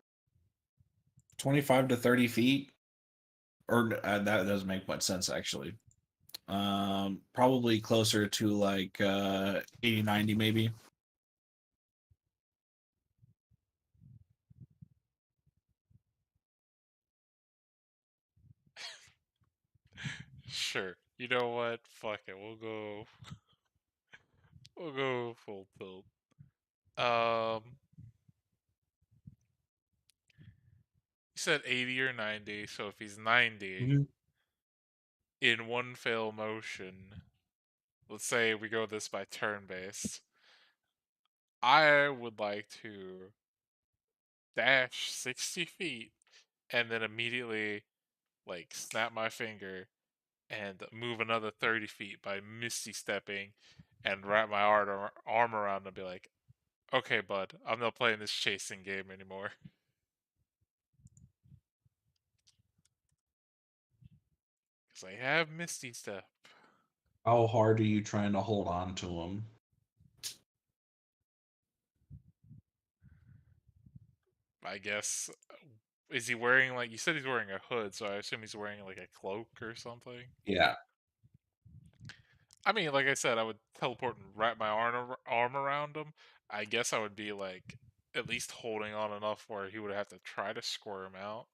25 to 30 feet, or that doesn't make much sense actually. Probably closer to like 80, 90 maybe.
Sure. You know what? Fuck it. We'll go. We'll go full tilt. You said 80 or 90. So if he's 90
Mhm.
in one fell motion, let's say we go this by turn based. I would like to dash 60 feet and then immediately like snap my finger and move another 30 feet by misty stepping and wrap my arm around him and be like, okay, bud, I'm not playing this chasing game anymore. Because I have misty step.
How hard are you trying to hold on to him?
I guess. Is he wearing, like, you said he's wearing a hood, so I assume he's wearing, like, a cloak or something?
Yeah.
I mean, like I said, I would teleport and wrap my arm around him. I guess I would be, like, at least holding on enough where he would have to try to squirm out.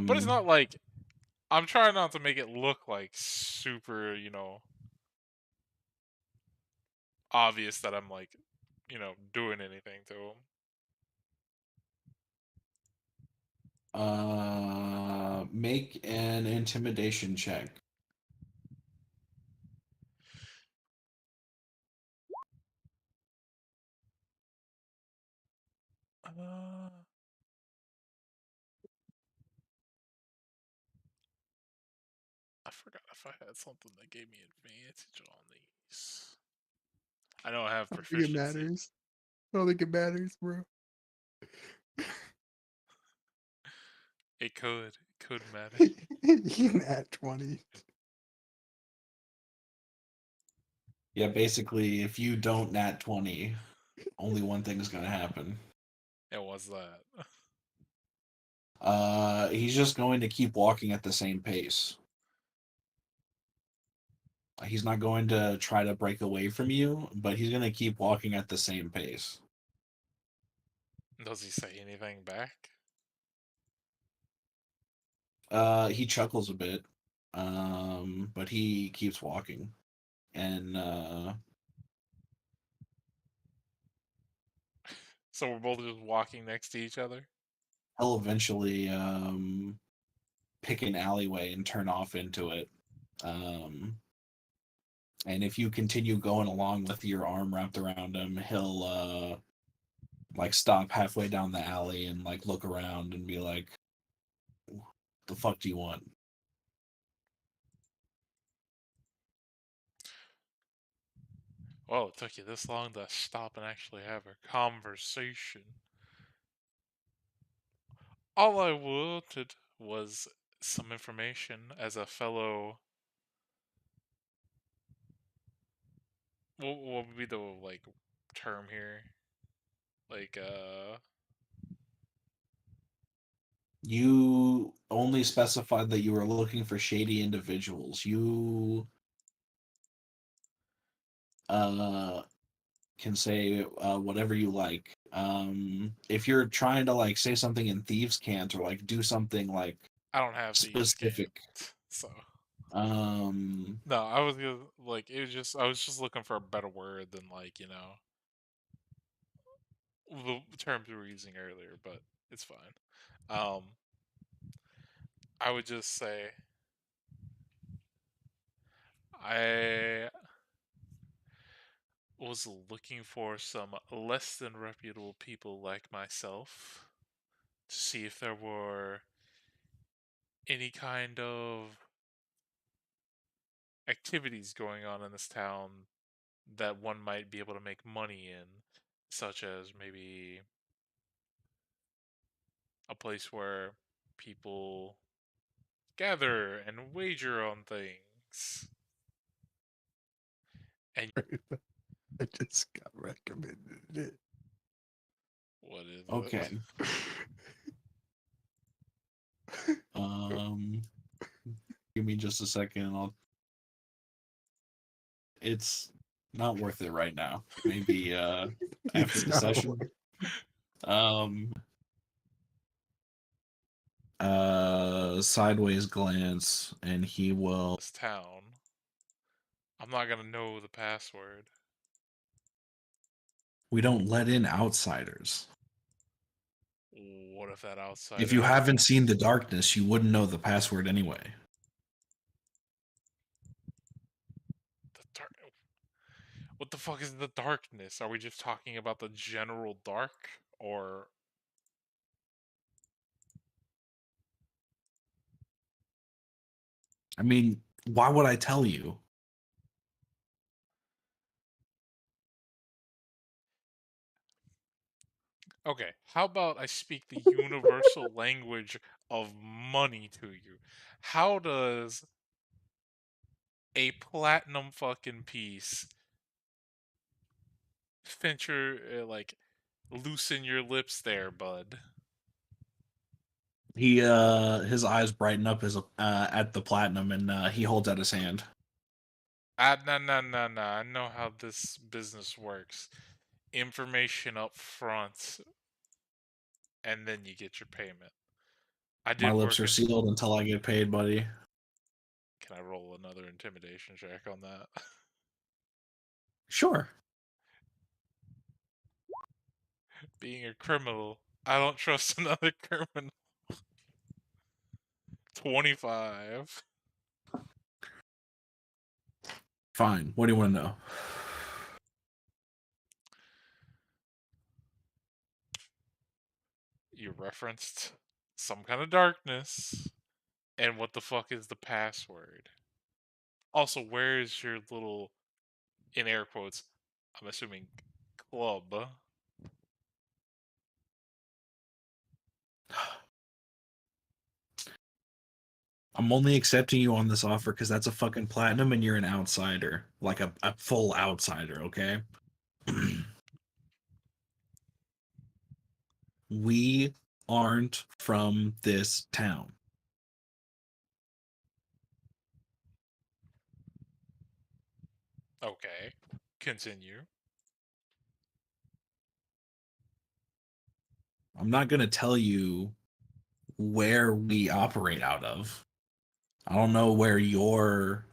But it's not like I'm trying not to make it look like super, obvious that I'm like, doing anything to him.
Make an intimidation check.
I forgot if I had something that gave me advantage on these. I know I have
I don't think it
proficiency.
matters. I don't think it matters, bro.
It could matter.
You can add 20.
Yeah, basically, if you don't nat 20, only one thing is going to happen.
It was that.
He's just going to keep walking at the same pace. He's not going to try to break away from you, but he's going to keep walking at the same pace.
Does he say anything back?
He chuckles a bit, but he keeps walking. And
So we're both just walking next to each other?
he'll eventually pick an alleyway and turn off into it. And if you continue going along with your arm wrapped around him, he'll like stop halfway down the alley and like look around and be like, "The fuck do you want?"
Well, it took you this long to stop and actually have a conversation. All I wanted was some information as a fellow. What would be the term here?
You only specified that you were looking for shady individuals. You can say whatever you like. If you're trying to like say something in thieves' cant or like do something like
I don't have these
specific,
so
um,
no, I was gonna it was just I was just looking for a better word than the terms we were using earlier, but it's fine. I would just say I was looking for some less than reputable people like myself to see if there were any kind of activities going on in this town that one might be able to make money in, such as maybe a place where people gather and wager on things. And
I just got recommended it.
what is
okay.
it?
Give me just a second. It's not worth it right now. Maybe after
It's
the
not
session. Sideways glance, and he will.
This town. I'm not gonna know the password.
We don't let in outsiders.
What if that outsider?
If you haven't seen The Darkness, you wouldn't know the password anyway.
The dark. What the fuck is the darkness? Are we just talking about the general dark, or
I mean, why would I tell you?
okay? How about I speak the universal language of money to you? How does a platinum fucking piece Fincher loosen your lips there, bud?
He his eyes brighten up as at the platinum, and he holds out his hand.
No. I know how this business works. Information up front, and then you get your payment. I
My
did
lips
work
are
in.
sealed until I get paid, buddy.
Can I roll another intimidation check on that?
Sure.
Being a criminal, I don't trust another criminal. 25.
Fine. What do you want to know?
You referenced some kind of darkness. And what the fuck is the password? Also, where is your little, in air quotes, I'm assuming, club?
I'm only accepting you on this offer because that's a fucking platinum and you're an outsider. Like a full outsider, okay? We aren't from this town.
Okay. Continue.
I'm not going to tell you where we operate out of. I don't know where your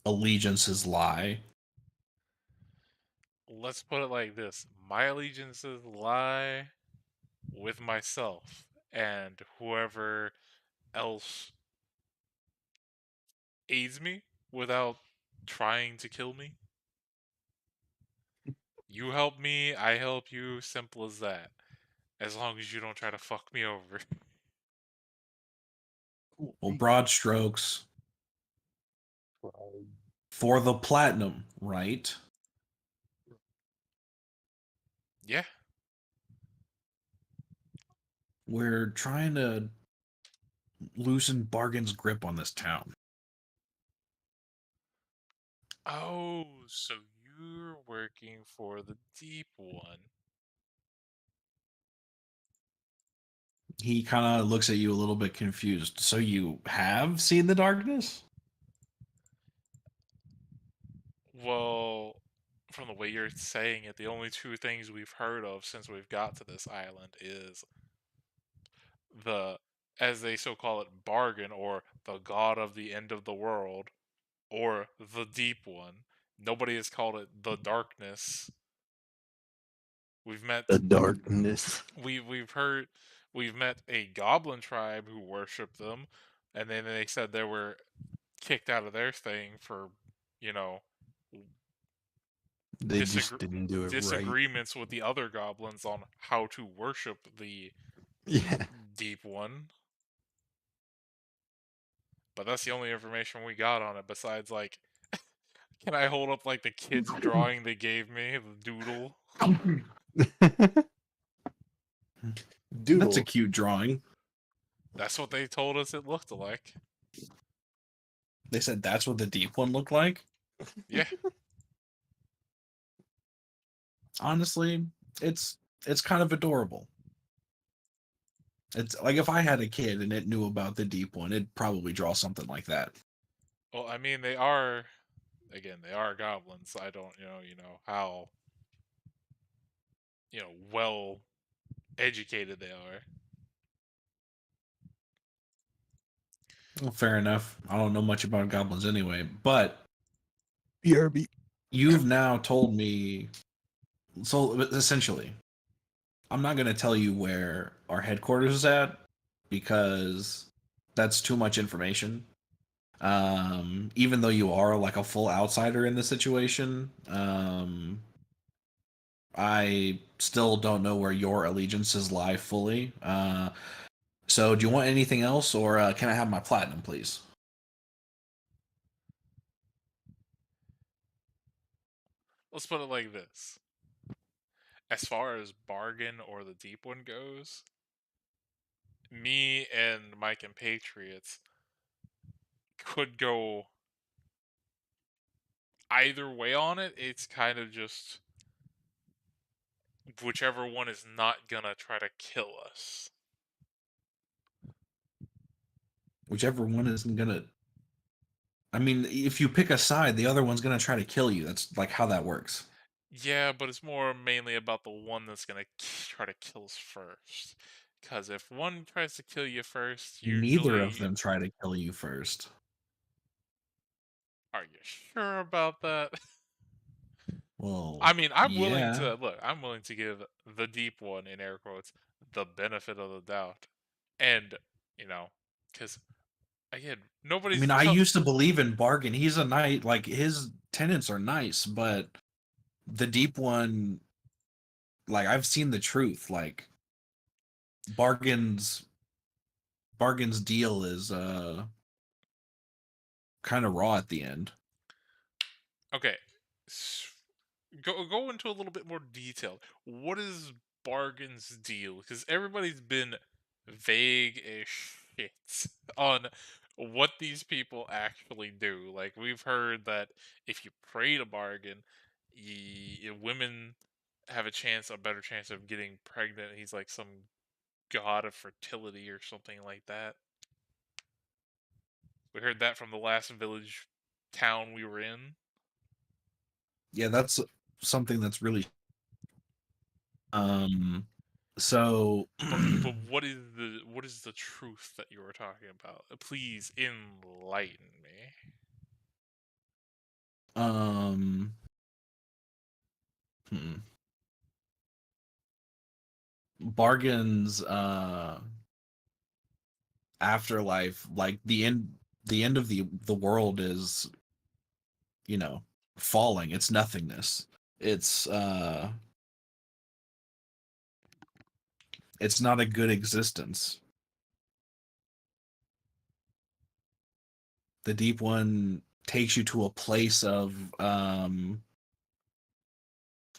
allegiances lie.
Let's put it like this. My allegiances lie with myself and whoever else aids me without trying to kill me. You help me, I help you, simple as that. As long as you don't try to fuck me over.
Well, broad strokes for the platinum, right?
Yeah.
We're trying to loosen Bargain's grip on this town.
Oh, so you're working for the deep one.
He kind of looks at you a little bit confused. So you have seen the darkness?
Well, from the way you're saying it, the only two things we've heard of since we've got to this island is the, as they so call it, bargain, or the god of the end of the world, or the deep one. Nobody has called it the darkness. We've met
The darkness.
we've met a goblin tribe who worship them, and then they said they were kicked out of their thing for, you know,
They just didn't do it right.
disagreements with the other goblins on how to worship the
Yeah.
deep one. But that's the only information we got on it. Besides, like, can I hold up like the kid's drawing they gave me, the doodle?
Doodle.
That's a cute drawing.
That's what they told us it looked like.
They said that's what the deep one looked like.
Yeah.
Honestly, it's kind of adorable. It's like if I had a kid and it knew about the deep one, it'd probably draw something like that.
Well, I mean, they are, again, they are goblins. I don't, how, well educated they are.
Well, fair enough. I don't know much about goblins anyway, but
BRB.
you've now told me. So essentially, I'm not going to tell you where our headquarters is at because that's too much information. Even though you are like a full outsider in the situation, I still don't know where your allegiances lie fully. So do you want anything else, or can I have my platinum, please?
Let's put it like this. As far as bargain or the deep one goes, me and my compatriots could go either way on it. It's kind of just whichever one is not gonna try to kill us.
Whichever one isn't gonna. I mean, if you pick a side, the other one's gonna try to kill you. That's like how that works.
Yeah, but it's more mainly about the one that's gonna try to kill us first. Because if one tries to kill you first,
Neither of
usually,
them try to kill you first.
are you sure about that?
Well,
I mean, I'm willing
yeah.
to look. I'm willing to give the deep one in air quotes the benefit of the doubt, and because again,
I
nobody's
mean, I used to believe in Bargain. He's a knight. Like his tenants are nice, but the deep one, like I've seen the truth. Like Bargain's deal is kind of raw at the end.
okay. Go into a little bit more detail. What is Bargain's deal? Because everybody's been vague as shit on what these people actually do. Like we've heard that if you pray to Bargain, women have a better chance of getting pregnant. He's like some god of fertility or something like that. We heard that from the last village town we were in.
Yeah, that's something that's really um so
But what is the truth that you were talking about? Please enlighten me.
um hmm. Bargain's afterlife, like the end of the world is, you know, falling. It's nothingness. It's it's not a good existence. The deep one takes you to a place of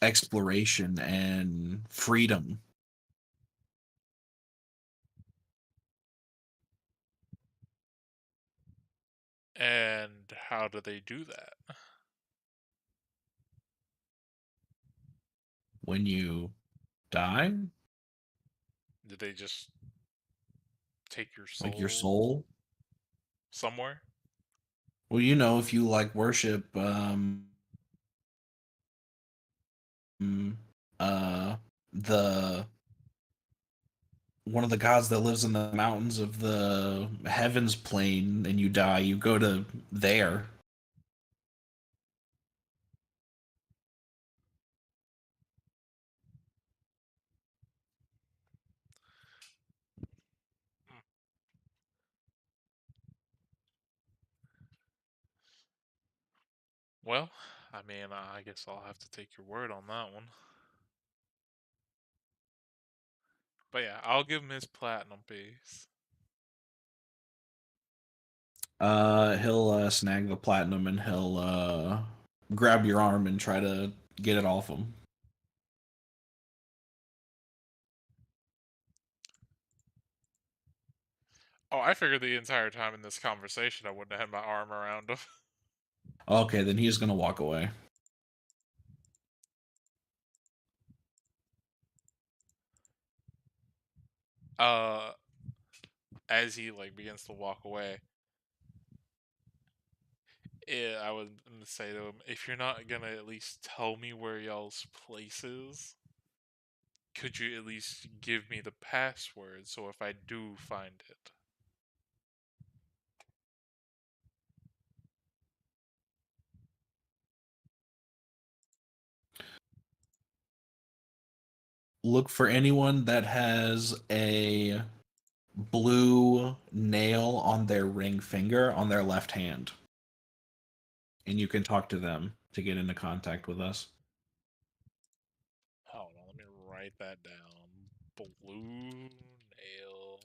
exploration and freedom.
And how do they do that?
When you die,
Do they just take your
like your
soul
soul.
somewhere?
Well, you know, if you like worship mm, uh the one of the gods that lives in the mountains of the heavens plane and you die, you go to there.
Hmm. Well, I mean, I guess I'll have to take your word on that one. But yeah, I'll give him his platinum piece.
He'll snag the platinum and he'll grab your arm and try to get it off him.
Oh, I figured the entire time in this conversation I wouldn't have had my arm around him.
Okay, then he's gonna walk away.
Uh, as he like begins to walk away, I would say to him, if you're not gonna at least tell me where y'all's place is, could you at least give me the password so if I do find it?
Look for anyone that has a blue nail on their ring finger on their left hand. And you can talk to them to get into contact with us.
Hold on, let me write that down. Blue nail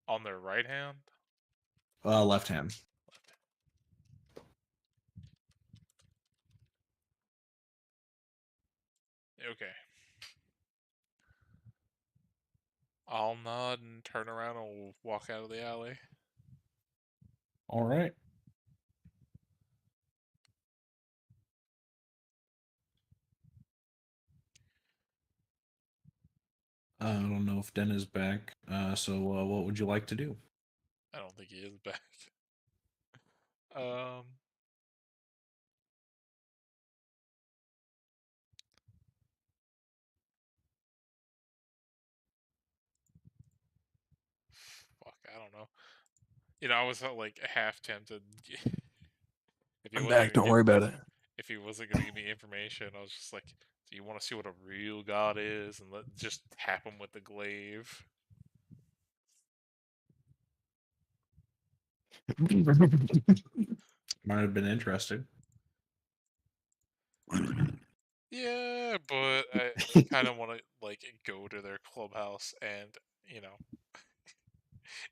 on their right hand?
Left hand.
Left hand. Okay. I'll nod and turn around and walk out of the alley.
All right. I don't know if Den is back. So what would you like to do?
I don't think he is back. fuck, I don't know. I was like half tempted. If he
I'm
wasn't
back.
gonna
Don't worry about it.
if he wasn't gonna give me information, I was just like, do you want to see what a real god is, and just tap him with the glaive?
Might have been interesting.
Yeah, but I kind of want to like go to their clubhouse and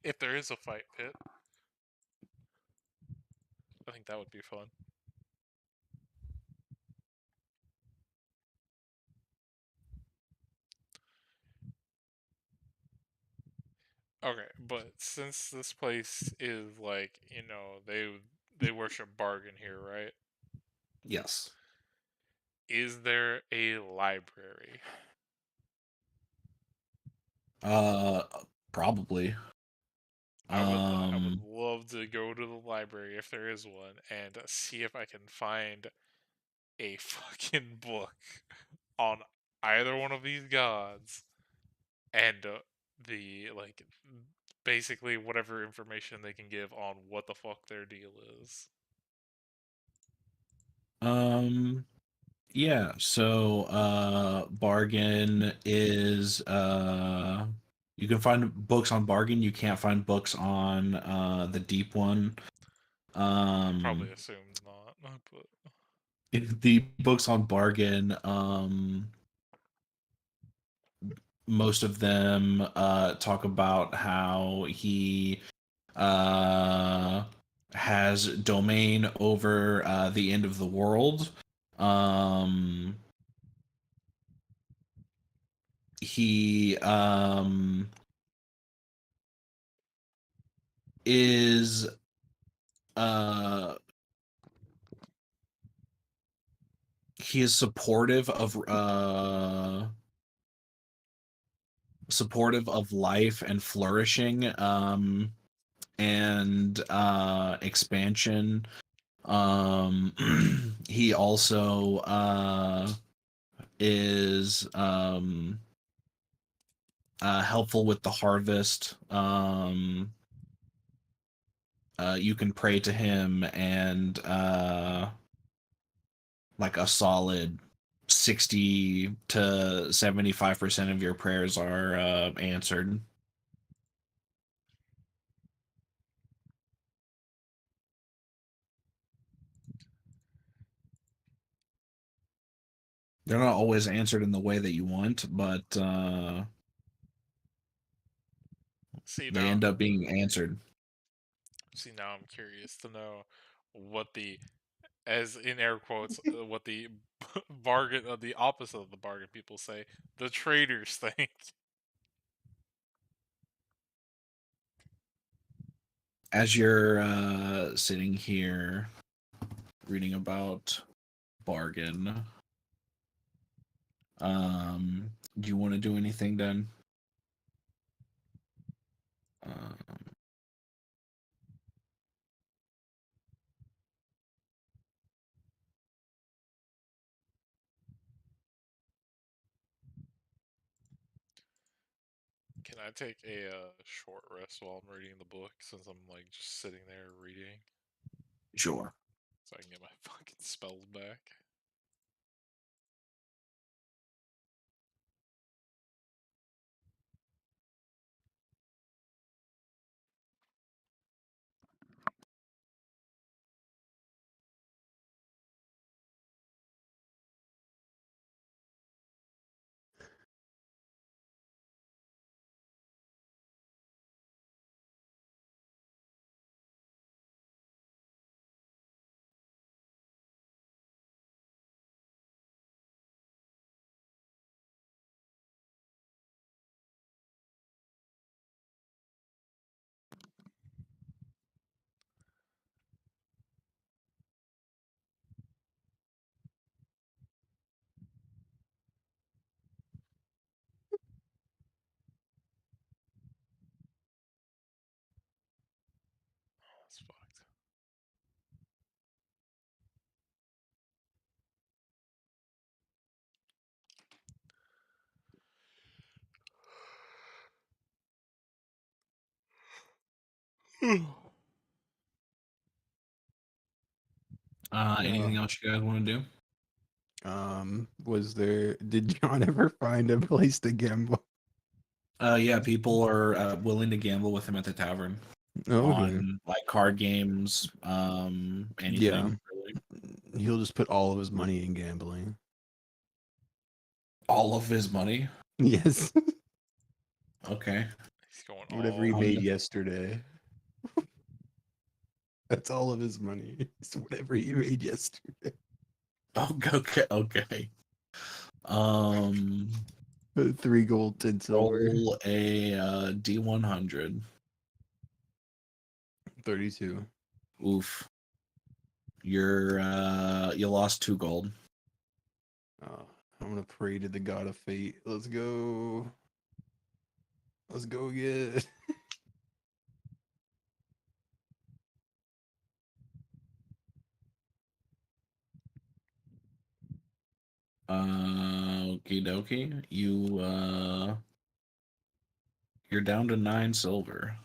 if there is a fight pit, I think that would be fun. Okay, but since this place is like, they worship bargain here, right?
Yes.
Is there a library?
Uh, probably.
I would love to go to the library if there is one and see if I can find a fucking book on either one of these gods and the like basically whatever information they can give on what the fuck their deal is.
Yeah, so bargain is you can find books on bargain, you can't find books on the deep one.
Probably assumed not, but
The books on bargain, most of them talk about how he uh has domain over the end of the world. Um he is uh he is supportive of life and flourishing, and expansion. He also is helpful with the harvest. You can pray to him, and like a solid 60 to 75% of your prayers are answered. They're not always answered in the way that you want, but
see
they
now
end up being answered.
now I'm curious to know what the, as in air quotes, what the bargain, the opposite of the bargain people say, the traders think.
As you're sitting here reading about bargain, do you want to do anything then? Um,
Can I take a short rest while I'm reading the book, since I'm like just sitting there reading,
sure.
so I can get my fucking spells back? That's fucked.
Anything else you guys want to do?
Did John ever find a place to gamble?
Yeah, people are willing to gamble with him at the tavern
Oh, okay.
on like card games,
Yeah.
anything really.
He'll just put all of his money in gambling.
All of his money.
Yes.
Okay.
He's going
Whatever
all
he made
in.
yesterday. That's all of his money. It's whatever he made yesterday.
Oh, okay, okay. Um,
3 gold, 10 silver.
roll a D100.
32.
Oof. You lost 2 gold.
I'm gonna pray to the god of fate. Let's go. Let's go again.
Okie dokie. You're down to 9 silver.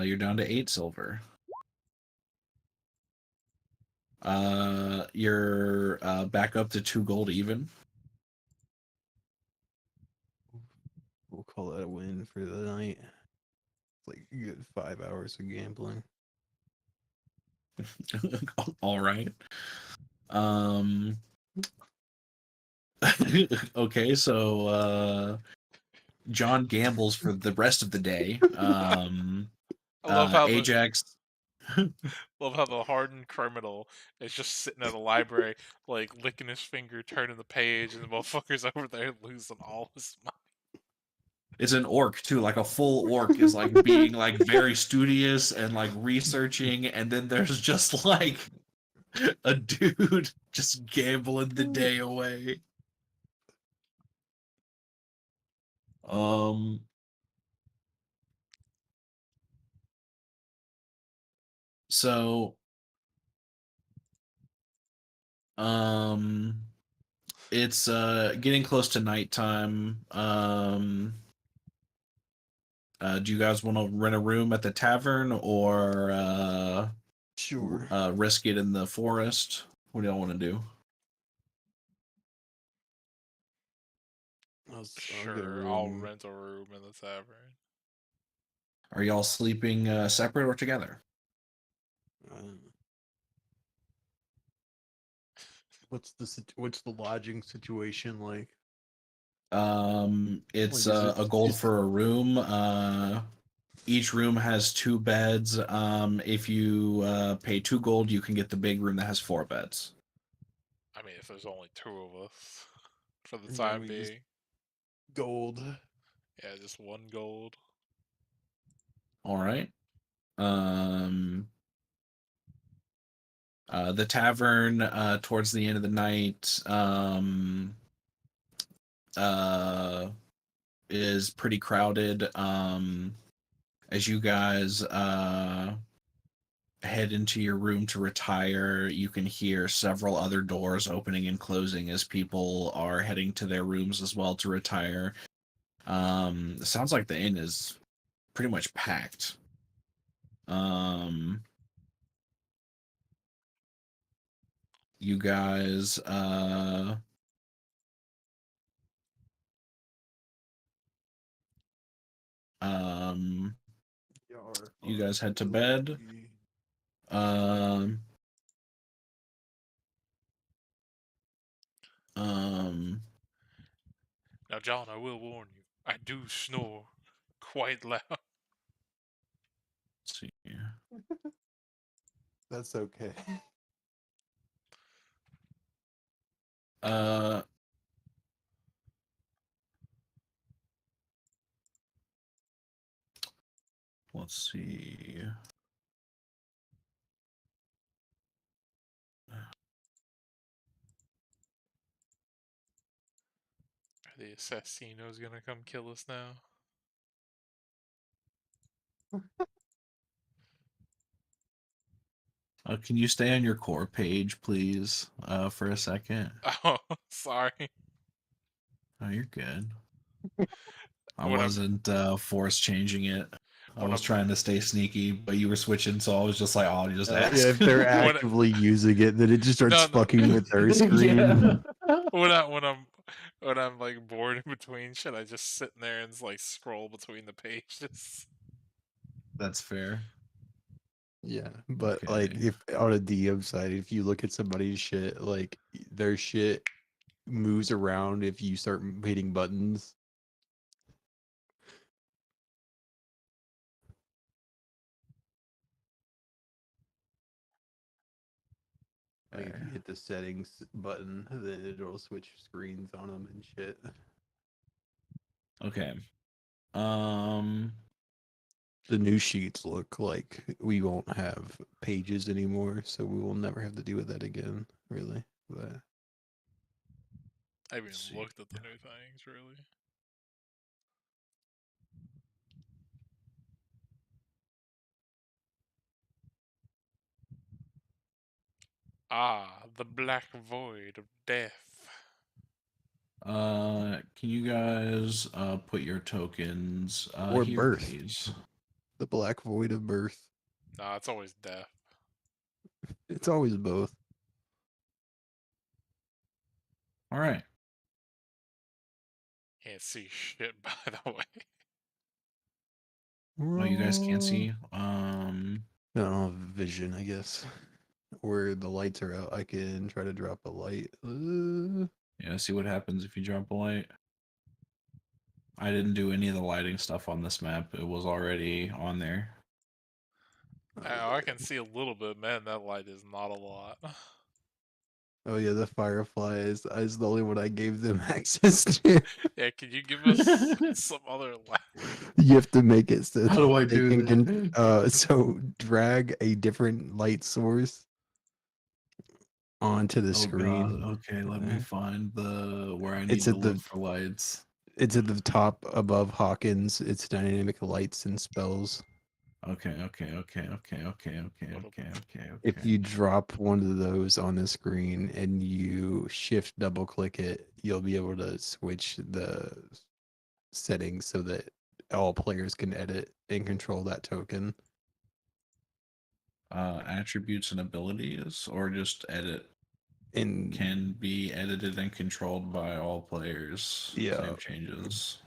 You're down to 8 silver. You're back up to 2 gold even.
We'll call that a win for the night. It's like a good 5 hours of gambling.
All right. Okay, so John gambles for the rest of the day.
I love how
Ajax.
love how the hardened criminal is just sitting at a library, like licking his finger, turning the page, and the motherfucker's over there losing all his money.
It's an orc too, like a full orc is like being like very studious and like researching, and then there's just like a dude just gambling the day away. Um so um it's getting close to nighttime. Do you guys want to rent a room at the tavern or
Sure.
risk it in the forest? What do y'all want to do?
I'll get a
Sure, I'll
room.
rent a room in the tavern.
Are y'all sleeping separate or together?
What's the lodging situation like?
It's
Like, is
a
it
gold
just
for a room. Each room has 2 beds. If you pay 2 gold, you can get the big room that has 4 beds.
I mean, if there's only 2 of us for the
Yeah,
time
we just-
being,
gold?
yeah, just 1 gold.
All right. Um, the tavern towards the end of the night uh, is pretty crowded. As you guys head into your room to retire, you can hear several other doors opening and closing as people are heading to their rooms as well to retire. It sounds like the inn is pretty much packed. You guys you guys head to bed. Um
Now, John, I will warn you, I do snore quite loud.
let's see.
That's okay.
Uh let's see.
Are the assassinos gonna come kill us now?
Can you stay on your core page, please, for a second?
Oh, sorry.
Oh, you're good. I
When I'm-
wasn't force changing it. I
when
was
I'm-
trying to stay sneaky, but you were switching, so I was just like, "Oh, I'll just ask."
Yeah, if they're
When-
actively using it, then it just starts
No, no.
fucking with their screen.
Yeah.
when I'm like bored in between shit, I just sit in there and like scroll between the pages.
That's fair.
Yeah, but like
Okay.
if on a DM side, if you look at somebody's shit, like their shit moves around if you start hitting buttons. Like if you
Fair.
hit the settings button, then it'll switch screens on them and shit.
Okay. Um.
The new sheets look like we won't have pages anymore, so we will never have to deal with that again, really. But
I haven't
Let's
even
see.
looked at the new things really. Ah, the black void of death.
Can you guys put your tokens
or
here,
birth,
please?
the black void of birth.
Nah, it's always death.
It's always both.
All right.
Can't see shit by the way.
Well, you guys can't
I
see.
don't have vision, I guess. Where the lights are out, I can try to drop a light.
Yeah. See what happens if you drop a light. I didn't do any of the lighting stuff on this map. It was already on there.
I can see a little bit, man. That light is not a lot.
Oh yeah, the firefly is the only one I gave them access to.
Yeah, can you give us some other light?
You have to make it so
How do I
they
do
so drag a different light source onto the
Oh
screen.
god. Okay, let me find the where I
It's
need to
at the
look for lights.
It's at the top above Hawkins. It's dynamic lights and spells.
Okay.
What
If you drop one of those on the screen and you shift double click it, you'll be able to switch the settings so that all players can edit and control that token.
Attributes and abilities, or just edit
And
can be edited and controlled by all players.
Yeah.
Same changes.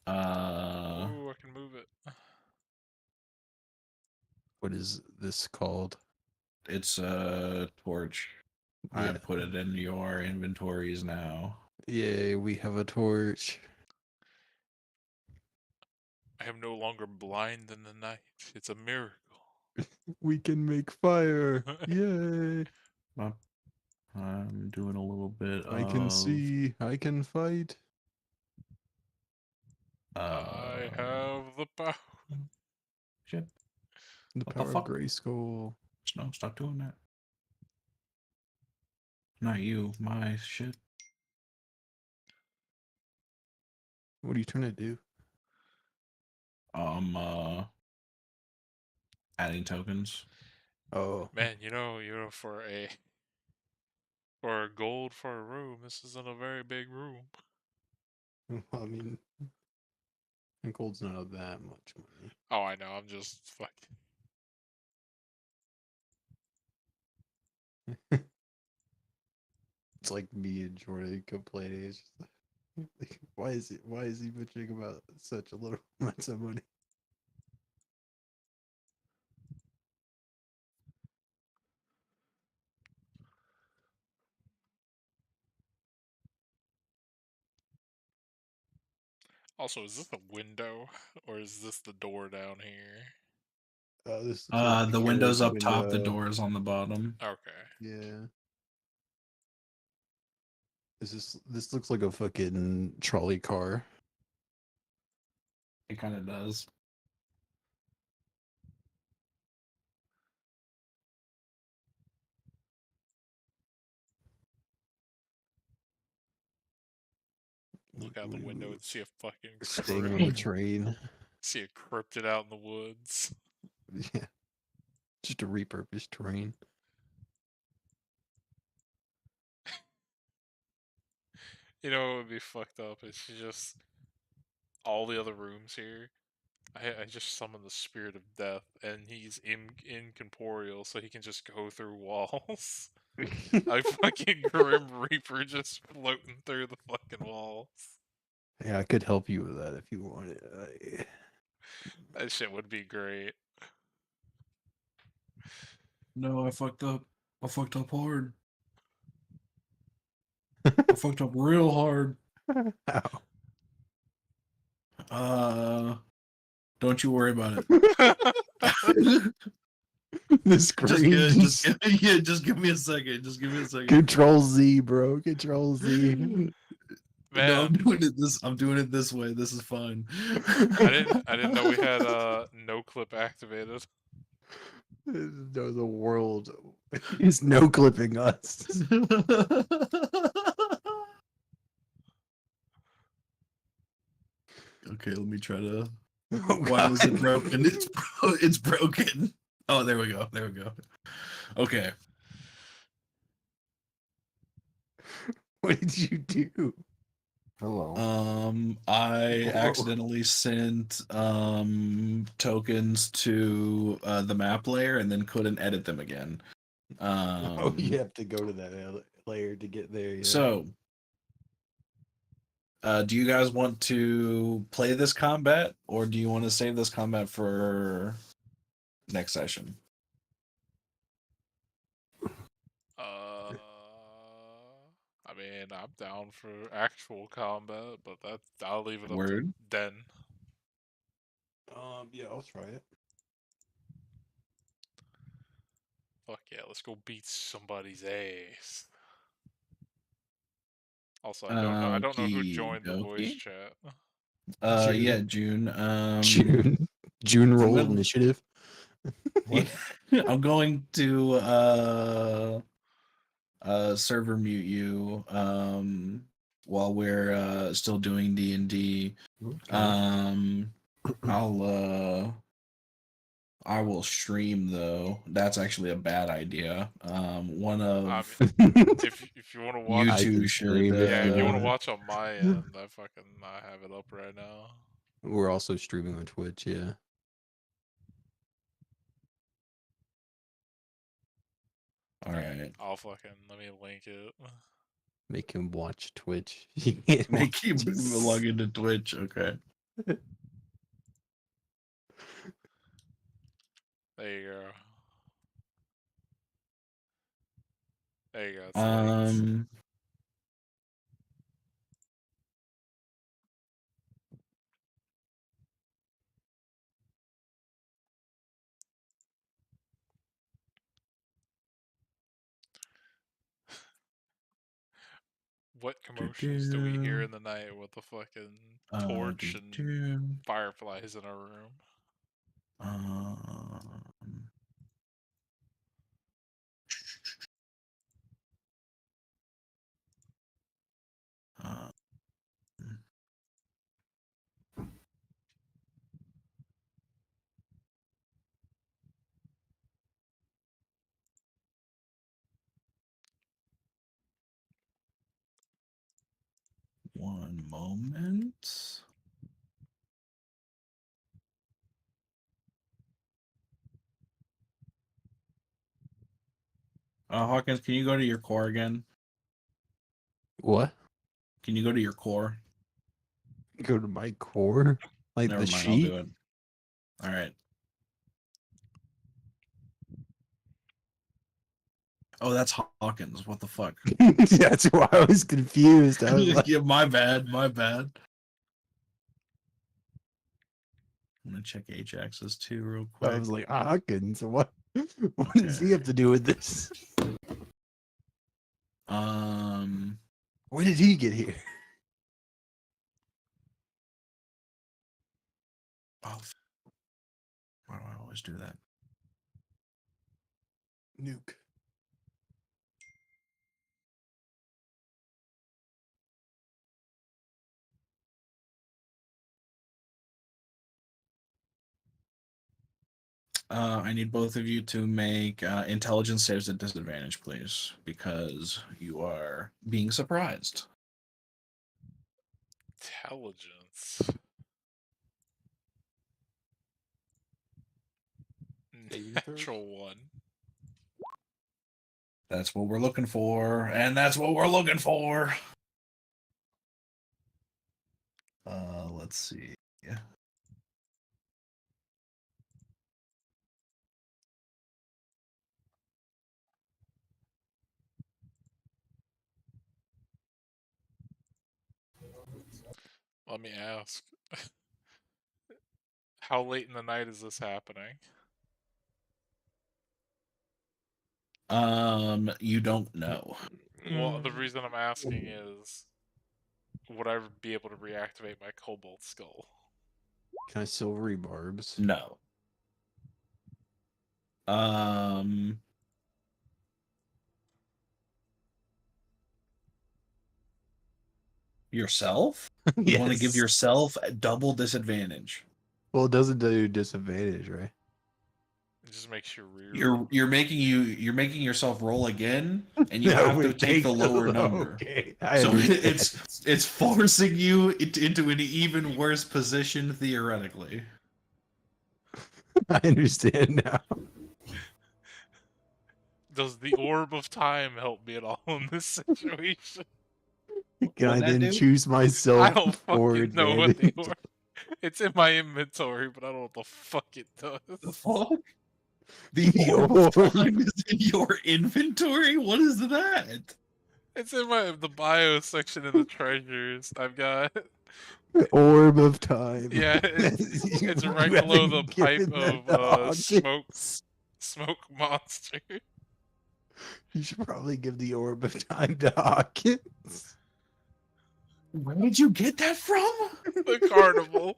Ooh, I can move it.
what is this called?
It's a torch. I
Yeah.
put it in your inventories now.
Yay, we have a torch.
I am no longer blind in the night. It's a miracle.
We can make fire. Yay.
I'm doing a little bit
I can
of
see. I can fight.
I have the power.
shit.
The
What the
power of
fuck?
Grayskull.
No, stop doing that. Not you, my shit.
What are you trying to do?
Adding tokens.
Oh,
Man, for a gold for a room, this isn't a very big room.
I mean, gold's not that much money.
Oh, I know. I'm just fucking.
It's like me and Jordan complaining. It's just like, why is he bitching about such a little amounts of money?
Also, is this a window or is this the door down here?
This looks like
The
carriage
windows up top, the
window.
doors on the bottom.
Okay.
Yeah. This looks like a fucking trolley car.
It kind of does.
Look out the window and see a fucking
Staying on the
crypt.
train.
See a cryptid out in the woods.
Yeah. Just a repurposed train.
You know what would be fucked up? It's just all the other rooms here. I just summon the spirit of death, and he's incorporeal, so he can just go through walls. I fucking Grim Reaper just floating through the fucking walls.
Yeah, I could help you with that if you wanted.
That shit would be great.
No, I fucked up. I fucked up hard. I fucked up real hard.
Ow.
Don't you worry about it.
The screen
Just give me a second. Just give me a second.
Control Z, bro. Control Z.
No,
Man,
I'm doing it this way. This is fine.
I didn't know we had no clip activated.
No, the world is no clipping us.
Okay, let me try to.
Oh,
Why was it
God.
broken? It's broken. Oh, there we go. There we go. Okay.
What did you do? Hello.
I
Whoa.
accidentally sent tokens to the map layer and then couldn't edit them again.
Oh, you have to go to that layer to get there. Yeah.
So, do you guys want to play this combat, or do you want to save this combat for next session?
I mean, I'm down for actual combat, but I'll leave it up
Word.
to Den.
Yeah, I'll try it.
Fuck yeah, let's go beat somebody's ass. Also, I don't know who joined the voice
Okey-dokey.
chat.
June.
Yeah, June.
June roll
gonna-
initiative. What?
I'm going to server mute you while we're still doing D&D.
Okay.
I will stream though. That's actually a bad idea. One of
If you want to watch,
you
I
two
can
should
stream it,
yeah, if you want to
though.
watch on my end, I have it up right now.
We're also streaming on Twitch. Yeah.
all right.
I'll fucking let me link it.
Make him watch Twitch. He can't
Make you
watch us.
log into Twitch. Okay.
There you go. There you go. It's linked. What commotions do we hear in the night with the fucking torch and fireflies in our room?
One moment. Hawkins, can you go to your core again?
What?
Can you go to your core?
Go to my core? Like
Never
the
mind,
sheet?
I'll do it. All right. Oh, that's Hawkins. What the fuck?
That's why I was confused. I was like,
Yeah, my bad. My bad. I'm gonna check Ajax's too real quick.
I was like, Hawkins, what? What does he have to do with this? When did he get here?
Oh, why do I always do that?
Nuke.
I need both of you to make intelligence saves at disadvantage, please, because you are being surprised.
Intelligence.
Saving throws?
Natural one.
That's what we're looking for, and that's what we're looking for. Let's see. Yeah.
Let me ask. How late in the night is this happening?
You don't know.
Well, the reason I'm asking is, would I be able to reactivate my cobalt skull?
Can I silvery barbs?
No. Um, Yourself? You want to give
Yes.
yourself a double disadvantage.
Well, it doesn't do disadvantage, right?
It just makes your rear.
You're making yourself roll again, and you have to take the lower number.
Okay,
So
understand.
it's forcing you into an even worse position theoretically.
I understand now.
Does the orb of time help me at all in this situation?
Can I
What'd that
then
do?
choose
I
myself
don't
for
fucking know what the
advantage?
orb. It's in my inventory, but I don't know what the fuck it does.
The fuck? The
The
orb of
orb.
time is in your inventory? What is that?
It's in the bio section in the treasures. I've got.
Orb of time.
Yeah, it's
Would
right
you rather
below the
give
pipe
it that
of
to
smoke monster.
You should probably give the orb of time to Hawkins.
Where did you get that from?
The carnival.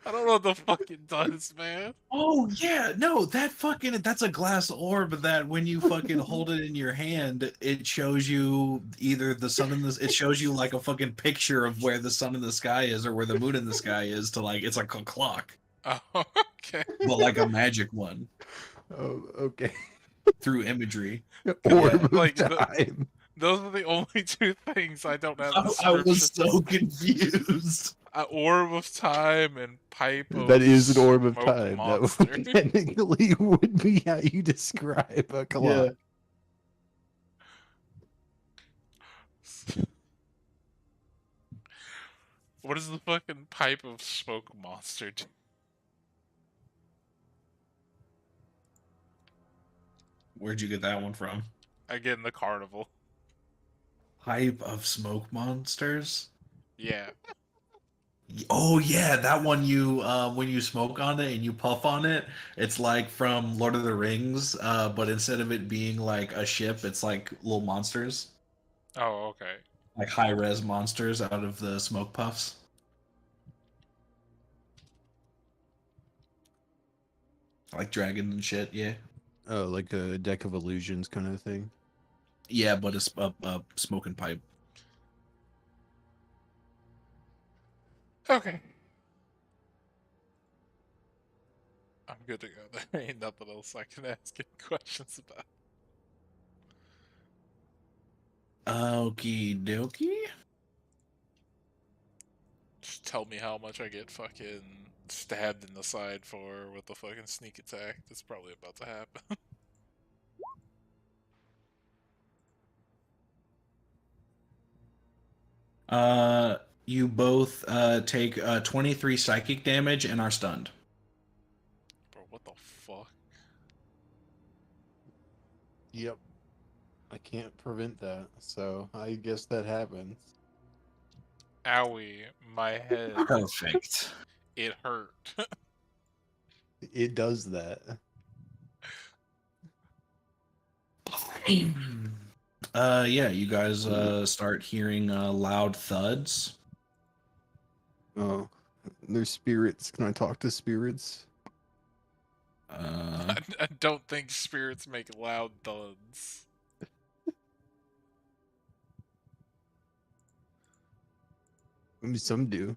I don't know what the fuck it does, man.
Oh yeah, no, that's a glass orb that when you fucking hold it in your hand, it shows you either the sun in the it shows you like a fucking picture of where the sun in the sky is or where the moon in the sky is to like it's like a clock,
Oh, okay.
but like a magic one
Oh, okay.
through imagery.
Orb of
Like
time.
those are the only two things I don't have
I was
descriptions.
so confused.
Orb of time and pipe of
That is an orb of
smoke
time.
monster.
That technically would be how you describe a clock.
What is the fucking pipe of smoke monster do?
Where'd you get that one from?
Again, the carnival.
Hype of smoke monsters?
Yeah.
Oh yeah, that one you when you smoke on it and you puff on it, it's like from Lord of the Rings, but instead of it being like a ship, it's like little monsters,
Oh, okay.
like high res monsters out of the smoke puffs, like dragons and shit. Yeah,
Oh, like a deck of illusions kind of thing.
yeah, but it's a smoking pipe.
Okay. I'm good to go. There ain't nothing else I can ask any questions about.
Okie dokie.
Just tell me how much I get fucking stabbed in the side for with the fucking sneak attack. That's probably about to happen.
You both take 23 psychic damage and are stunned.
Bro, what the fuck?
Yep. I can't prevent that, so I guess that happens.
Owie, my head.
Perfect.
It hurt.
It does that.
Yeah, you guys start hearing loud thuds.
Oh, there's spirits. Can I talk to spirits?
I don't think spirits make loud thuds.
I mean, some do.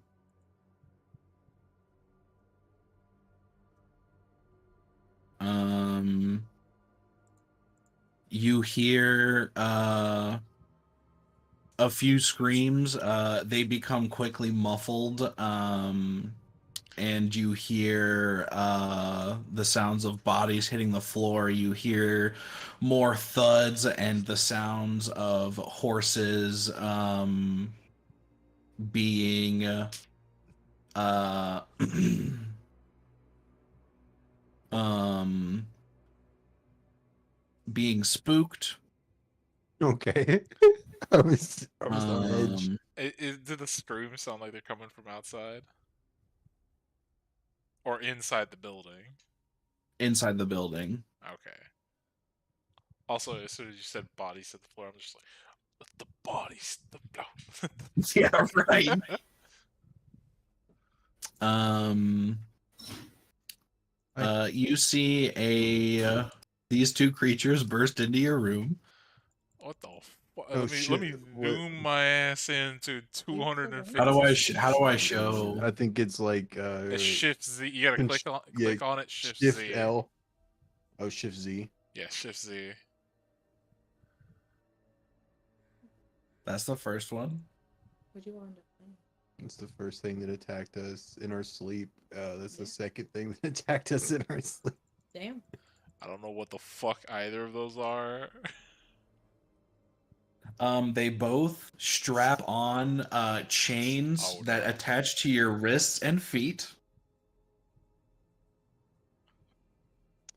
You hear a few screams. They become quickly muffled, and you hear the sounds of bodies hitting the floor. You hear more thuds and the sounds of horses being um, being spooked.
Okay. I was on edge.
Do the screams sound like they're coming from outside or inside the building?
Inside the building.
Okay. Also, as soon as you said bodies hit the floor, I'm just like, the bodies.
Yeah, right. You see these two creatures burst into your room.
What the?
Oh,
Let
shit.
me
What?
zoom my ass into 250.
How do I show?
I think it's like
It's Shift Z. You gotta
Conch-
click on it. Shift
Shift
Z.
L. Oh, Shift Z.
Yeah, Shift Z.
That's the first one.
Would you want to play?
That's the first thing that attacked us in our sleep. That's the second thing that attacked us in our sleep.
Damn.
I don't know what the fuck either of those are.
They both strap on chains
Oh,
that
no.
attach to your wrists and feet.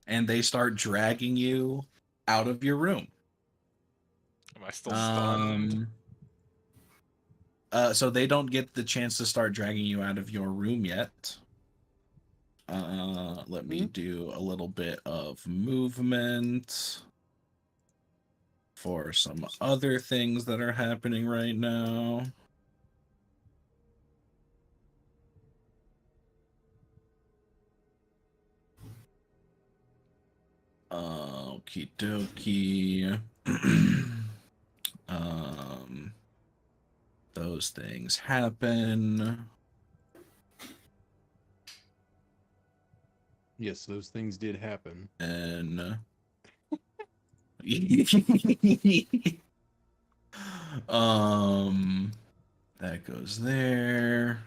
And they start dragging you out of your room.
Am I still stunned?
So they don't get the chance to start dragging you out of your room yet. Let me do a little bit of movement for some other things that are happening right now. Okie dokie. Those things happen.
Yes, those things did happen.
And that goes there.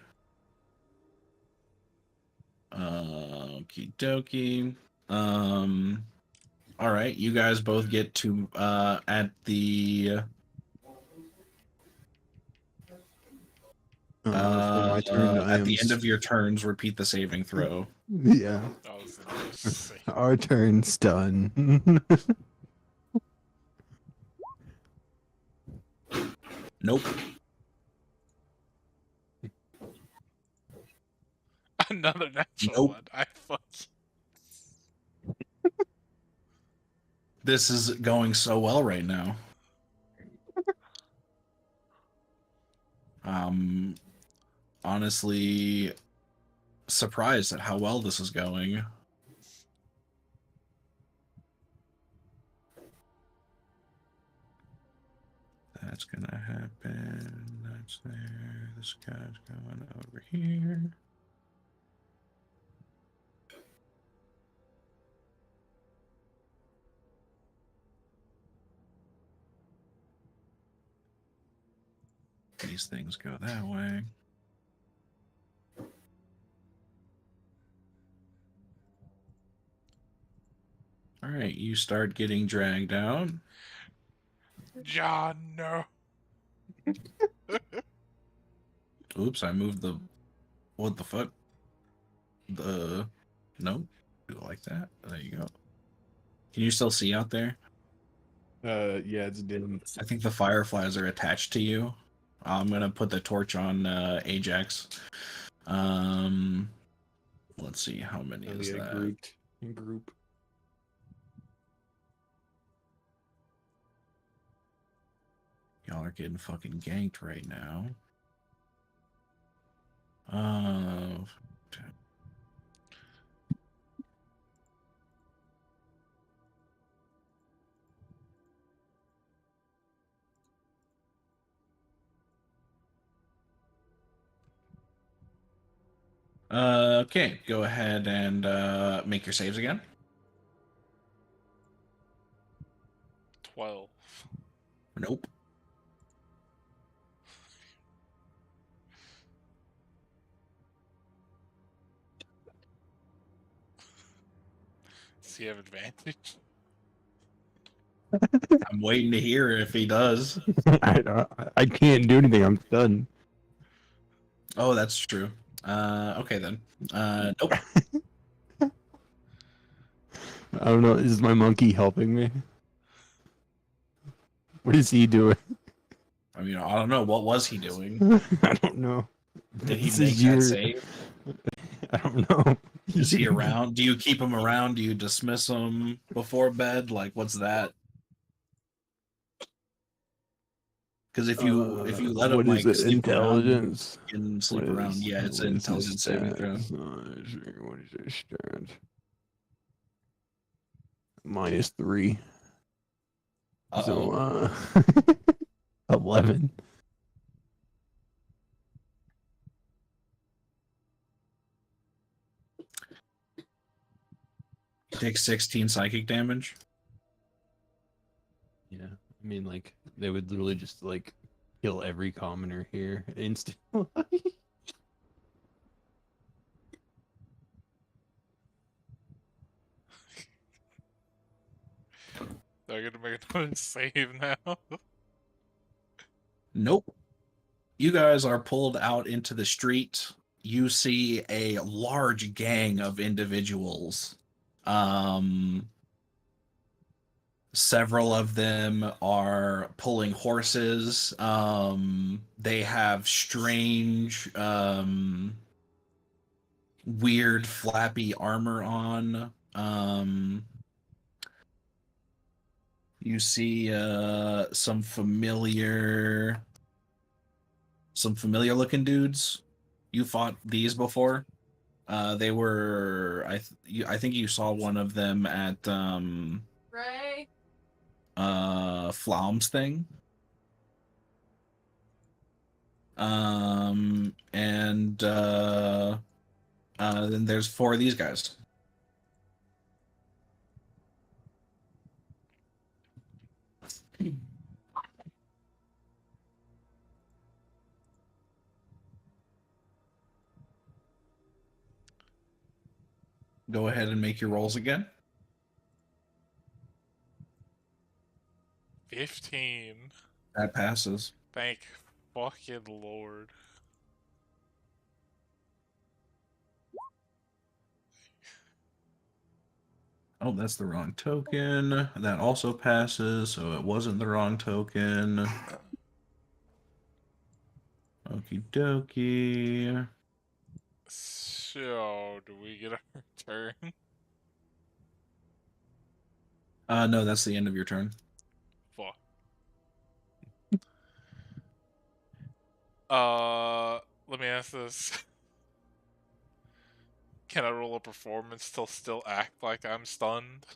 Okie dokie. All right, you guys both get to at the
For my turn, I
at
am
the end of your turns, repeat the saving throw.
Yeah,
I was gonna just say.
our turn's done.
Nope.
Another natural
Nope.
one. I fuck.
This is going so well right now. Honestly surprised at how well this is going. That's gonna happen. That's there. This guy's going over here. These things go that way. All right, you start getting dragged out.
John, no.
Oops, I moved the. What the fuck? No, do it like that. There you go. Can you still see out there?
Yeah, it's dim.
I think the fireflies are attached to you. I'm gonna put the torch on Ajax. Let's see how many is that.
Group.
Y'all are getting fucking ganked right now. Okay, go ahead and make your saves again.
12.
Nope.
Does he have advantage?
I'm waiting to hear if he does.
I can't do anything. I'm stunned.
Oh, that's true. Okay then. Nope.
I don't know. Is my monkey helping me? What is he doing?
I mean, I don't know. What was he doing?
I don't know.
Did he
This
make
is
that
your-
save?
I don't know.
Is he around? Do you keep him around? Do you dismiss him before bed? Like, what's that? Because if you let him
what is
like
it?
sleep around,
Intelligence.
you can sleep
What
around.
is-
Yeah, it's
what
an
is his
intelligence saving throw.
stats? What is his stats? -3. So
Uh-oh.
11.
Take 16 psychic damage.
Yeah, I mean, like they would literally just like kill every commoner here instantly.
They're gonna make another save now.
Nope. You guys are pulled out into the street. You see a large gang of individuals. Several of them are pulling horses. They have strange, weird, flappy armor on. You see some familiar looking dudes. You fought these before. They were I think you saw one of them at
Ray.
Flaum's thing. And then there's 4 of these guys. Go ahead and make your rolls again.
15.
That passes.
Thank fucking Lord.
Oh, that's the wrong token. That also passes, so it wasn't the wrong token. Okie dokie.
So, do we get our turn?
No, that's the end of your turn.
Fuck. Let me ask this. Can I roll a performance to still act like I'm stunned?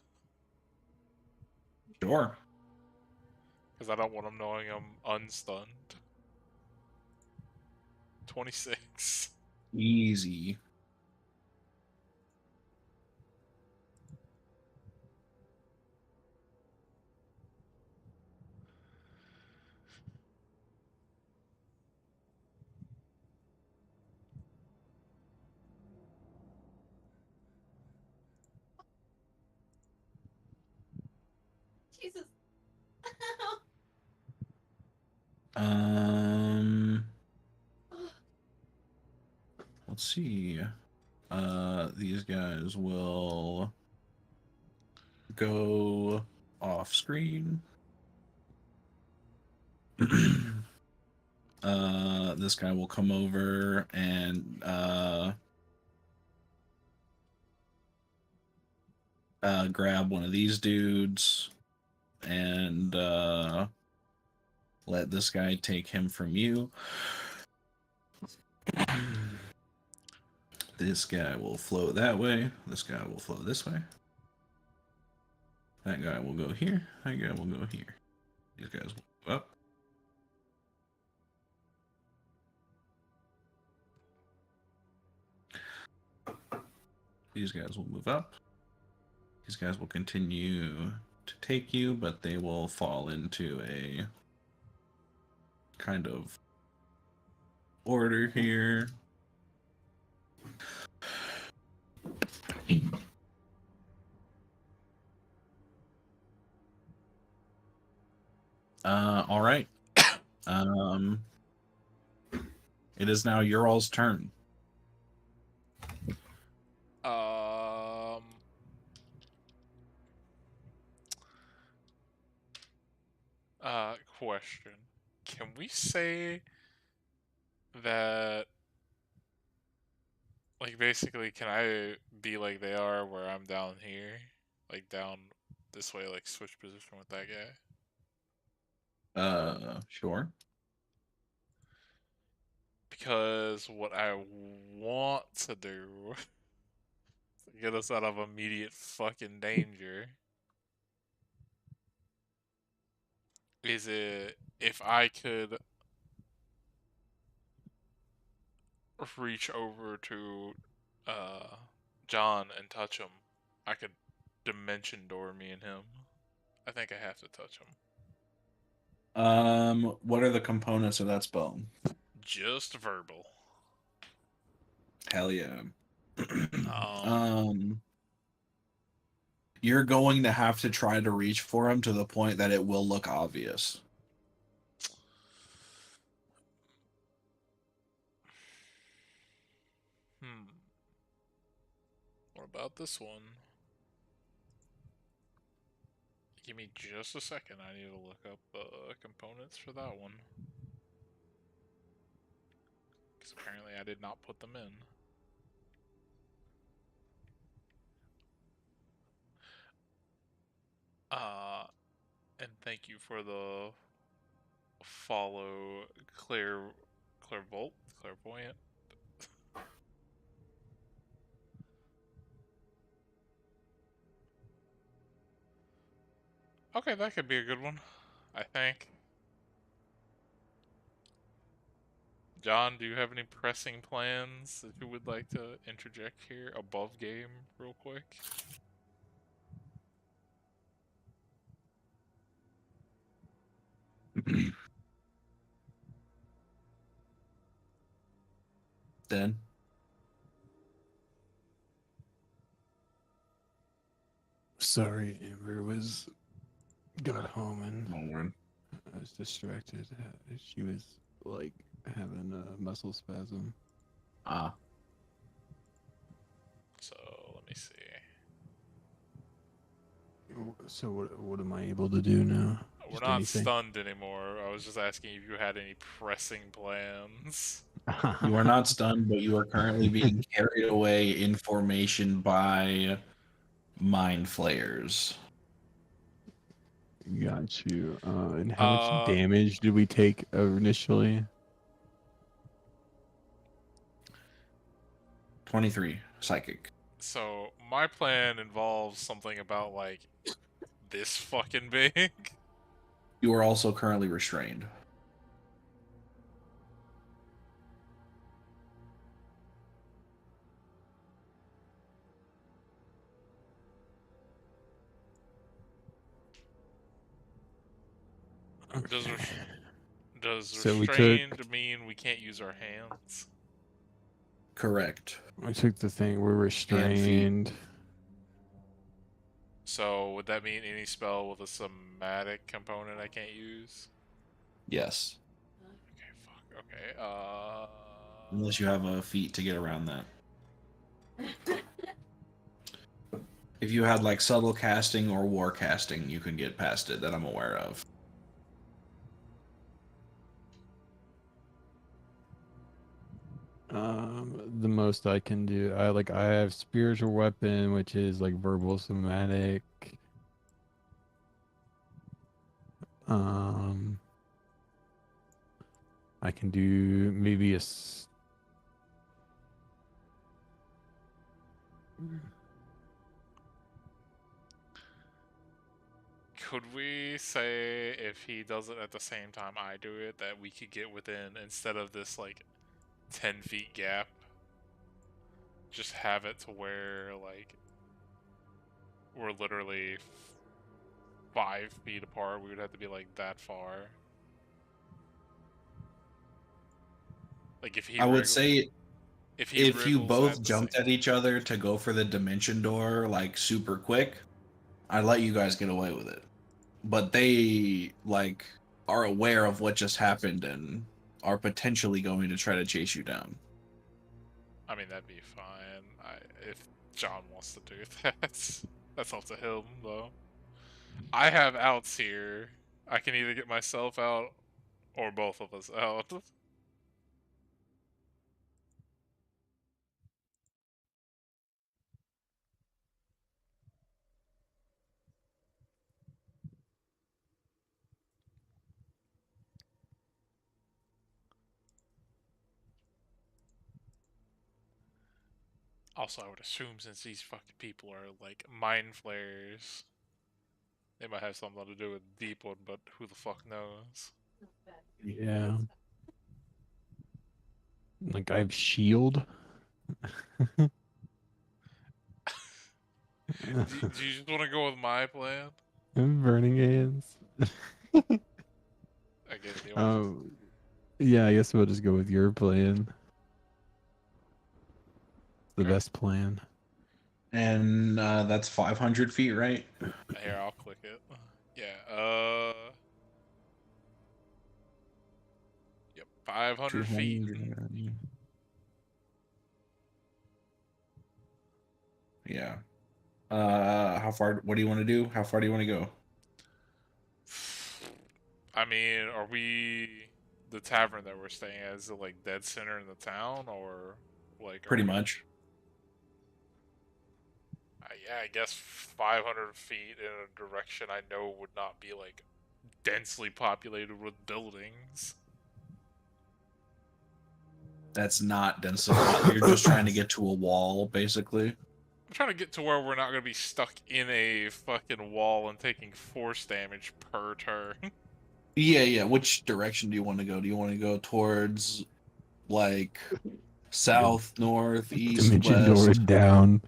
Sure.
Because I don't want them knowing I'm unstunned. 26.
Easy.
Jesus.
Let's see. These guys will go off screen. This guy will come over and grab one of these dudes and let this guy take him from you. This guy will float that way. This guy will float this way. That guy will go here. That guy will go here. These guys will go up. These guys will move up. These guys will continue to take you, but they will fall into a kind of order here. All right. Um, it is now your all's turn.
Um. Question. Can we say that, like, basically, can I be like they are where I'm down here? Like, down this way, like, switch position with that guy?
Sure.
Because what I want to do to get us out of immediate fucking danger is it if I could reach over to John and touch him, I could dimension door me and him. I think I have to touch him.
What are the components of that spell?
Just verbal.
Hell yeah.
Um,
You're going to have to try to reach for him to the point that it will look obvious.
What about this one? Give me just a second. I need to look up the components for that one. Because apparently I did not put them in. And thank you for the follow, clairvoyant. Okay, that could be a good one, I think. John, do you have any pressing plans that you would like to interject here above game real quick?
Then
Sorry, Amber got home and
Lauren.
I was distracted. She was like having a muscle spasm.
Ah.
So, let me see.
So what am I able to do now?
We're
Just
not
anything?
stunned anymore. I was just asking if you had any pressing plans.
You are not stunned, but you are currently being carried away in formation by mind flayers.
Got you. And how much
Uh,
damage did we take initially?
23 psychic.
So, my plan involves something about, like, this fucking big.
You are also currently restrained.
Does
Okay.
does
So we took-
restrained mean we can't use our hands?
Correct.
I took the thing. We're restrained.
So, would that mean any spell with a somatic component I can't use?
Yes.
Okay, fuck. Okay,
Unless you have a feat to get around that. If you had like subtle casting or war casting, you can get past it that I'm aware of.
The most I can do, I have spiritual weapon, which is like verbal somatic. I can do maybe
Could we say if he does it at the same time I do it, that we could get within, instead of this, like, 10 feet gap, just have it to where, like, we're literally 5 feet apart? We would have to be, like, that far. Like, if he
I would say
if
you
wriggles
both
at the
jumped
same
at each other to go for the dimension door like super quick, I'd let you guys get away with it. But they like are aware of what just happened and are potentially going to try to chase you down.
I mean, that'd be fine. If John wants to do that, that's up to him, though. I have outs here. I can either get myself out or both of us out. Also, I would assume since these fucking people are like mind flayers, they might have something to do with Deep One, but who the fuck knows?
Yeah. Like I have shield.
Do you just want to go with my plan?
Burning hands.
Again, do you want
Yeah, I guess we'll just go with your plan. The
Okay.
best plan.
And that's 500 feet, right?
Here, I'll click it. Yeah, yep, 500 feet.
200. Yeah. How far? What do you want to do? How far do you want to go?
I mean, are we the tavern that we're staying at? Is it like dead center in the town, or like
Pretty much.
Yeah, I guess 500 feet in a direction I know would not be like densely populated with buildings.
That's not densely. You're just trying to get to a wall, basically.
I'm trying to get to where we're not going to be stuck in a fucking wall and taking force damage per turn.
Yeah. Which direction do you want to go? Do you want to go towards, like, south, north, east,
Dimension door
west?
down.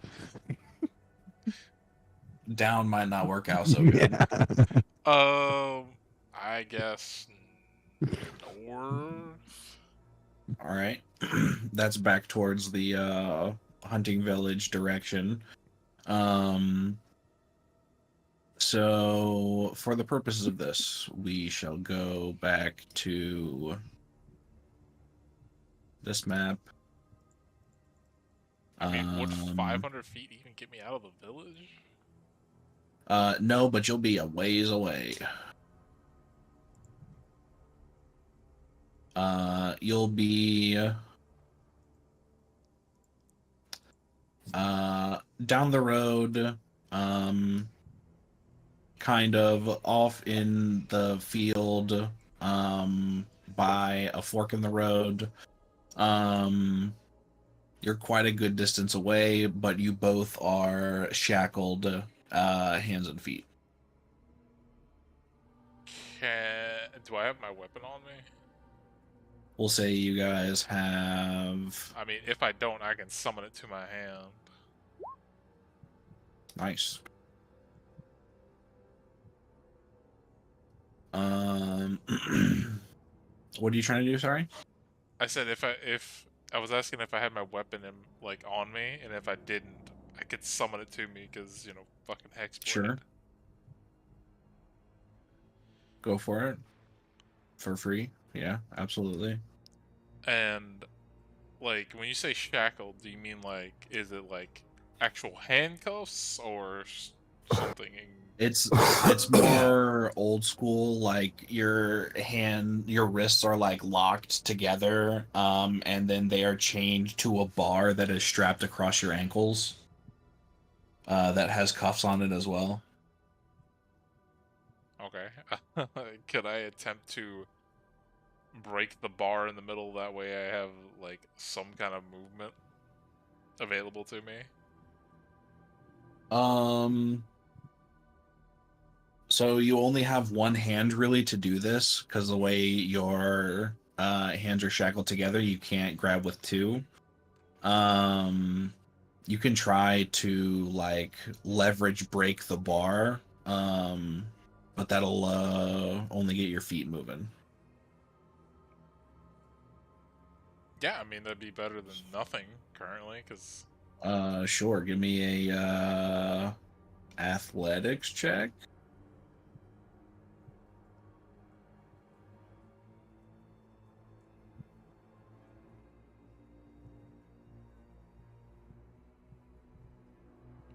Down might not work out so good.
Yeah.
I guess north.
All right. That's back towards the hunting village direction. So for the purposes of this, we shall go back to this map.
I mean, would 500 feet even get me out of the village?
No, but you'll be a ways away. You'll be down the road, kind of off in the field, by a fork in the road. You're quite a good distance away, but you both are shackled, hands and feet.
Do I have my weapon on me?
We'll say you guys have...
I mean, if I don't, I can summon it to my hand.
Nice. What are you trying to do, sorry?
I said if I was asking if I had my weapon in, like on me, and if I didn't, I could summon it to me because fucking hexblade.
Sure. Go for it. For free. Yeah, absolutely.
And like when you say shackled, do you mean like is it like actual handcuffs or something?
It's more old school, like your wrists are like locked together, and then they are chained to a bar that is strapped across your ankles. That has cuffs on it as well.
Okay. Could I attempt to break the bar in the middle? That way I have like some kind of movement available to me.
So you only have one hand really to do this, because the way your hands are shackled together, you can't grab with two. You can try to like leverage break the bar, but that'll only get your feet moving.
Yeah, I mean that'd be better than nothing currently, because
Sure. Give me a athletics check.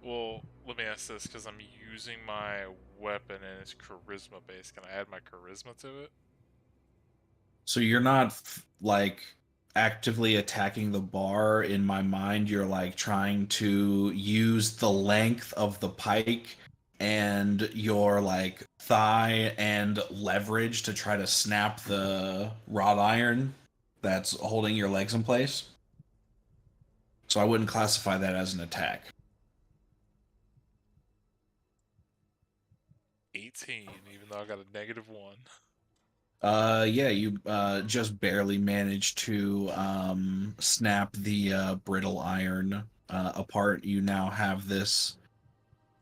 Well, let me ask this, because I'm using my weapon and it's charisma based. Can I add my charisma to it?
So you're not like actively attacking the bar. In my mind, you're like trying to use the length of the pike and your like thigh and leverage to try to snap the wrought iron that's holding your legs in place. So I wouldn't classify that as an attack.
18, even though I got a -1.
Yeah, you just barely managed to snap the brittle iron apart. You now have this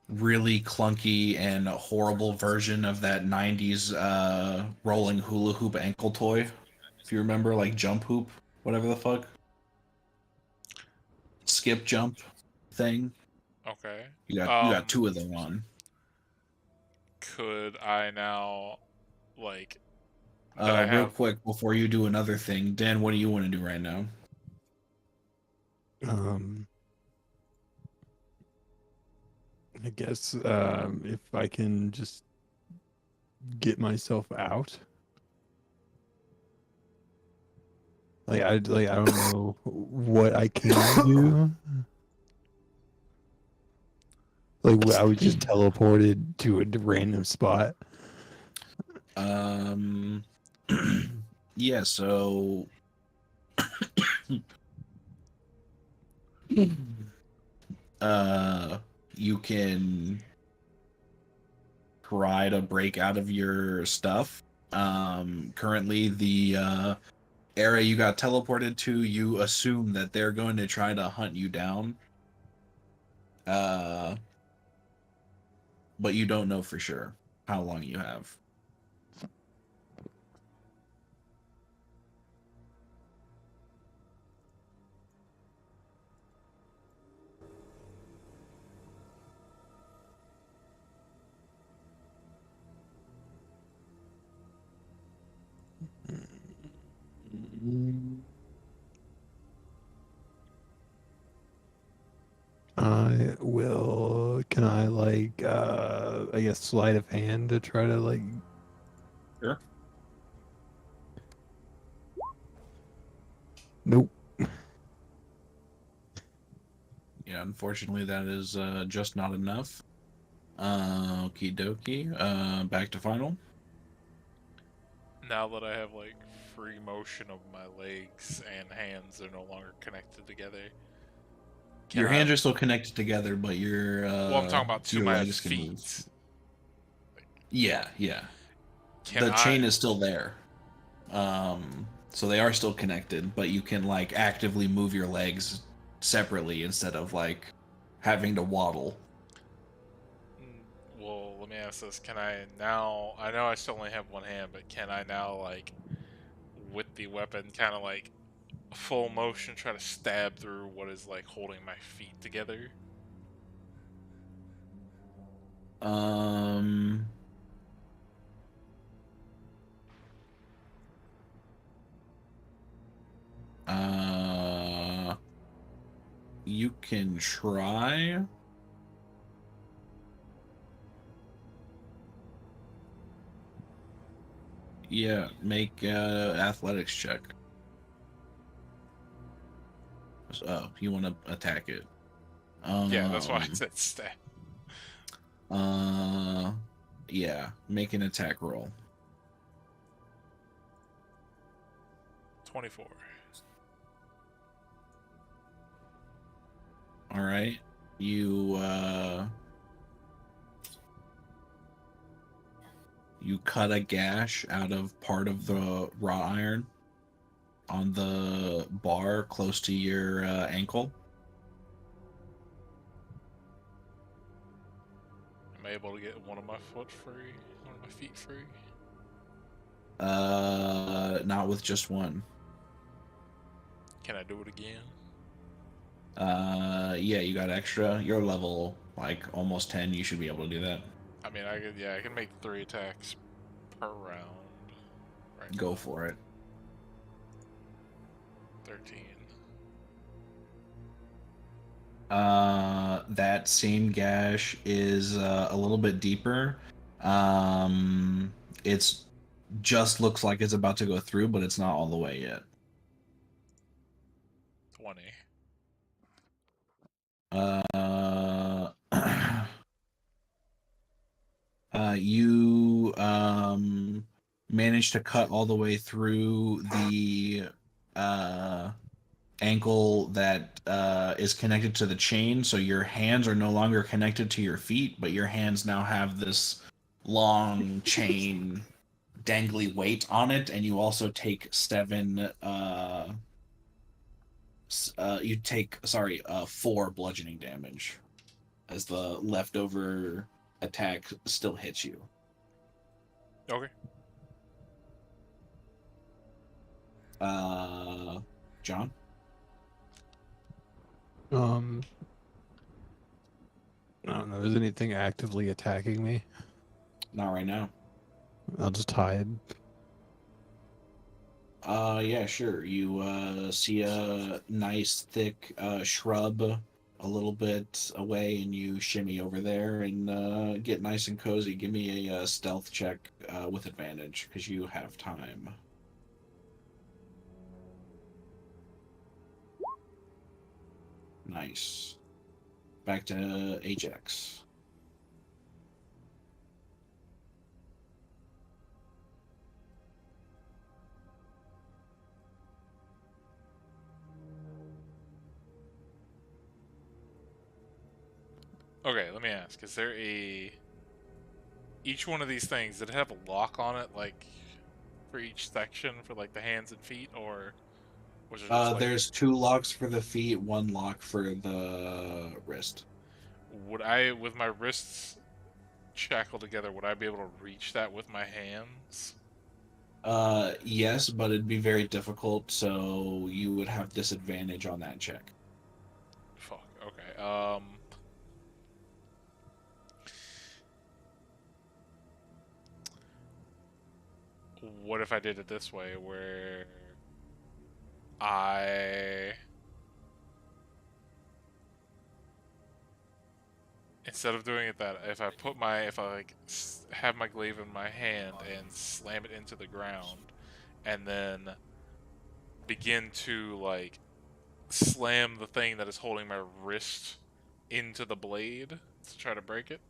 really clunky and horrible version of that 90s rolling hula hoop ankle toy. If you remember, like jump hoop, whatever the fuck. Skip jump thing.
Okay.
You got two of them on.
Could I now, like, that I
Real
have...
quick before you do another thing, Dan, what do you want to do right now?
I guess if I can just get myself out. I don't know what I can do. I was just teleported to a random spot.
Yeah, so you can try to break out of your stuff. Currently the area you got teleported to, you assume that they're going to try to hunt you down. But you don't know for sure how long you have.
I will. Can I I guess sleight of hand to try to
Sure.
Nope.
Yeah, unfortunately that is just not enough. Okie dokie. Back to final.
Now that I have, like, free motion of my legs and hands, they're no longer connected together.
Your hands are still connected together, but
Well, I'm talking about to
your
my
legs can move.
feet.
Yeah, yeah.
Can
The
I...
chain is still there. So they are still connected, but you can like actively move your legs separately instead of like having to waddle.
Well, let me ask this. Can I now... I know I still only have one hand, but can I now, like, with the weapon, kind of like full motion, try to stab through what is like holding my feet together?
Um you can try. Yeah, make athletics check. Oh, you want to attack it?
Yeah, that's why I said stab.
Yeah, make an attack roll.
24.
All right, you you cut a gash out of part of the wrought iron on the bar close to your ankle.
Am I able to get one of my foot free? One of my feet free?
Not with just one.
Can I do it again?
Yeah, you got extra. You're level like almost 10. You should be able to do that.
I mean, I can make 3 attacks per round. Right.
Go for it.
13.
that same gash is a little bit deeper. It's just looks like it's about to go through, but it's not all the way yet.
20.
You managed to cut all the way through the ankle that is connected to the chain, so your hands are no longer connected to your feet, but your hands now have this long chain dangly weight on it, and you also take 4 bludgeoning damage as the leftover attack still hits you.
Okay.
John?
I don't know. Is anything actively attacking me?
Not right now.
I'll just hide.
Yeah, sure. You see a nice thick shrub a little bit away, and you shimmy over there and get nice and cozy. Give me a stealth check with advantage because you have time. Nice. Back to Ajax.
Okay, let me ask. Is there each one of these things, did it have a lock on it, like, for each section, for, like, the hands and feet, or was it just, like...
There's 2 locks for the feet, 1 lock for the wrist.
Would I, with my wrists shackled together, would I be able to reach that with my hands?
Yes, but it'd be very difficult, so you would have disadvantage on that check.
Fuck, okay, what if I did it this way, where instead of doing it that, if I have my glaive in my hand and slam it into the ground, and then begin to, like, slam the thing that is holding my wrist into the blade to try to break it?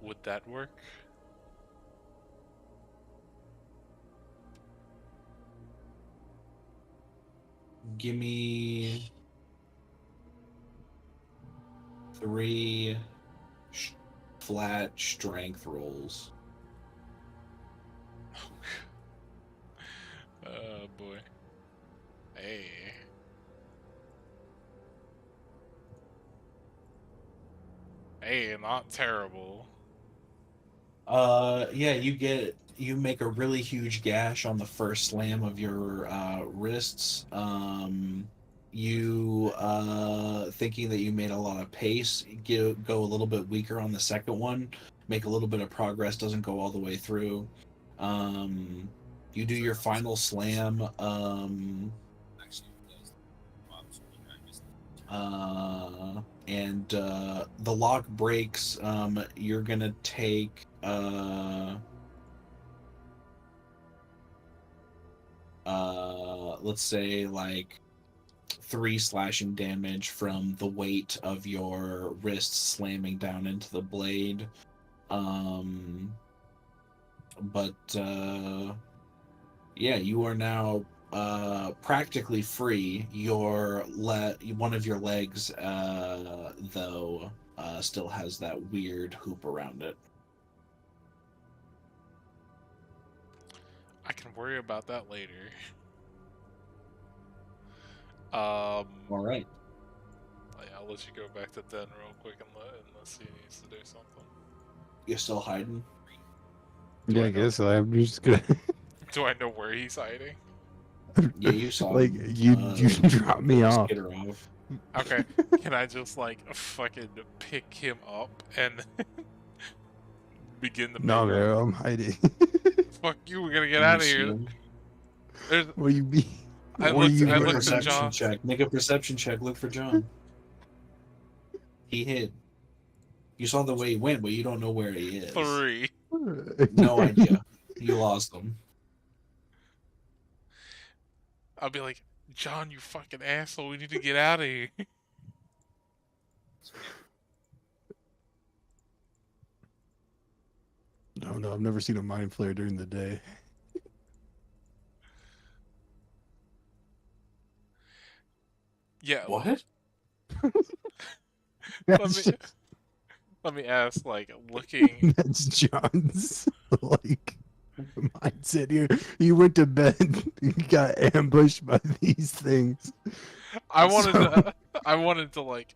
Would that work?
Give me 3 flat strength rolls.
Oh boy. Hey. Hey, not terrible.
Yeah, you make a really huge gash on the first slam of your wrists. You thinking that you made a lot of pace, go a little bit weaker on the second one, make a little bit of progress, doesn't go all the way through. You do your final slam. And the lock breaks. You're gonna take let's say like 3 slashing damage from the weight of your wrist slamming down into the blade. But yeah, you are now practically free. One of your legs though still has that weird hoop around it.
I can worry about that later.
All right.
Yeah, I'll let you go back to Den real quick unless he needs to do something.
You're still hiding?
Yeah, I guess I'm just gonna.
Do I know where he's hiding?
Yeah, you saw
like
him,
you drop me off.
skitter off.
Okay, can I just, like, fucking pick him up and begin to
No,
make...
man, I'm hiding.
Fuck you, we're gonna get
You
out of
see
here.
him.
There's,
What do you mean?
I
What do
looked-
you
I
Make a
looked at
perception
John.
check. Make a perception check. Look for John. He hid. You saw the way he went, but you don't know where he is.
3.
No idea. You lost him.
I'll be like, John, you fucking asshole, we need to get out of here.
No, I've never seen a mind flare during the day.
Yeah,
What?
That's,
let me ask, like, looking.
that's John's like mindset here. He went to bed, he got ambushed by these things.
I wanted
So-
to, I wanted to like,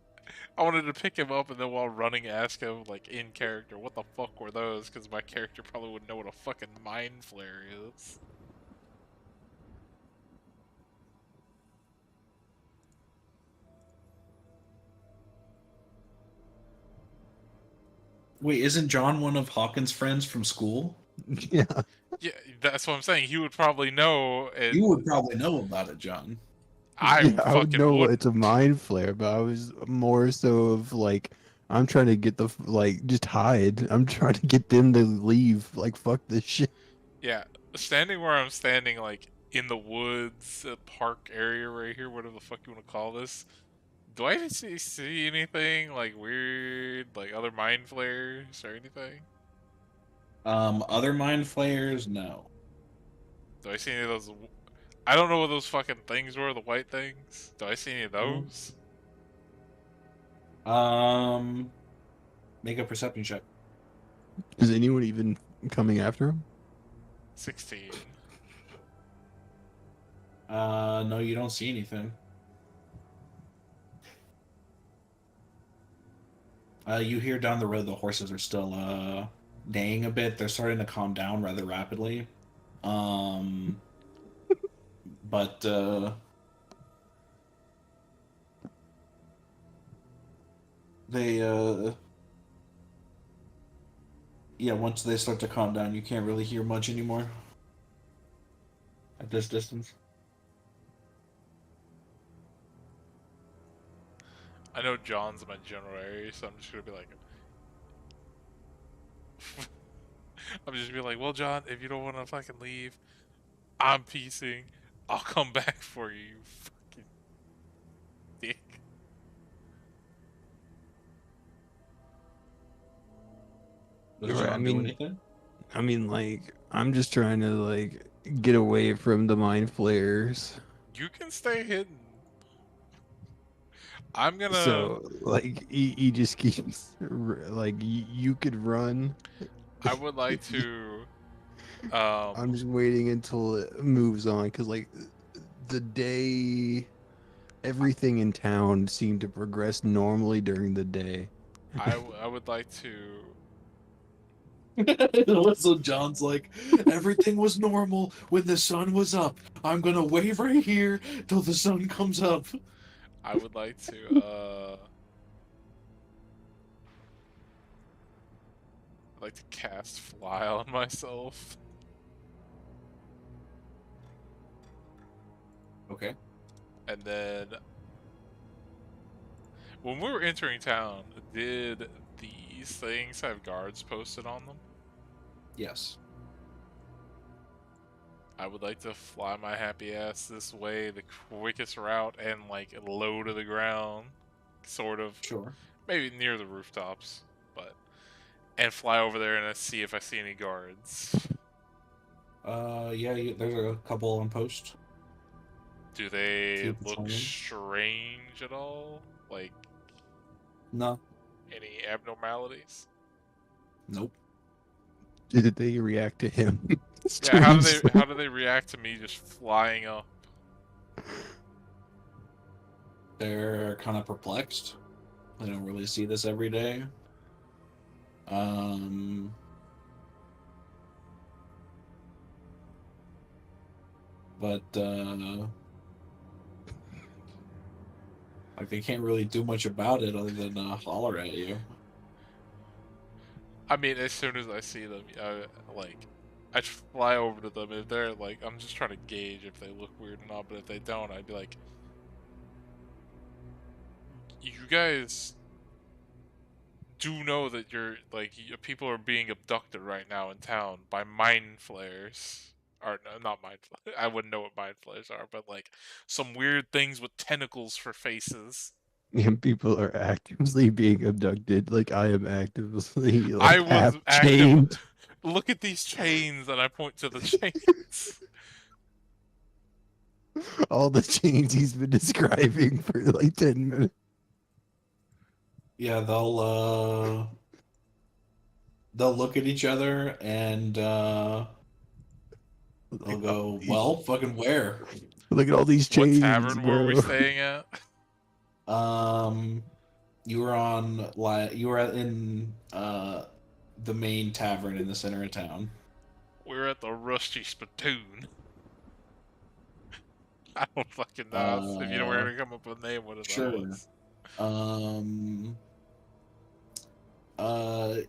I wanted to pick him up and then while running ask him like in character, what the fuck were those? Because my character probably wouldn't know what a fucking mind flare is.
Wait, isn't John one of Hawkins' friends from school?
Yeah.
Yeah, that's what I'm saying. He would probably know, and
You would probably know about it, John.
I
Yeah, I would
fucking
know
would.
it's a mind flare, but I was more so of like, I'm trying to get the like just hide. I'm trying to get them to leave. Like fuck this shit.
Yeah, standing where I'm standing, like in the woods, park area right here, whatever the fuck you want to call this. Do I even see anything like weird, like other mind flares or anything?
Other mind flayers, no.
Do I see any of those? I don't know what those fucking things were, the white things. Do I see any of
Mm.
those?
Make a perception check.
Is anyone even coming after him?
16.
No, you don't see anything. You hear down the road the horses are still neighing a bit. They're starting to calm down rather rapidly. But they yeah, once they start to calm down, you can't really hear much anymore at this distance.
I know John's in my general area, so I'm just gonna be like, I'm just gonna be like, well, John, if you don't want to fucking leave, I'm piecing. I'll come back for you, you fucking dick.
Does
Right,
John
I
do
mean-
anything?
I mean, like, I'm just trying to like get away from the mind flares.
You can stay hidden. I'm gonna.
So like, he just keeps like you could run.
I would like to.
I'm just waiting until it moves on because like the day, everything in town seemed to progress normally during the day.
I would like to.
So John's like, everything was normal when the sun was up. I'm gonna wave right here till the sun comes up.
I would like to. I'd like to cast fly on myself.
Okay.
And then when we were entering town, did these things have guards posted on them?
Yes.
I would like to fly my happy ass this way, the quickest route, and like low to the ground, sort of,
Sure.
maybe near the rooftops, but and fly over there and see if I see any guards.
Yeah, there's a couple on post.
Do they
Few
look
patrolmen.
strange at all? Like
No.
any abnormalities?
Nope.
Did they react to him?
Yeah, how do
Strangely.
they react to me just flying up?
They're kind of perplexed. They don't really see this every day. But like they can't really do much about it other than holler at you.
I mean, as soon as I see them, like, I'd fly over to them. If they're like, I'm just trying to gauge if they look weird or not. But if they don't, I'd be like, you guys do know that you're like people are being abducted right now in town by mind flayers. Or no, not mind flayers. I wouldn't know what mind flayers are, but like some weird things with tentacles for faces.
And people are actively being abducted. Like I am actively
I
like
was
half
active.
chained.
Look at these chains, and I point to the chains.
All the chains he's been describing for like 10 minutes.
Yeah, they'll look at each other and they'll
Like,
go, "Well, fucking where?"
look at all these
What
chains,
tavern were we
bro.
staying at?
You were on you were in the main tavern in the center of town.
We were at the Rusty Spittoon. I don't fucking know. If you don't
Uh,
want to come up with a name, what it
sure.
was.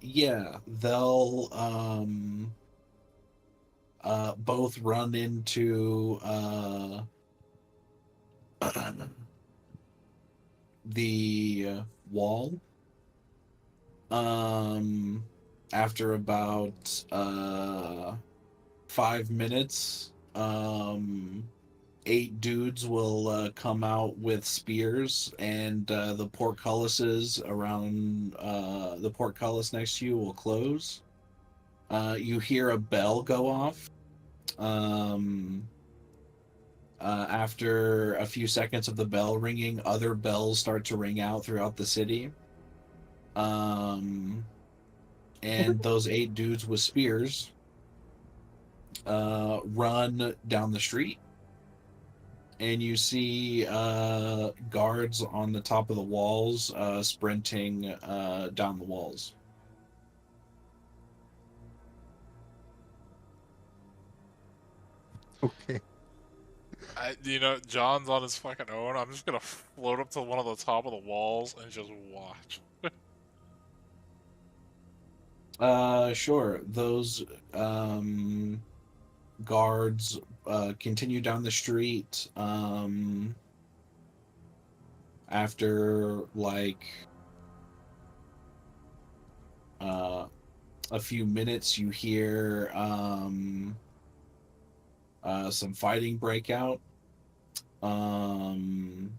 Yeah, they'll both run into the wall. After about 5 minutes, 8 dudes will come out with spears, and the portcullises around the portcullis next to you will close. You hear a bell go off. After a few seconds of the bell ringing, other bells start to ring out throughout the city. And those 8 dudes with spears run down the street. And you see guards on the top of the walls sprinting down the walls.
Okay.
John's on his fucking own. I'm just gonna float up to one of the top of the walls and just watch.
Sure. Those guards continue down the street. After like a few minutes, you hear some fighting break out. Then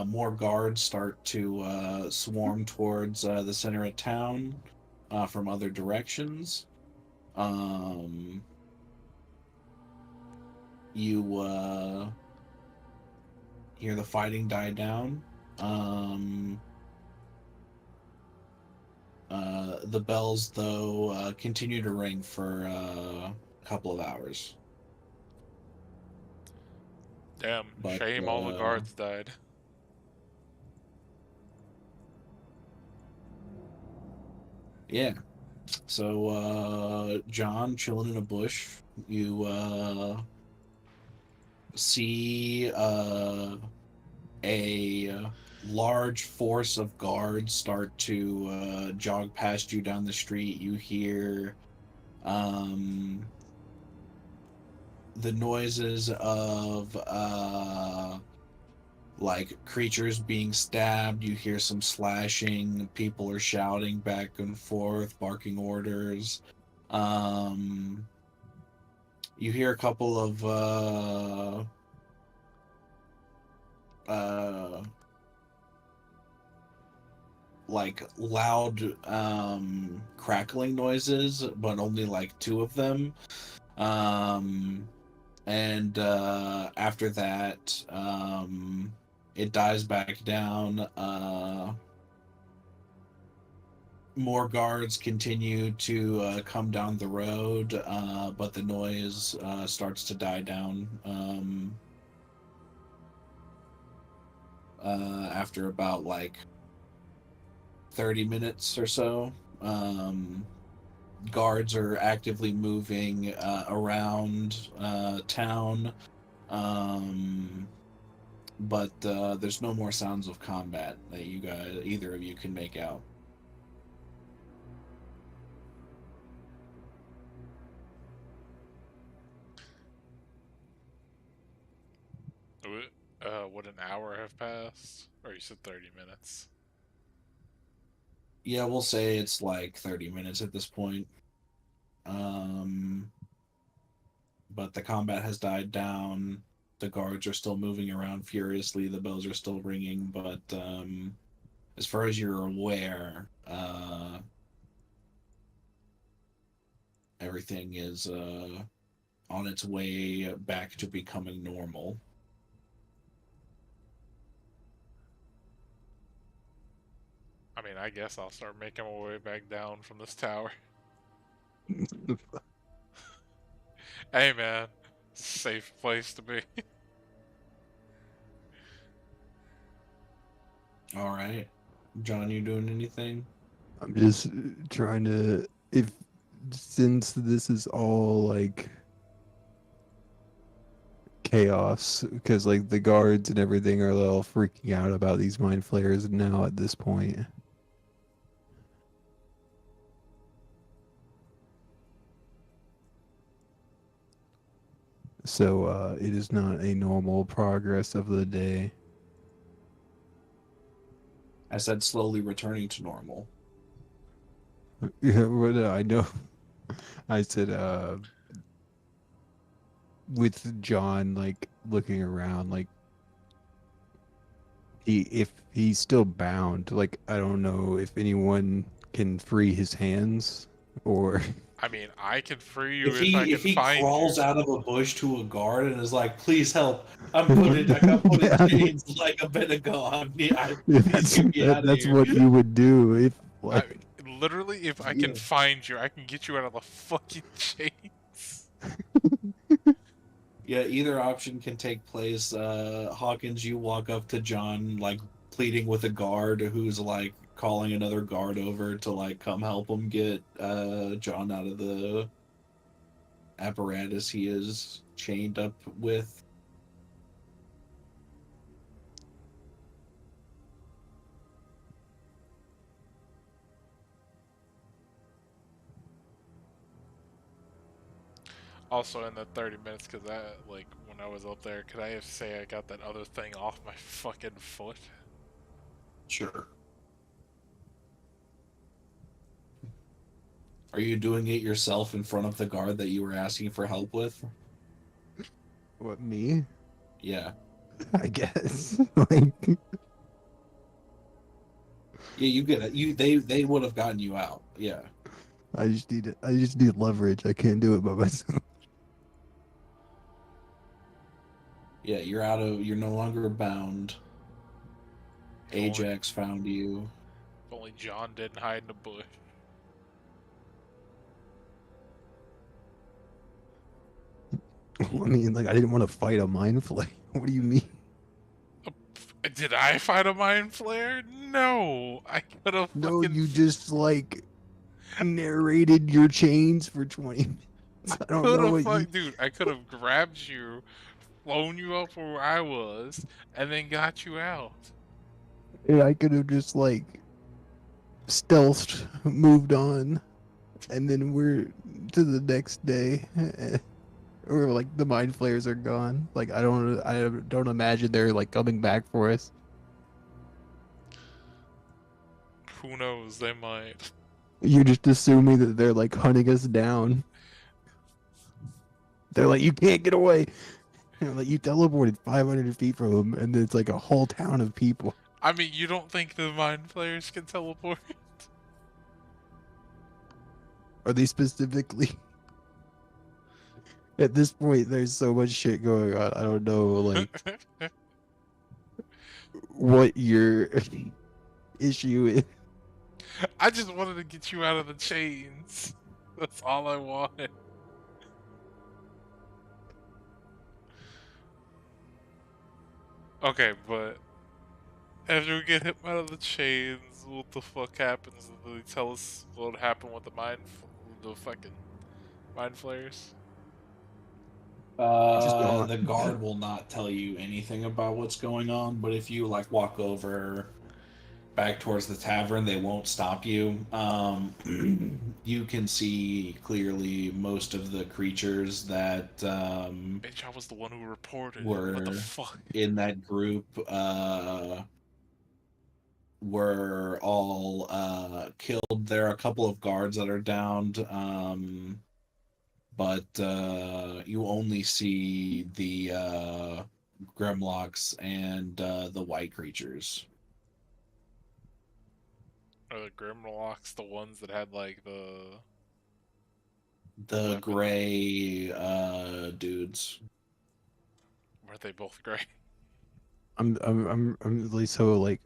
more guards start to swarm towards the center of town from other directions. You hear the fighting die down. The bells, though, continue to ring for a couple of hours.
Damn,
But,
shame all the guards died.
Yeah. So, John, chilling in a bush, you see a large force of guards start to jog past you down the street. You hear the noises of like creatures being stabbed. You hear some slashing. People are shouting back and forth, barking orders. You hear a couple of like loud crackling noises, but only like 2 of them. And after that, it dies back down. More guards continue to come down the road, but the noise starts to die down after about like 30 minutes or so. Guards are actively moving around town. but there's no more sounds of combat that either of you can make out.
Would an hour have passed? Or you said 30 minutes?
Yeah, we'll say it's like 30 minutes at this point. But the combat has died down. The guards are still moving around furiously. The bells are still ringing, but as far as you're aware, everything is on its way back to becoming normal.
I mean, I guess I'll start making my way back down from this tower. Hey, man. It's a safe place to be.
All right. John, you doing anything?
I'm just trying to, since this is all like chaos, because like the guards and everything are all freaking out about these mind flayers now at this point. So it is not a normal progress of the day.
I said slowly returning to normal.
Yeah, but I know. I said, with John like looking around, like if he's still bound, like I don't know if anyone can free his hands or.
I mean, I can free you
If
I can
he
find
crawls
you.
out of a bush to a guard and is like, "Please help! I got put in
Yeah.
chains like a bit ago. I need
That's
to get out of
that's
here."
what you would do if like.
Literally, if I
Yeah.
can find you, I can get you out of the fucking chains.
Yeah, either option can take place. Hawkins, you walk up to John, like pleading with a guard who's like calling another guard over to like come help him get John out of the apparatus he is chained up with.
Also, in the 30 minutes, because like, when I was up there, could I say I got that other thing off my fucking foot?
Sure. Are you doing it yourself in front of the guard that you were asking for help with?
What, me?
Yeah.
I guess. Like,
Yeah, you get it. They would have gotten you out. Yeah.
I just need leverage. I can't do it by myself.
Yeah, you're no longer bound.
If only-
Ajax found you.
If only John didn't hide in the bush.
I mean, like, I didn't want to fight a mind flay. What do you mean?
Did I fight a mind flare? No, I could have
No,
fucking.
you just like narrated your chains for 20 minutes. I don't
Could
know
have,
what you.
dude. I could have grabbed you, flown you up where I was, and then got you out.
And I could have just like stealthed, moved on, and then we're to the next day, or like the mind flayers are gone. Like I don't imagine they're like coming back for us.
Who knows? They might.
You're just assuming that they're like hunting us down. They're like, you can't get away. Like you teleported 500 feet from them, and it's like a whole town of people.
I mean, you don't think the mind flayers can teleport?
Are they specifically? At this point, there's so much shit going on. I don't know, like, what your issue is.
I just wanted to get you out of the chains. That's all I wanted. Okay, but after we get him out of the chains, what the fuck happens? Did they tell us what happened with the fucking mind flayers?
on-
The guard will not tell you anything about what's going on, but if you like walk over back towards the tavern, they won't stop you. You can see clearly most of the creatures that
Bitch, I was the one who reported it. What the
were
fuck?
in that group were all killed. There are a couple of guards that are downed, but you only see the Grimlocks and the white creatures.
Are the Grimlocks the ones that had like the
The
weapon?
gray dudes.
Were they both gray?
I'm really so like.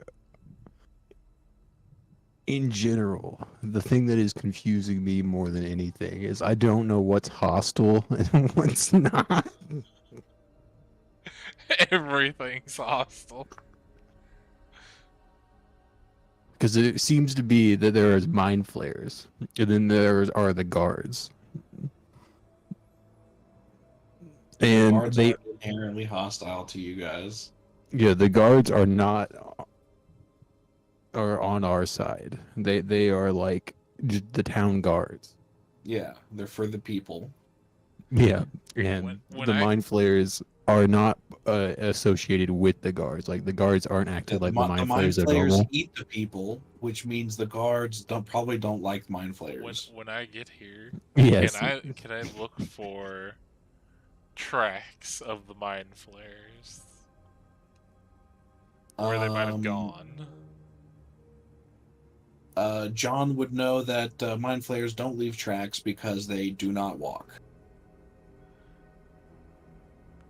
In general, the thing that is confusing me more than anything is I don't know what's hostile and what's not.
Everything's hostile.
Because it seems to be that there is mind flayers, and then there are the guards.
The
And
guards
they,
are inherently hostile to you guys.
yeah, the guards are not are on our side. They are like the town guards.
Yeah, they're for the people.
Yeah, and
When
the
I-
mind flayers are not associated with the guards. Like the guards aren't acting like the mind flayers are normal.
eat the people, which means the guards probably don't like mind
When
flayers.
when I get here,
Yes.
can I look for tracks of the mind flares? Where they might have gone.
John would know that mind flayers don't leave tracks because they do not walk.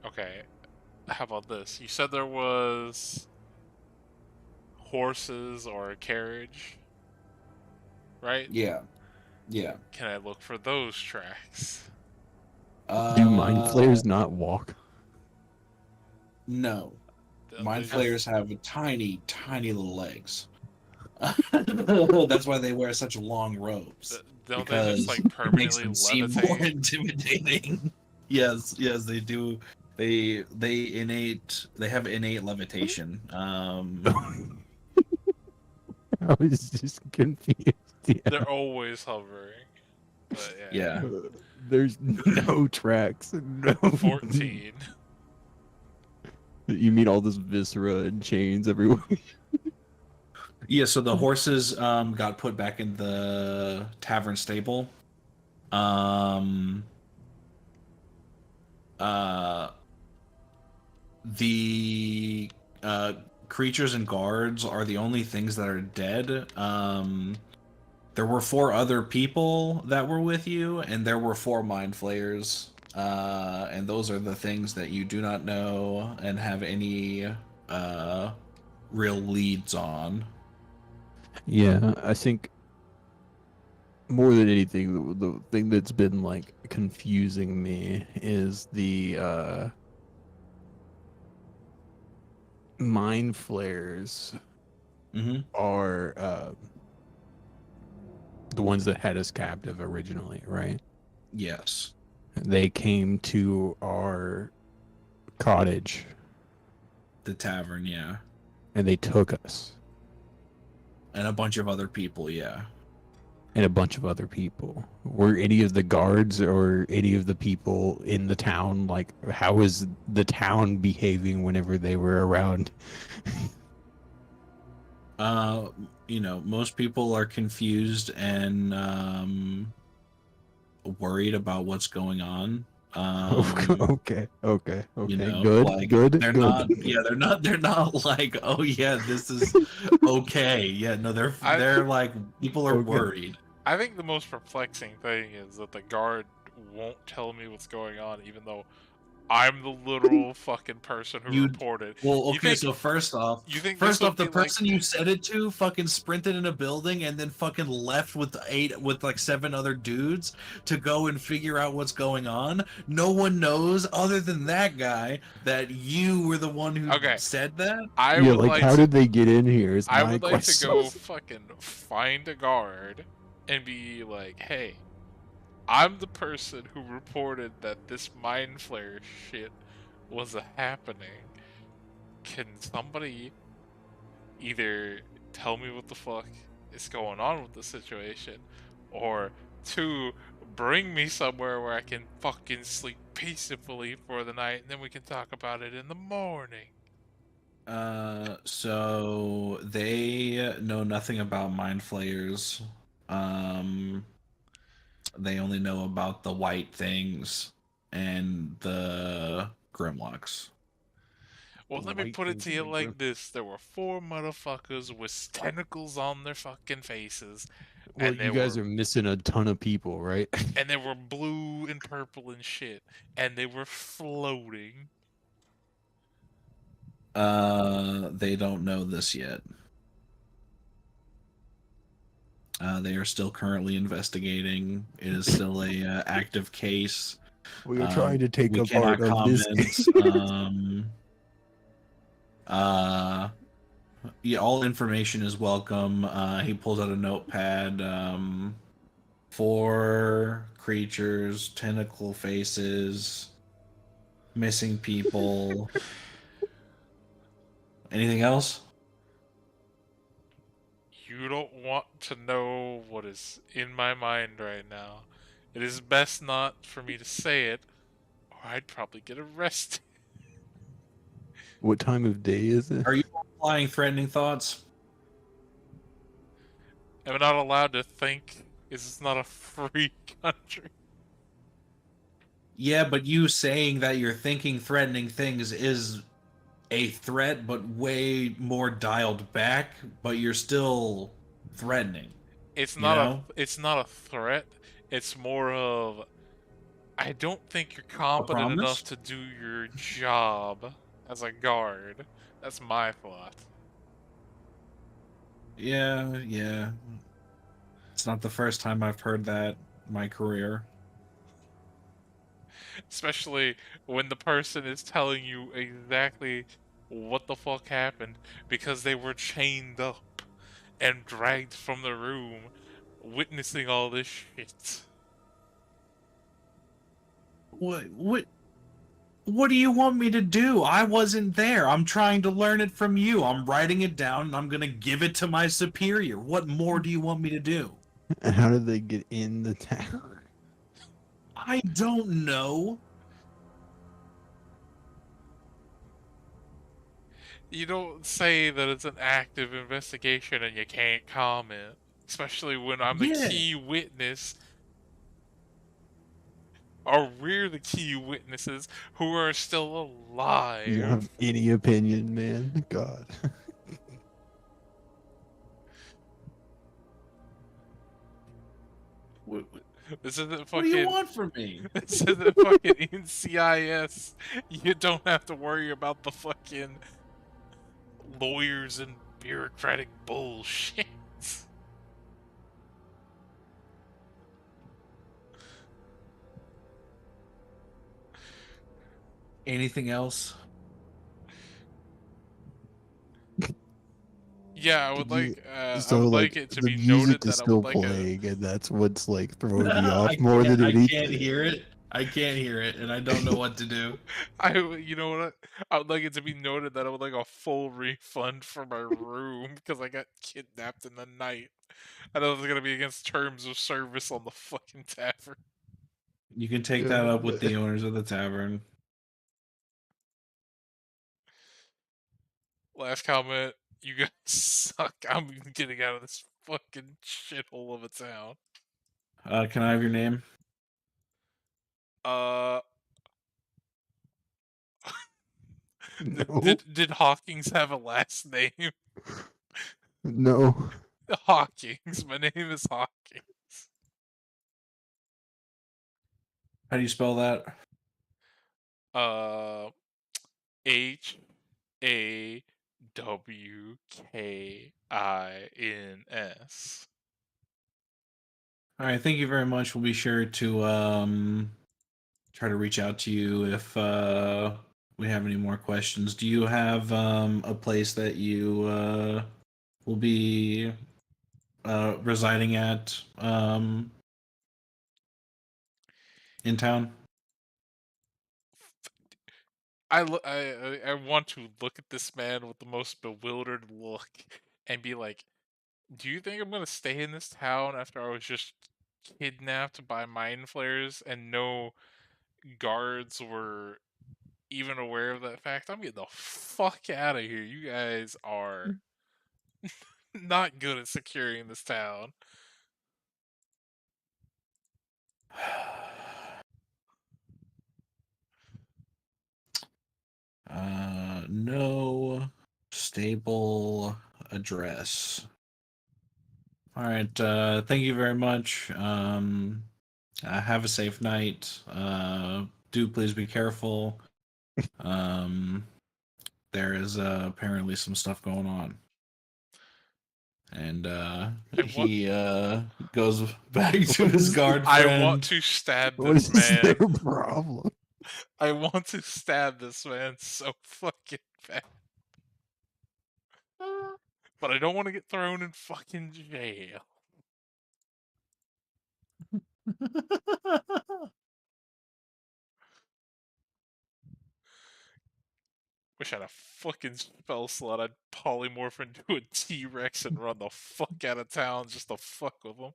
Okay. How about this? You said there was horses or a carriage, right?
Yeah, yeah.
Can I look for those tracks?
Do mind flayers not walk?
No.
They
Mind
just-
flayers have tiny, tiny little legs. That's why they wear such long robes.
Don't they just
Because
like
it makes
permanently
them seem more
levitate?
intimidating. Yes, they do. They have innate levitation.
I was just confused. Yeah.
They're always hovering. But yeah.
Yeah.
There's no tracks. No.
14.
You mean all this viscera and chains everywhere?
Yeah, so the horses got put back in the tavern stable. The creatures and guards are the only things that are dead. There were 4 other people that were with you, and there were 4 mind flayers. And those are the things that you do not know and have any real leads on.
Yeah, I think more than anything, the thing that's been like confusing me is the mind flayers
Mm-hmm.
are the ones that had us captive originally, right?
Yes.
They came to our cottage
The tavern, yeah.
and they took us
And a bunch of other people, yeah.
and a bunch of other people. Were any of the guards or any of the people in the town, like, how was the town behaving whenever they were around?
Most people are confused and worried about what's going on.
Okay. Good.
Like,
Good.
They're
good.
not. Yeah, they're not like, oh yeah, this is okay. Yeah, no, they're like, people are
Okay.
worried.
I think the most perplexing thing is that the guard won't tell me what's going on, even though I'm the literal fucking person who
You-
reported.
Well,
You
okay,
think-
so first off,
you think this would
the
be like-
person you said it to fucking sprinted in a building and then fucking left with 7 other dudes to go and figure out what's going on. No one knows other than that guy that you were the one who
Okay.
said that.
I
Yeah,
would
like,
like
how
to,
did they get in here? Is
I
my
would like to
question.
go fucking find a guard and be like, hey, I'm the person who reported that this mind flare shit was happening. Can somebody either tell me what the fuck is going on with the situation, or two, bring me somewhere where I can fucking sleep peacefully for the night, and then we can talk about it in the morning.
So they know nothing about mind flayers. They only know about the white things and the Grimlocks.
Well,
The
let me
white
put it
things
to
and
you
the
like this: there were 4 motherfuckers with tentacles on their fucking faces,
Well,
and
you guys are missing a ton of people, right?
they were blue and purple and shit, and they were floating.
They don't know this yet. They are still currently investigating. It is still a active case.
We are trying to take
We
a part
cannot
of this.
comment. Yeah, all information is welcome. He pulls out a notepad. 4 creatures, tentacle faces, missing people. Anything else?
You don't want to know what is in my mind right now. It is best not for me to say it, or I'd probably get arrested.
What time of day is it?
Are you applying threatening thoughts?
I'm not allowed to think. This is not a free country.
Yeah, but you saying that you're thinking threatening things is a threat, but way more dialed back, but you're still threatening.
It's
You
not a
know?
it's not a threat. It's more of I don't think you're
A
competent enough
promise?
to do your job as a guard. That's my thought.
Yeah. It's not the first time I've heard that in my career.
Especially when the person is telling you exactly what the fuck happened because they were chained up and dragged from the room witnessing all this shit.
What do you want me to do? I wasn't there. I'm trying to learn it from you. I'm writing it down and I'm going to give it to my superior. What more do you want me to do?
How did they get in the town?
I don't know.
You don't say that it's an active investigation and you can't comment. Especially when I'm the
Yeah.
key witness, or we're the key witnesses who are still
You don't
alive.
have any opinion, man. God.
What,
This isn't
what do you
fucking.
want from me?
This isn't fucking NCIS. You don't have to worry about the fucking lawyers and bureaucratic bullshit.
Anything else?
Yeah,
Did you?
I
So
would like
like
it to
the
be noted
music is
that I would
still
like a.
playing, and that's what's like throwing me off more than
I
anything.
can't hear it. I can't hear it, and I don't know what to do.
You know what? I would like it to be noted that I would like a full refund for my room because I got kidnapped in the night. I know it's gonna be against terms of service on the fucking tavern.
You can take
Yeah,
that up with
but-
the owners of the tavern.
Last comment. You guys suck. I'm getting out of this fucking shithole of a town.
Can I have your name?
Uh,
No,
did Hawkins have a last name?
no.
Hawkins. My name is Hawkins.
How do you spell that?
Uh, HAWKINS.
All right, thank you very much. We'll be sure to try to reach out to you if we have any more questions. Do you have a place that you will be residing at in town?
I want to look at this man with the most bewildered look and be like, "Do you think I'm gonna stay in this town after I was just kidnapped by mind flayers and no guards were even aware of that fact? I'm getting the fuck out of here. You guys are not good at securing this town."
No stable address. All right. Thank you very much. Have a safe night. Do please be careful. Um, there is apparently some stuff going on. And he goes back to his guard
I
friend.
want to stab
What
this
is their
man.
problem?
I want to stab this man so fucking bad. But I don't want to get thrown in fucking jail. Wish I had a fucking spell slot. I'd polymorph into a T-Rex and run the fuck out of town just to fuck with them.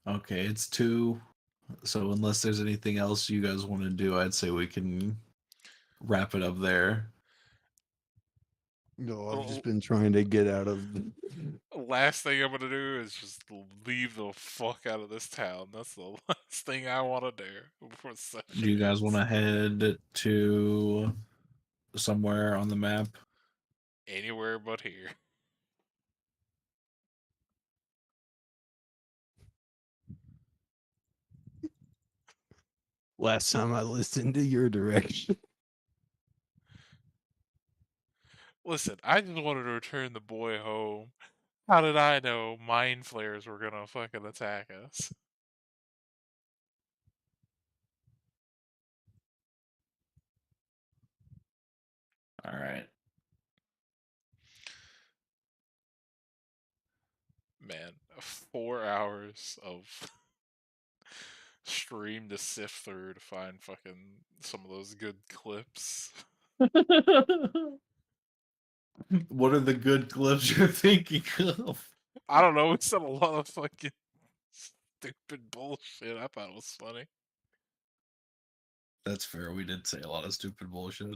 Okay, it's 2. So unless there's anything else you guys want to do, I'd say we can wrap it up there.
No, I've
Well,
just been trying to get out of.
last thing I'm gonna do is just leave the fuck out of this town. That's the last thing I want to do before the session
Do you guys
ends.
want to head to somewhere on the map?
Anywhere but here.
Last time I listened to your direction.
Listen, I just wanted to return the boy home. How did I know mind flayers were gonna fucking attack us?
All right.
Man, 4 hours of stream to sift through to find fucking some of those good clips.
What are the good clips you're thinking of?
I don't know, we said a lot of fucking stupid bullshit. I thought it was funny.
That's fair. We did say a lot of stupid bullshit.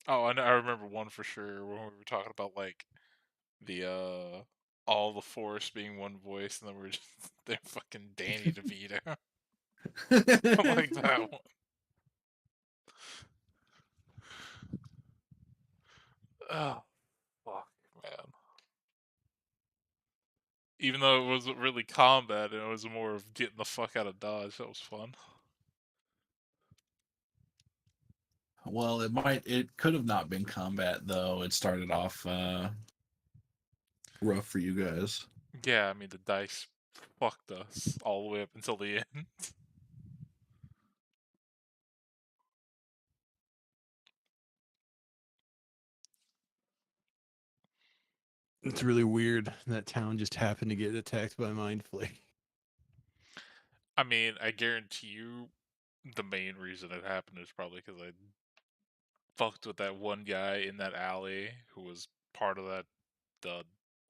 Oh, I remember one for sure when we were talking about like the all the force being one voice, and then we are just they're fucking Danny DeVito. I like that one. Oh, fuck, man. Even though it wasn't really combat, it was more of getting the fuck out of Dodge. That was fun.
Well, it could have not been combat though. It started off rough for you guys.
Yeah, I mean the dice fucked us all the way up until the end.
It's really weird. That town just happened to get attacked by mind flake.
I mean, I guarantee you, the main reason it happened is probably because I fucked with that one guy in that alley who was part of that the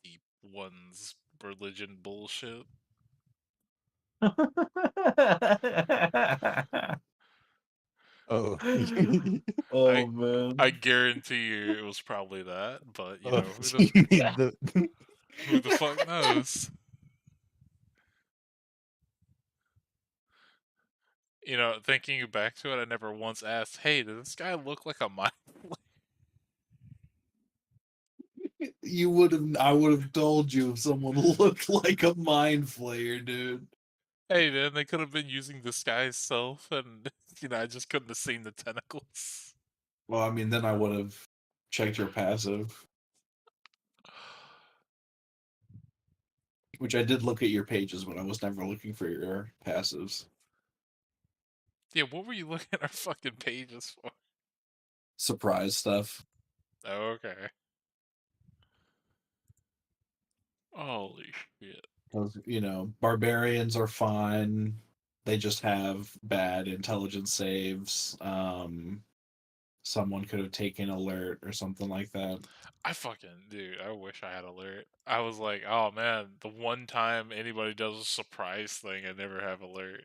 deep one's religion bullshit.
Oh.
Oh man.
I guarantee you it was probably that, but you
Oh,
know
you mean the
who the fuck knows? You know, thinking back to it, I never once asked, "Hey, does this guy look like a mind flayer?"
You would have. I would have told you if someone looked like a mind flayer, dude.
Hey, man, they could have been using disguise self, and you know, I just couldn't have seen the tentacles.
Well, I mean, then I would have checked your passive, which I did look at your pages, but I was never looking for your passives.
Yeah, what were you looking at our fucking pages for?
Surprise stuff.
Okay. Holy shit.
You know, barbarians are fine. They just have bad intelligence saves. Someone could have taken alert or something like that.
Dude, I wish I had alert. I was like, oh man, the one time anybody does a surprise thing, I never have alert.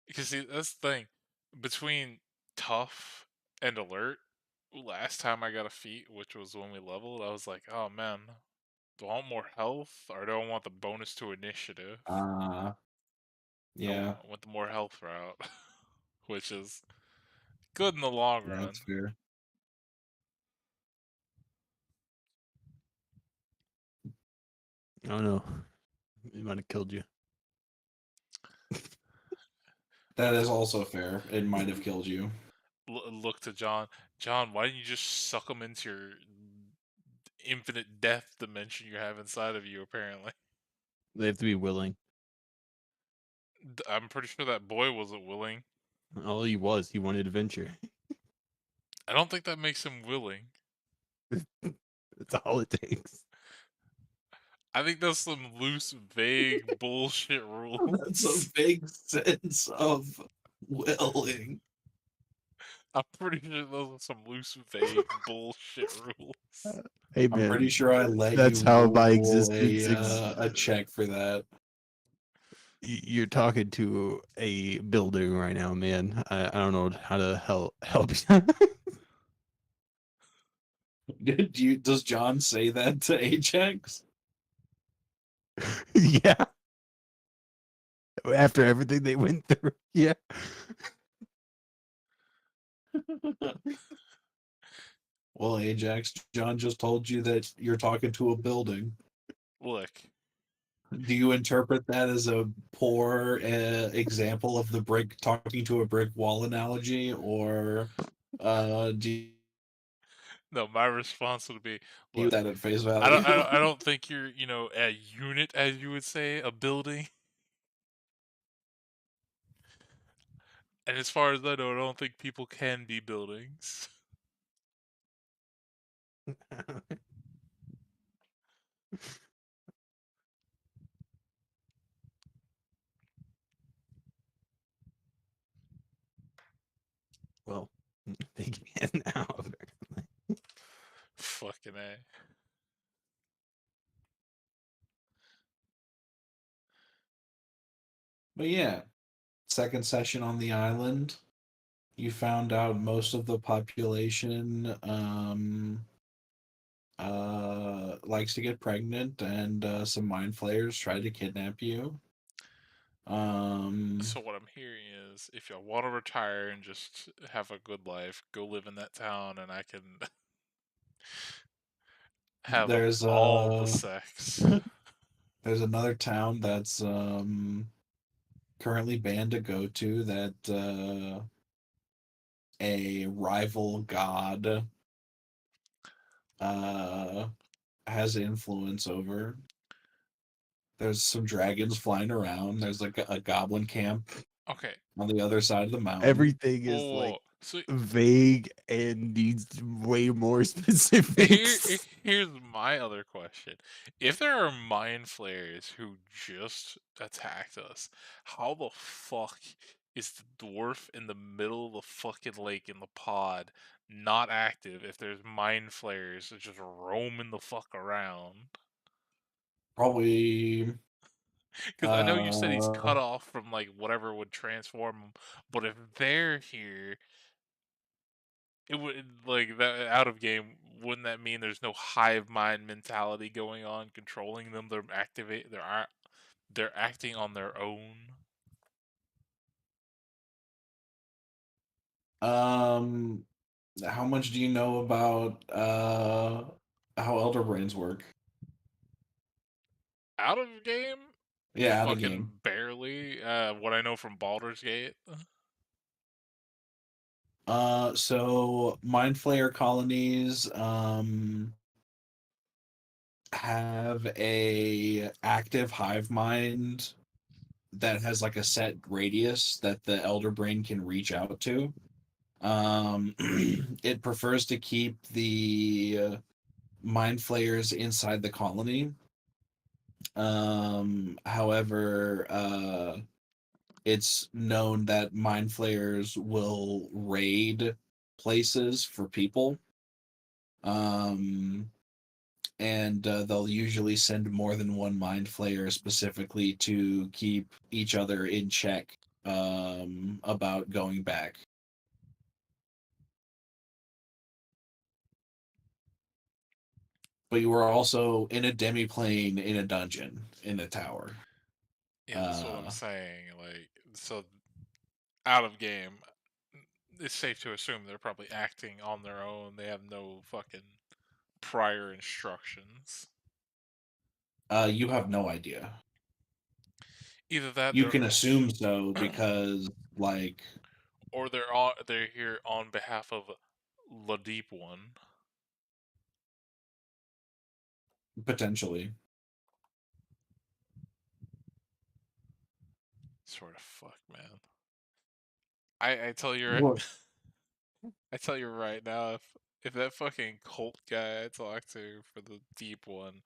Because see, that's the thing. Between tough and alert, last time I got a feat, which was when we leveled, I was like, oh man, do I want more health or do I want the bonus to initiative?
Yeah,
I went the more health route, which is good in the long run.
that's fair.
I don't know. It might have killed you.
That is also fair. It might have killed you.
Look to John. John, why didn't you just suck him into your infinite death dimension you have inside of you, apparently?
They have to be willing.
I'm pretty sure that boy wasn't willing.
All he was, he wanted adventure.
I don't think that makes him willing.
That's all it takes.
I think that's some loose, vague bullshit rules.
That's a big sense of willing.
I'm pretty sure those are some loose, vague bullshit rules.
Hey
I'm
man,
pretty sure I let
that's
you
how my
roll
existence
a check for that.
You're talking to a building right now, man. I don't know how to help you.
Does John say that to Ajax?
Yeah. After everything they went through. Yeah.
Well, Ajax, John just told you that you're talking to a building.
Look,
Do you interpret that as a poor example of the brick talking to a brick wall analogy, or do you
no, my response would be,
use
look,
that at face value?
I don't think you're, a unit, as you would say, a building. And as far as I know, I don't think people can be buildings.
Well, they can now. Apparently.
Fucking A.
But yeah, second session on the island. You found out most of the population likes to get pregnant, and some mind flayers try to kidnap you.
So what I'm hearing is, if you want to retire and just have a good life, go live in that town, and I can have
there's
all the sex.
there's another town that's currently banned to go to that a rival god uh has influence over. There's some dragons flying around. There's like a goblin camp
Okay.
on the other side of the mountain.
Everything is like
So
vague and needs way more specifics.
here's my other question. If there are mind flayers who just attacked us, how the fuck is the dwarf in the middle of the fucking lake in the pod not active if there's mind flayers that just roaming the fuck around?
Probably
Because I know you said he's cut off from like whatever would transform him, but if they're here, it would like that out of game. Wouldn't that mean there's no hive mind mentality going on controlling them? They're acting on their own.
how much do you know about how elder brains work?
Out of game?
Yeah, out of
Fucking
game.
barely. What I know from Baldur's Gate.
So mind flayer colonies have a active hive mind that has like a set radius that the elder brain can reach out to. It prefers to keep the mind flayers inside the colony. However, it's known that mind flayers will raid places for people. And they'll usually send more than one mind flayer specifically to keep each other in check about going back. But you were also in a demiplane in a dungeon in a tower.
Yeah, that's what I'm saying. Like, so out of game, it's safe to assume they're probably acting on their own. They have no fucking prior instructions.
You have no idea.
Either that,
You
they're
can assume so because, like,
or they're here on behalf of the Deep One.
potentially.
Sort of fuck, man. I tell you
What?
I tell you right now, if that fucking cult guy I talked to for the Deep One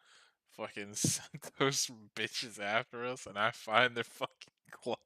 fucking sent those bitches after us, and I find their fucking cloak,